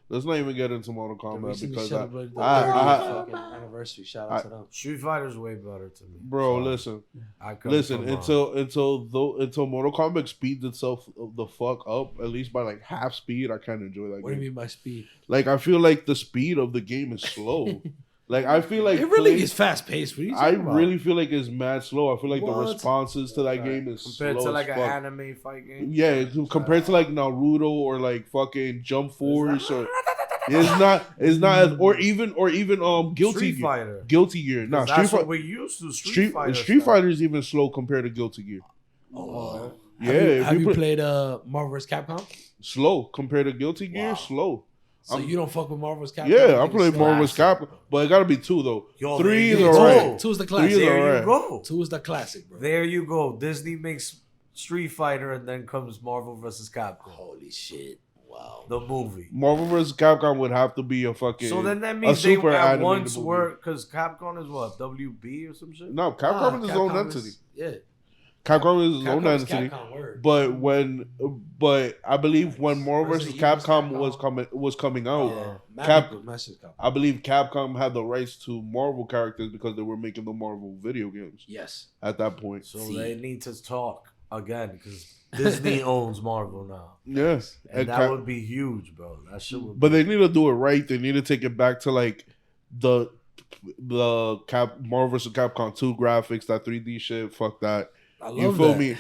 let's not even get into Mortal They Kombat recently because celebrated the I- 30th fucking anniversary. Shout out to them. Street Fighter's way better to me. bro, So, listen, I come listen. from, Until Mortal Kombat speeds itself the fuck up, at least by like half speed, I can't enjoy that What do you game. mean by speed? Like I feel like the speed of the game is slow. Like I feel like It really play- is fast paced. What are you I talking about? really feel like it's mad slow. I feel like the What? responses to that game is compared slow to like as an fuck. anime fight game. Yeah, compared to like Naruto or like fucking Jump Force or it's not as or even Guilty Street Gear. Fighter. Guilty Gear. Nah, That's Street what Fighter. we used to. Street Fighter. Street stuff. Fighter is even slow compared to Guilty Gear. Oh, Yeah, if Have you put- played Marvel vs. Capcom? slow compared to Guilty Gear. Wow. Slow. So you don't fuck with Marvel vs. Capcom? Yeah, I Niggas played slow. Marvel vs. Capcom, but it gotta be 2 though. Yo, 3 is there you alright. go. Two is the Three classic. is There alright. you go. 2 is the classic, bro. There you go. Disney makes Street Fighter, and then comes Marvel vs. Capcom, holy shit. Wow. the movie. Marvel vs. Capcom would have to be a fucking. So then that a means they super at animated once movie. were because Capcom is what, WB or some shit. No, Capcom is its own Capcom entity. Yeah. Capcom is its own Capcom is entity. Capcom, word. But I believe when Marvel vs. Resident Evil Capcom was coming out, Yeah. Cap- Massive Capcom. I believe Capcom had the rights to Marvel characters because they were making the Marvel video games Yes. at that point. So See. they need to talk again because Disney owns Marvel now, Yes, and that would be huge, bro. That shit would. but they need to do it right. They need to take it back to like the Marvel vs. Capcom 2 graphics, that 3D shit. Fuck that. I love You feel that. me?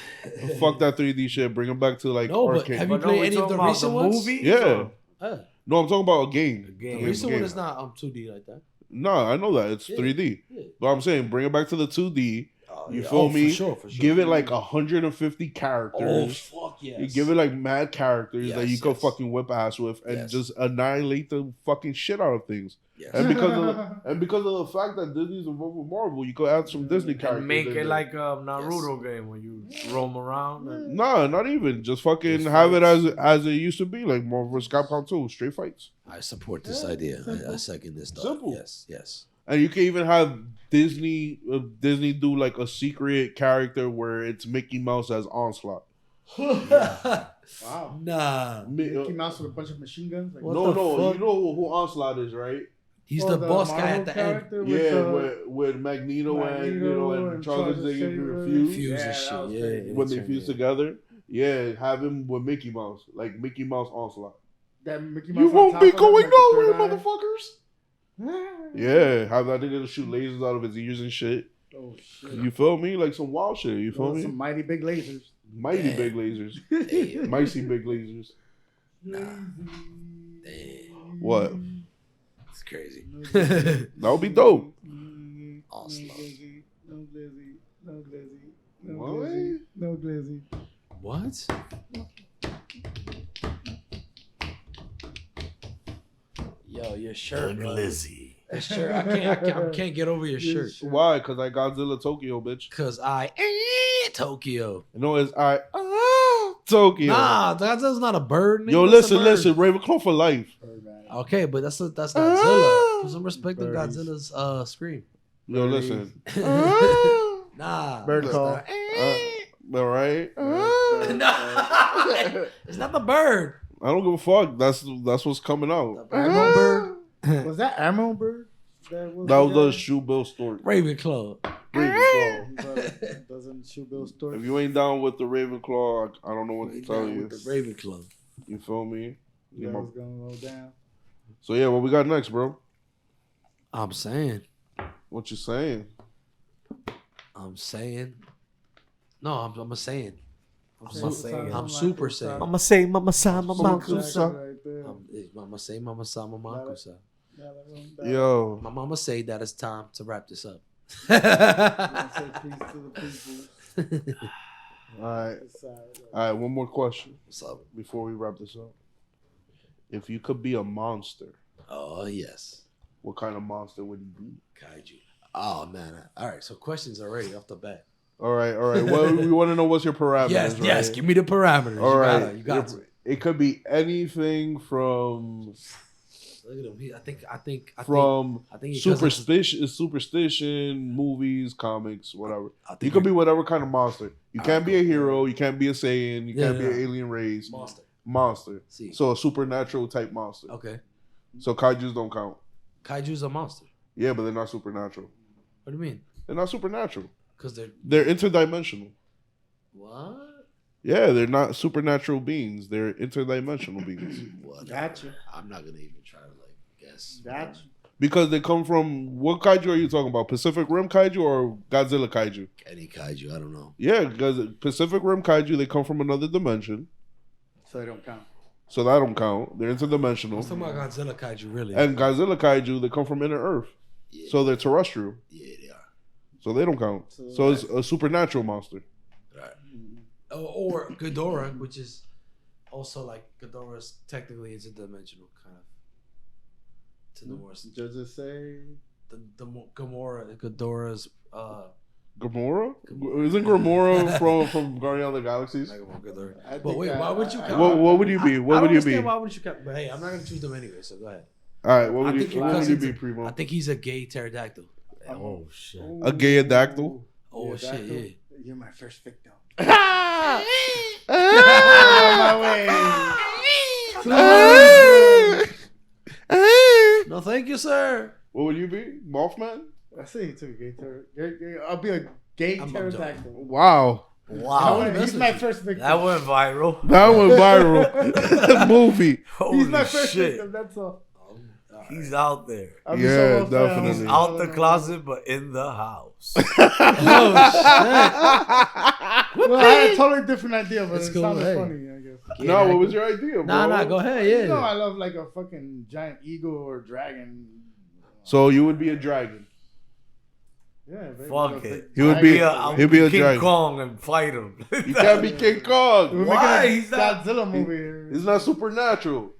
Fuck that 3D shit. Bring them back to like No, but arcade. have you But played we any of talking the about recent ones? movie? Yeah. Uh, No, I'm talking about a game. A game. the recent game. one is not 2D like that. No, I know that it's Yeah. 3D, Yeah. but I'm saying bring it back to the 2D. Oh, You yeah. feel Oh, me? For sure, for sure. Give it like 150 Oh, characters. fuck yes. You give it like mad characters that Yes, you could yes. fucking whip ass with and Yes. just annihilate the fucking shit out of things. Yes. And because of the fact that Disney's involved with Marvel, you could add some Disney characters. And make in it there. like a Naruto game when you roam around. And Nah, not even. Just fucking Just have it fights. as it used to be, like Marvel vs. Capcom 2, straight fights. I support this idea. I second this thought. Simple. Yes, yes. And you can even have Disney do like a secret character where it's Mickey Mouse as Onslaught. Wow. Nah. Mickey Mouse with a bunch of machine guns. Like, What no, the fuck? you know who Onslaught is, right? He's the boss guy Marvel at the end. character with Magneto and Charles Xavier Fuse fuse. and shit. Yeah, When they fuse together, have him with Mickey Mouse, like Mickey Mouse Onslaught. That Mickey Mouse You on won't top be of him, going like the nowhere, third eye. motherfuckers. Yeah, have that nigga to shoot lasers out of his ears and shit. Oh shit! You feel me? Like some wild shit. You feel me? Some mighty big lasers. Mighty big lasers. Mighty big lasers. Nah. Damn. What? It's crazy. That would be dope. Awesome. No glizzy. No glizzy. No What? glizzy. No glizzy. What? Yo, your shirt, bro. Glizzy. Your shirt. I can't get over your shirt. Why? Because I Godzilla Tokyo, bitch. Cause I Tokyo. You know, it's Tokyo. Nah, that's not a bird. Nigga. Yo, That's a listen, bird. Ravenclaw for life. Okay, but that's Godzilla. Put some respect on Godzilla's scream. Yo, listen. Nah, Bird call. All right. It's not the bird. I don't give a fuck. That's what's coming out. Ammo bird. Was that Ammo Bird? That was That was the Shoebill Stork. Ravenclaw. Ravenclaw. Doesn't Shoebill Stork? If you ain't down with the Ravenclaw, I don't know what to tell you. With the Ravenclaw. You feel me? That was gonna go down. So yeah, what we got next, bro? I'm saying. What you saying? No, I'm a saying. I'm Super super saying. Mama say, Mama sa, Mama Super kusa. Right there. Mama say, Mama sa, Mama kusa. Yo, My mama say that it's time to wrap this up. Say peace to the people. all right. One more question What's up? before we wrap this up. If you could be a monster, Oh yes, what kind of monster would you be? kaiju. Oh man. All right. So questions already off the bat. All right. Well, we want to know what's your parameters. Yes. right? Yes. Give me the parameters. All right. You got to. It could be anything from Look at him. I think he superstition, movies, comics, whatever. I think You could be whatever kind of monster. You can't be a hero. You can't be a Saiyan. You can't be an alien race. Monster. See. So a supernatural type monster. Okay. So kaijus don't count. Kaiju's a monster. Yeah, but they're not supernatural. What do you mean? They're not supernatural. Because They're interdimensional. what? Yeah, they're not supernatural beings. They're interdimensional beings. What? Gotcha. I'm not gonna even try to guess. Gotcha. Because they come from, what kaiju are you talking about? Pacific Rim kaiju or Godzilla kaiju? Any kaiju, I don't know. Yeah, because Pacific Rim kaiju, they come from another dimension. So they don't count. So that don't count. They're interdimensional. Let's talk about Godzilla kaiju, really. And Godzilla kaiju, they come from inner Earth. Yeah. So they're terrestrial. Yeah, they are. So they don't count. So it's a supernatural monster. Right. Or Ghidorah, which is also like Ghidorah's technically interdimensional, kind of. To the worst. Does it say? The Ghidorah's Gamora? Isn't Gamora from Guardian of the Galaxies? But wait, why would you? What would you be? What would you be? Why would you? But hey, I'm not gonna choose them anyway. So go ahead. All right, what I would think you because be, it's Primo? I think he's a gay pterodactyl. Oh shit. A gayadactyl? Oh shit, yeah. You're my first victim. No, thank you, sir. What would you be? Mothman? I say he took a gay pterodactyl. I'll be a gay pterodactyl. Wow. Wow. He's my first victim. That went viral. That went viral. Movie. Holy He's my first shit. victim, that's all. He's out there. I'll be Yeah, so upset. definitely. He's out the closet, but in the house. Oh Well, I had a totally different idea, but It's it cool, sounded hey. funny, I guess. shit. No, what was your idea, bro? Nah, go ahead. You know, Yeah. I love like a fucking giant eagle or dragon. So you would be a dragon. Yeah, baby. Fuck it. He would be. I'll He'd be a King dragon. Kong and fight him. You can't be King Kong. We're Why? making a He's not- Godzilla movie here. It's not supernatural.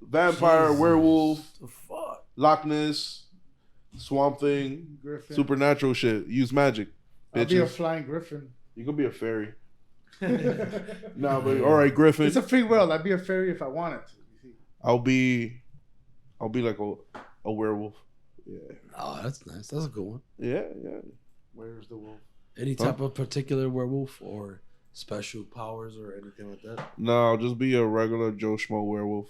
Vampire, werewolf, The fuck? Loch Ness, Swamp Thing, Griffin. supernatural shit. Use magic. I'll be a Bitches. flying griffin. You could be a fairy. Nah, but all right, Griffin. It's a free world. I'd be a fairy if I wanted to. You see? I'll be like a werewolf. Yeah. Oh, that's nice. That's a good one. Yeah. Where's the wolf? Any type of particular werewolf or special powers or anything like that? No, I'll just be a regular Joe Schmo werewolf.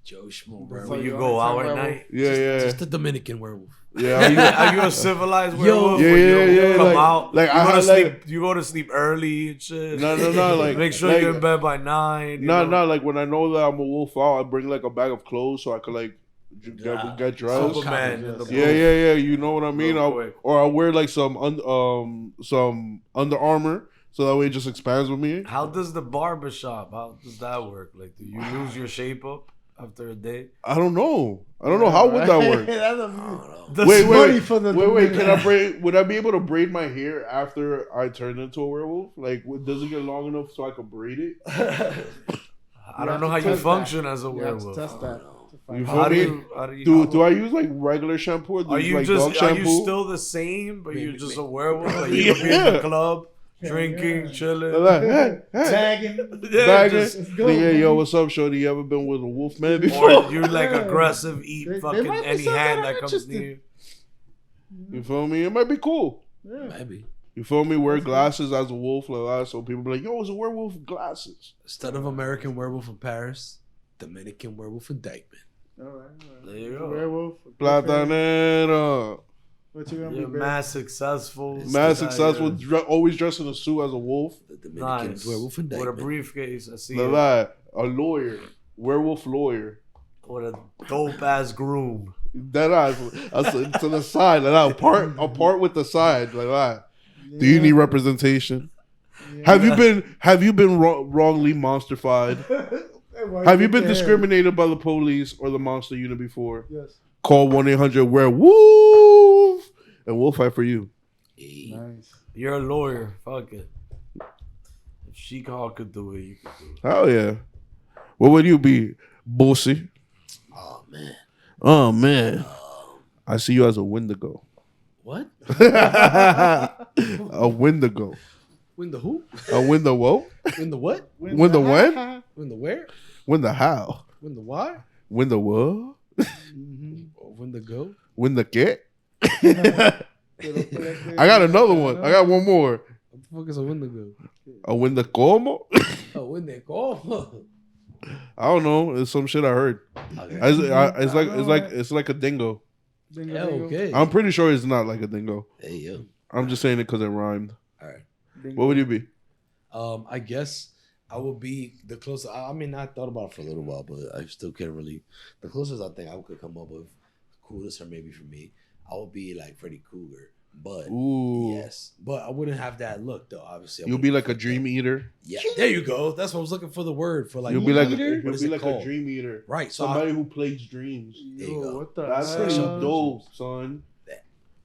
Joe Schmo, That's bro. When how you you go are, out at werewolf. night. Yeah, Just a Dominican werewolf. yeah. Are you a civilized Yo, werewolf? yeah, Where you yeah, don't yeah, come like- out. like, you I go to had, sleep. like- You go to sleep early and shit. No, like Make sure like, you're in bed by 9. you No, know? like when I know that I'm a wolf out, I bring like a bag of clothes so I could like get dressed. Superman in the Yeah. You know what I mean? Real quick. I'll wear like some Under Armour so that way it just expands with me. How does the barbershop? How does that work? Like, do you lose your shape up after a day? I don't know. How would that work? That's Wait. money for the Wait. Can I Dominican. braid? Would I be able to braid my hair after I turn into a werewolf? Like, does it get long enough so I can braid it? I don't have know to how you test function as a You have to werewolf. test that. You How feel do me? you? Do I use like regular shampoo? Or do Are use, you like just? dog Are shampoo? you still the same, but you're just a werewolf? Like you could be in the club, drinking, chilling. Like, hey, Tagging. Yeah, bagging. just- Let's go, Nigga, yo, man. what's up, shorty? You ever been with a wolf man before? Or you like Yeah. aggressive, eat They fucking might be any some hand that are that comes interested. near you. You feel me? It might be cool. Maybe. You feel me? Wear glasses as a wolf like that, so people be like, "Yo, it's a werewolf with glasses." Instead of American werewolf in Paris, Dominican werewolf in Dykeman. All right. There you go. Werewolf. Platanera. What you gonna You're be? Bear? mad successful. Mad successful, always dressed in a suit as a wolf. The Dominican Nice. werewolf in With a Dykeman. briefcase. I see Like it. that. A lawyer, werewolf lawyer. With a dope ass groom. That eyes to the side, like that, apart with the side, like that. Do you need representation? Have you been wrongly monsterfied? Have you been discriminated by the police or the monster unit before? Yes. Call 1-800-WEREWOLF and we'll fight for you. Nice. You're a lawyer. Fuck it. If Sheik Hall could do it, you could do it. Hell yeah. What would you be, Bussy? Oh man. I see you as a Wendigo. What? A Wendigo. Win the who? A Wendigo? Win the what? Win the when? Win the where? Win the how? Win the why? Win the what? Or win the go? Win the get? I got another one. I got one more. What the fuck is a win the go? A win the como? Oh, win the go. I don't know. It's some shit I heard. It's like a dingo. Okay. I'm pretty sure it's not like a dingo. Hey yo. I'm just saying it because it rhymed. All right. What would you be? I guess I would be the closest. I mean, I thought about it for a little while, but I still can't really. The closest I think I could come up with, coolest or maybe for me, I would be like Freddy Krueger. But Ooh. yes, but I wouldn't have that look though. Obviously, I You'll be wouldn't like a dream eater. Yeah, there you go. That's what I was looking for. The word for like. You'll be like eater? What you'll is be it like a called? dream eater. Right. So Somebody who plays dreams. There you go. What the That's hell? pretty dope, son.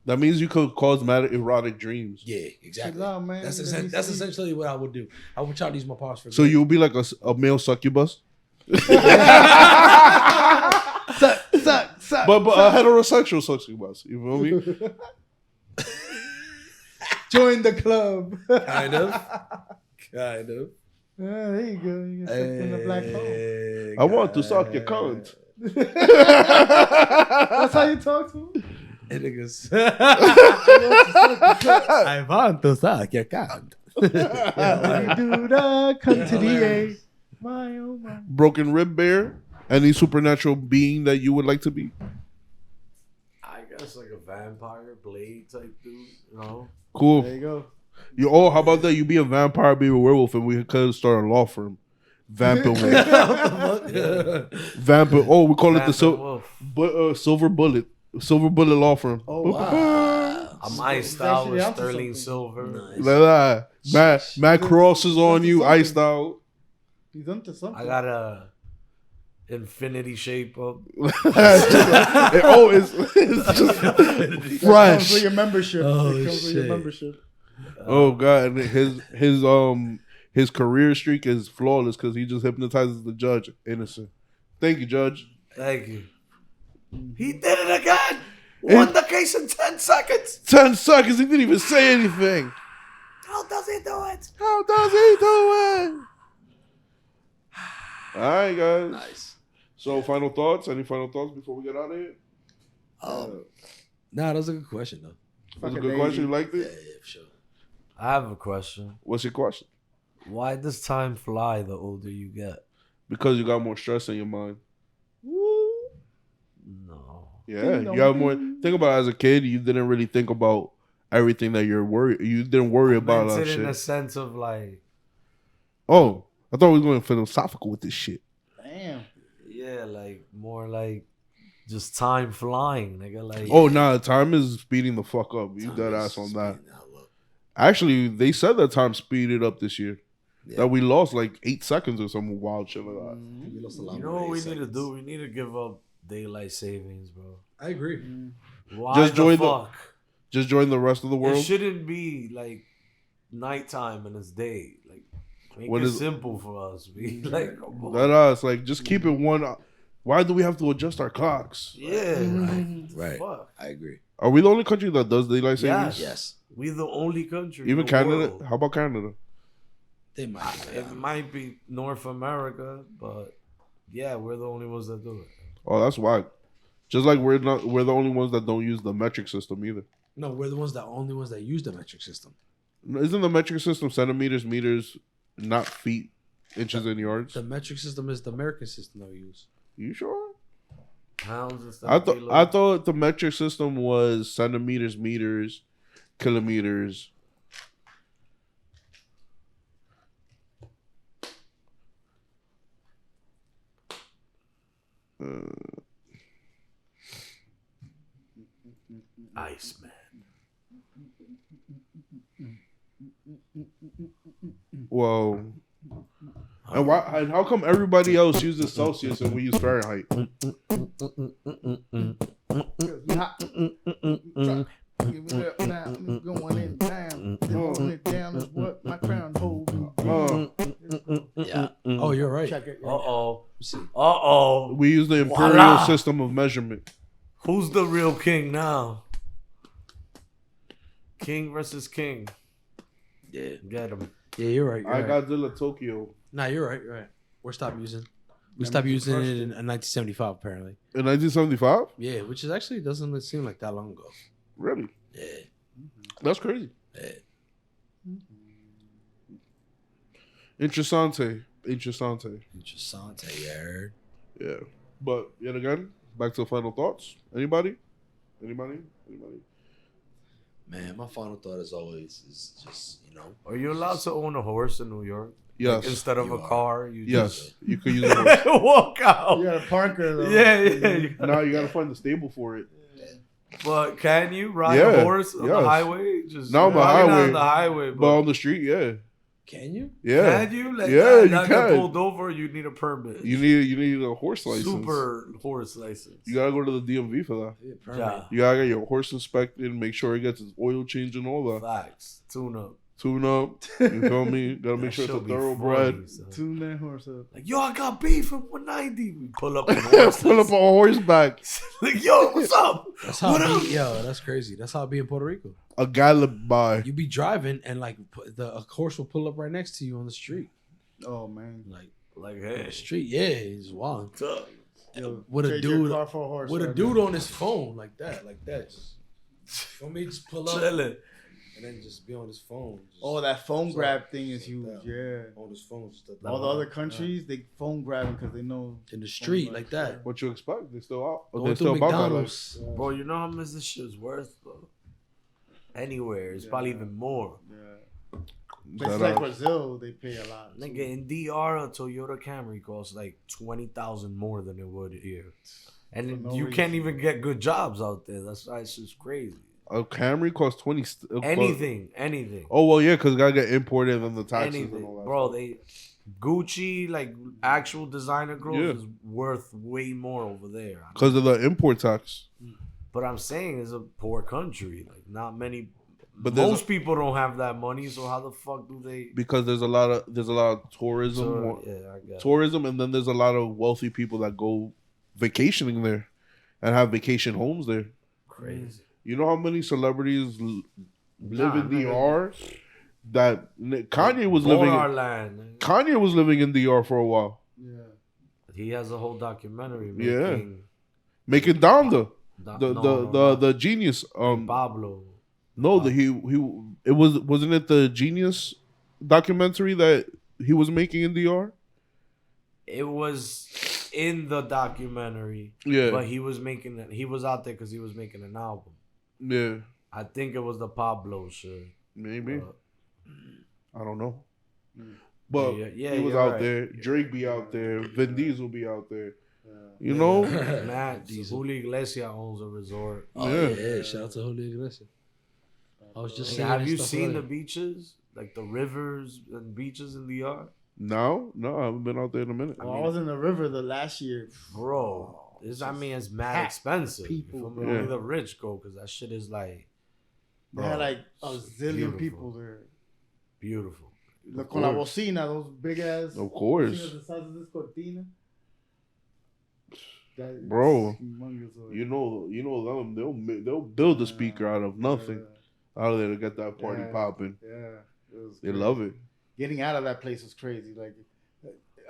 That means you could cause mad erotic dreams. yeah, exactly. Chill out, man. That's Let me that's see. essentially what I would do. I would try to use my powers for. So good. you'll be like a male succubus, Suck. but a heterosexual succubus. You feel me? Join the club. kind of. Yeah, there you go. You get sucked in the black hole. I want to suck your cunt. That's how you talk to him? And it goes, I want to suck your cunt. Do the come to the A. My oh my. Broken rib bear. Any supernatural being that you would like to be? I guess like a vampire blade type dude, you know? Cool. There you go. How about that? You be a vampire, be a werewolf, and we could start a law firm. Vampire wolf. Vampire. Oh, we call it the silver bullet. Silver bullet law firm. Oh, wow. I'm iced out with sterling silver. Like that. Mad crosses on you, iced out. He's onto something. I got a infinity shape up. It's just Comes fresh. with your membership. Oh, It comes with your shit. membership. Oh god, and his career streak is flawless because he just hypnotizes the judge. Innocent. Thank you, Judge. Thank you. He did it again. Won the case in 10 seconds. 10 seconds. He didn't even say anything. How does he do it? How does he do it? All right, guys. Nice. So, final thoughts? Any final thoughts before we get out of here? Nah, that was a good question though. That's a good question. You liked Yeah, it? for sure. I have a question. What's your question? Why does time fly the older you get? Because you got more stress in your mind. Woo. Yeah, you have more. Think about it, as a kid, you didn't really think about everything that you're worried. You didn't worry about that shit. In a sense of like, oh, I thought we were going philosophical with this shit. Damn. Yeah, like more like just time flying, nigga. Like, oh nah, time is speeding the fuck up. You dead ass on that. Actually, they said that time speeded up this year. Yeah. That we lost like 8 seconds or some wild shit like that. We lost a lot. You know what we need to do? We need to give up daylight savings, bro. I agree. Why just join fuck? Just join the rest of the world. It shouldn't be like nighttime and it's day. Like, make it simple for us. Be like, that us like just keep it one. Why do we have to adjust our clocks? Yeah, right. Fuck. I agree. Are we the only country that does daylight savings? Yes. We're the only country. Even Canada? World. How about Canada? They might. It might be North America, but yeah, we're the only ones that do it. Oh, that's why. Just like we're the only ones that don't use the metric system either. No, we're the only ones that use the metric system. Isn't the metric system centimeters, meters, not feet, inches, and yards? The metric system is the American system that we use. You sure? Pounds and stuff. I thought the metric system was centimeters, meters, kilometers. Iceman. Whoa. And why? And how come everybody else uses Celsius and we use Fahrenheit? Yeah. Oh, you're right. We use the imperial system of measurement. Who's the real king now? King versus king. Yeah. Get him. Yeah, you're right. I got Godzilla Tokyo. Nah, you're right. You're right. We're stopped using. We stopped using it in 1975, apparently. In 1975? Yeah, which is actually doesn't seem like that long ago. Really? Yeah. That's crazy. Yeah. Interessante, you heard? Yeah. But yet again, back to final thoughts. Anybody? Man, my final thought as always is just, Are you allowed to own a horse in New York? Yes. Like instead of a car, you you could use a horse. Walk out. You got a Parker though. Yeah. Now you gotta find the stable for it. But can you ride a horse on the highway? Just not on the highway. On the highway, but on the street, yeah. Can you? Yeah. Can you? Like, yeah, you get can. pulled over, you need a permit. You need a horse license. Super horse license. You gotta go to the DMV for that. Yeah. You gotta get your horse inspected, make sure it gets its oil change and all that. Facts. Tune up. You feel me? Gotta make sure it's a thoroughbred. Tune that horse up. Like, yo, I got beef from 190. We pull up on horses. Pull up on horseback. Like, yo, what's up? That's how that's crazy. That's how it be in Puerto Rico. A Galibai. You be driving and like a horse will pull up right next to you on the street. Oh man. Like hey, the street, yeah, it's wild. Yo, with a dude on his phone like that. Just, want me to just pull up chilling. and then just be on his phone. That phone grab thing is huge. Yeah. On his phone. All the other countries, they phone grabbing because they know in the street like that. What you expect? They still out. Going through McDonald's. Bro, you know how much this shit is worth, bro? Anywhere, it's probably even more. Yeah. Places like Brazil, they pay a lot. Nigga, in DR, a Toyota Camry costs like $20,000 more than it would here, and you can't even get good jobs out there. That's why it's just crazy. A Camry costs anything. Oh well, yeah, because it gotta get imported and the taxes and all that. Bro, Gucci, like actual designer clothes, is worth way more over there because of the import tax. But I'm saying it's a poor country. Like not many. But most people don't have that money, so how the fuck do they? Because there's a lot of tourism, tourism, and then there's a lot of wealthy people that go vacationing there, and have vacation homes there. Crazy. You know how many celebrities live in DR? That Kanye was living. Kanye was living in DR for a while. Yeah. He has a whole documentary. Making Donda. The genius. Pablo. No, wasn't it the Genius documentary that he was making in DR? It was in the documentary. Yeah. But he was making it. He was out there because he was making an album. Yeah. I think it was the Pablo shit. Maybe. I don't know. But yeah, he was out there. Drake be out there. Vin Diesel be out there. You know? Matt, Julio Iglesias owns a resort. Oh, yeah. Shout out to Julio Iglesias. I was just saying. Have you seen the beaches? Like the rivers and beaches in the yard? No, I haven't been out there in a minute. I was in the river the last year. Bro, it's mad expensive. People, bro. Only the rich go because that shit is like. They had like a zillion people there. Beautiful. Con la bocina, those big ass. Of course. The size of this cortina. Bro, you know them. They'll build a speaker out of nothing, out of there to get that party popping. Yeah, they love it. Getting out of that place was crazy. Like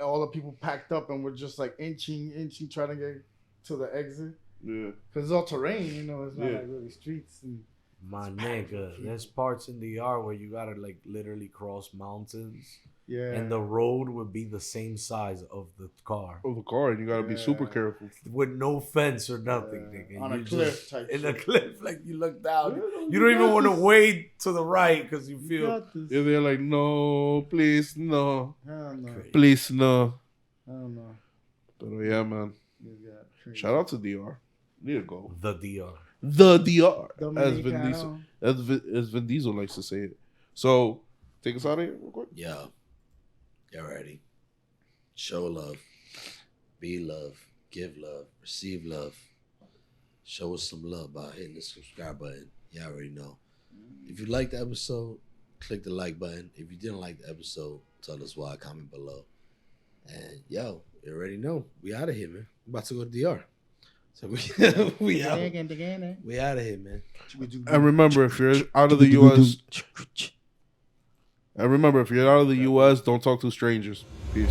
all the people packed up and we're just like inching, trying to get to the exit. Yeah, because it's all terrain. You know, it's not like really streets. And my nigga, there's parts in the yard where you gotta like literally cross mountains. Yeah. And the road would be the same size of the car. And you gotta be super careful. With no fence or nothing, nigga. On a cliff type in shit. A cliff, like you look down. You don't even want to wade to the right because you feel. Yeah, they're like, no, please, no. Hell no. Please, no. Hell no. But yeah, man. Shout out to DR. Need to go. The DR. The DR. Dominicano. As Vin Diesel likes to say it. So, take us out of here real quick. Yeah. Y'all ready? Show love. Be love. Give love. Receive love. Show us some love by hitting the subscribe button. Y'all already know. If you liked the episode, click the like button. If you didn't like the episode, tell us why. Comment below. And yo, you already know. We out of here, man. We're about to go to DR. So we out. We out of here, man. And remember, if you're out of the U.S., don't talk to strangers. Peace.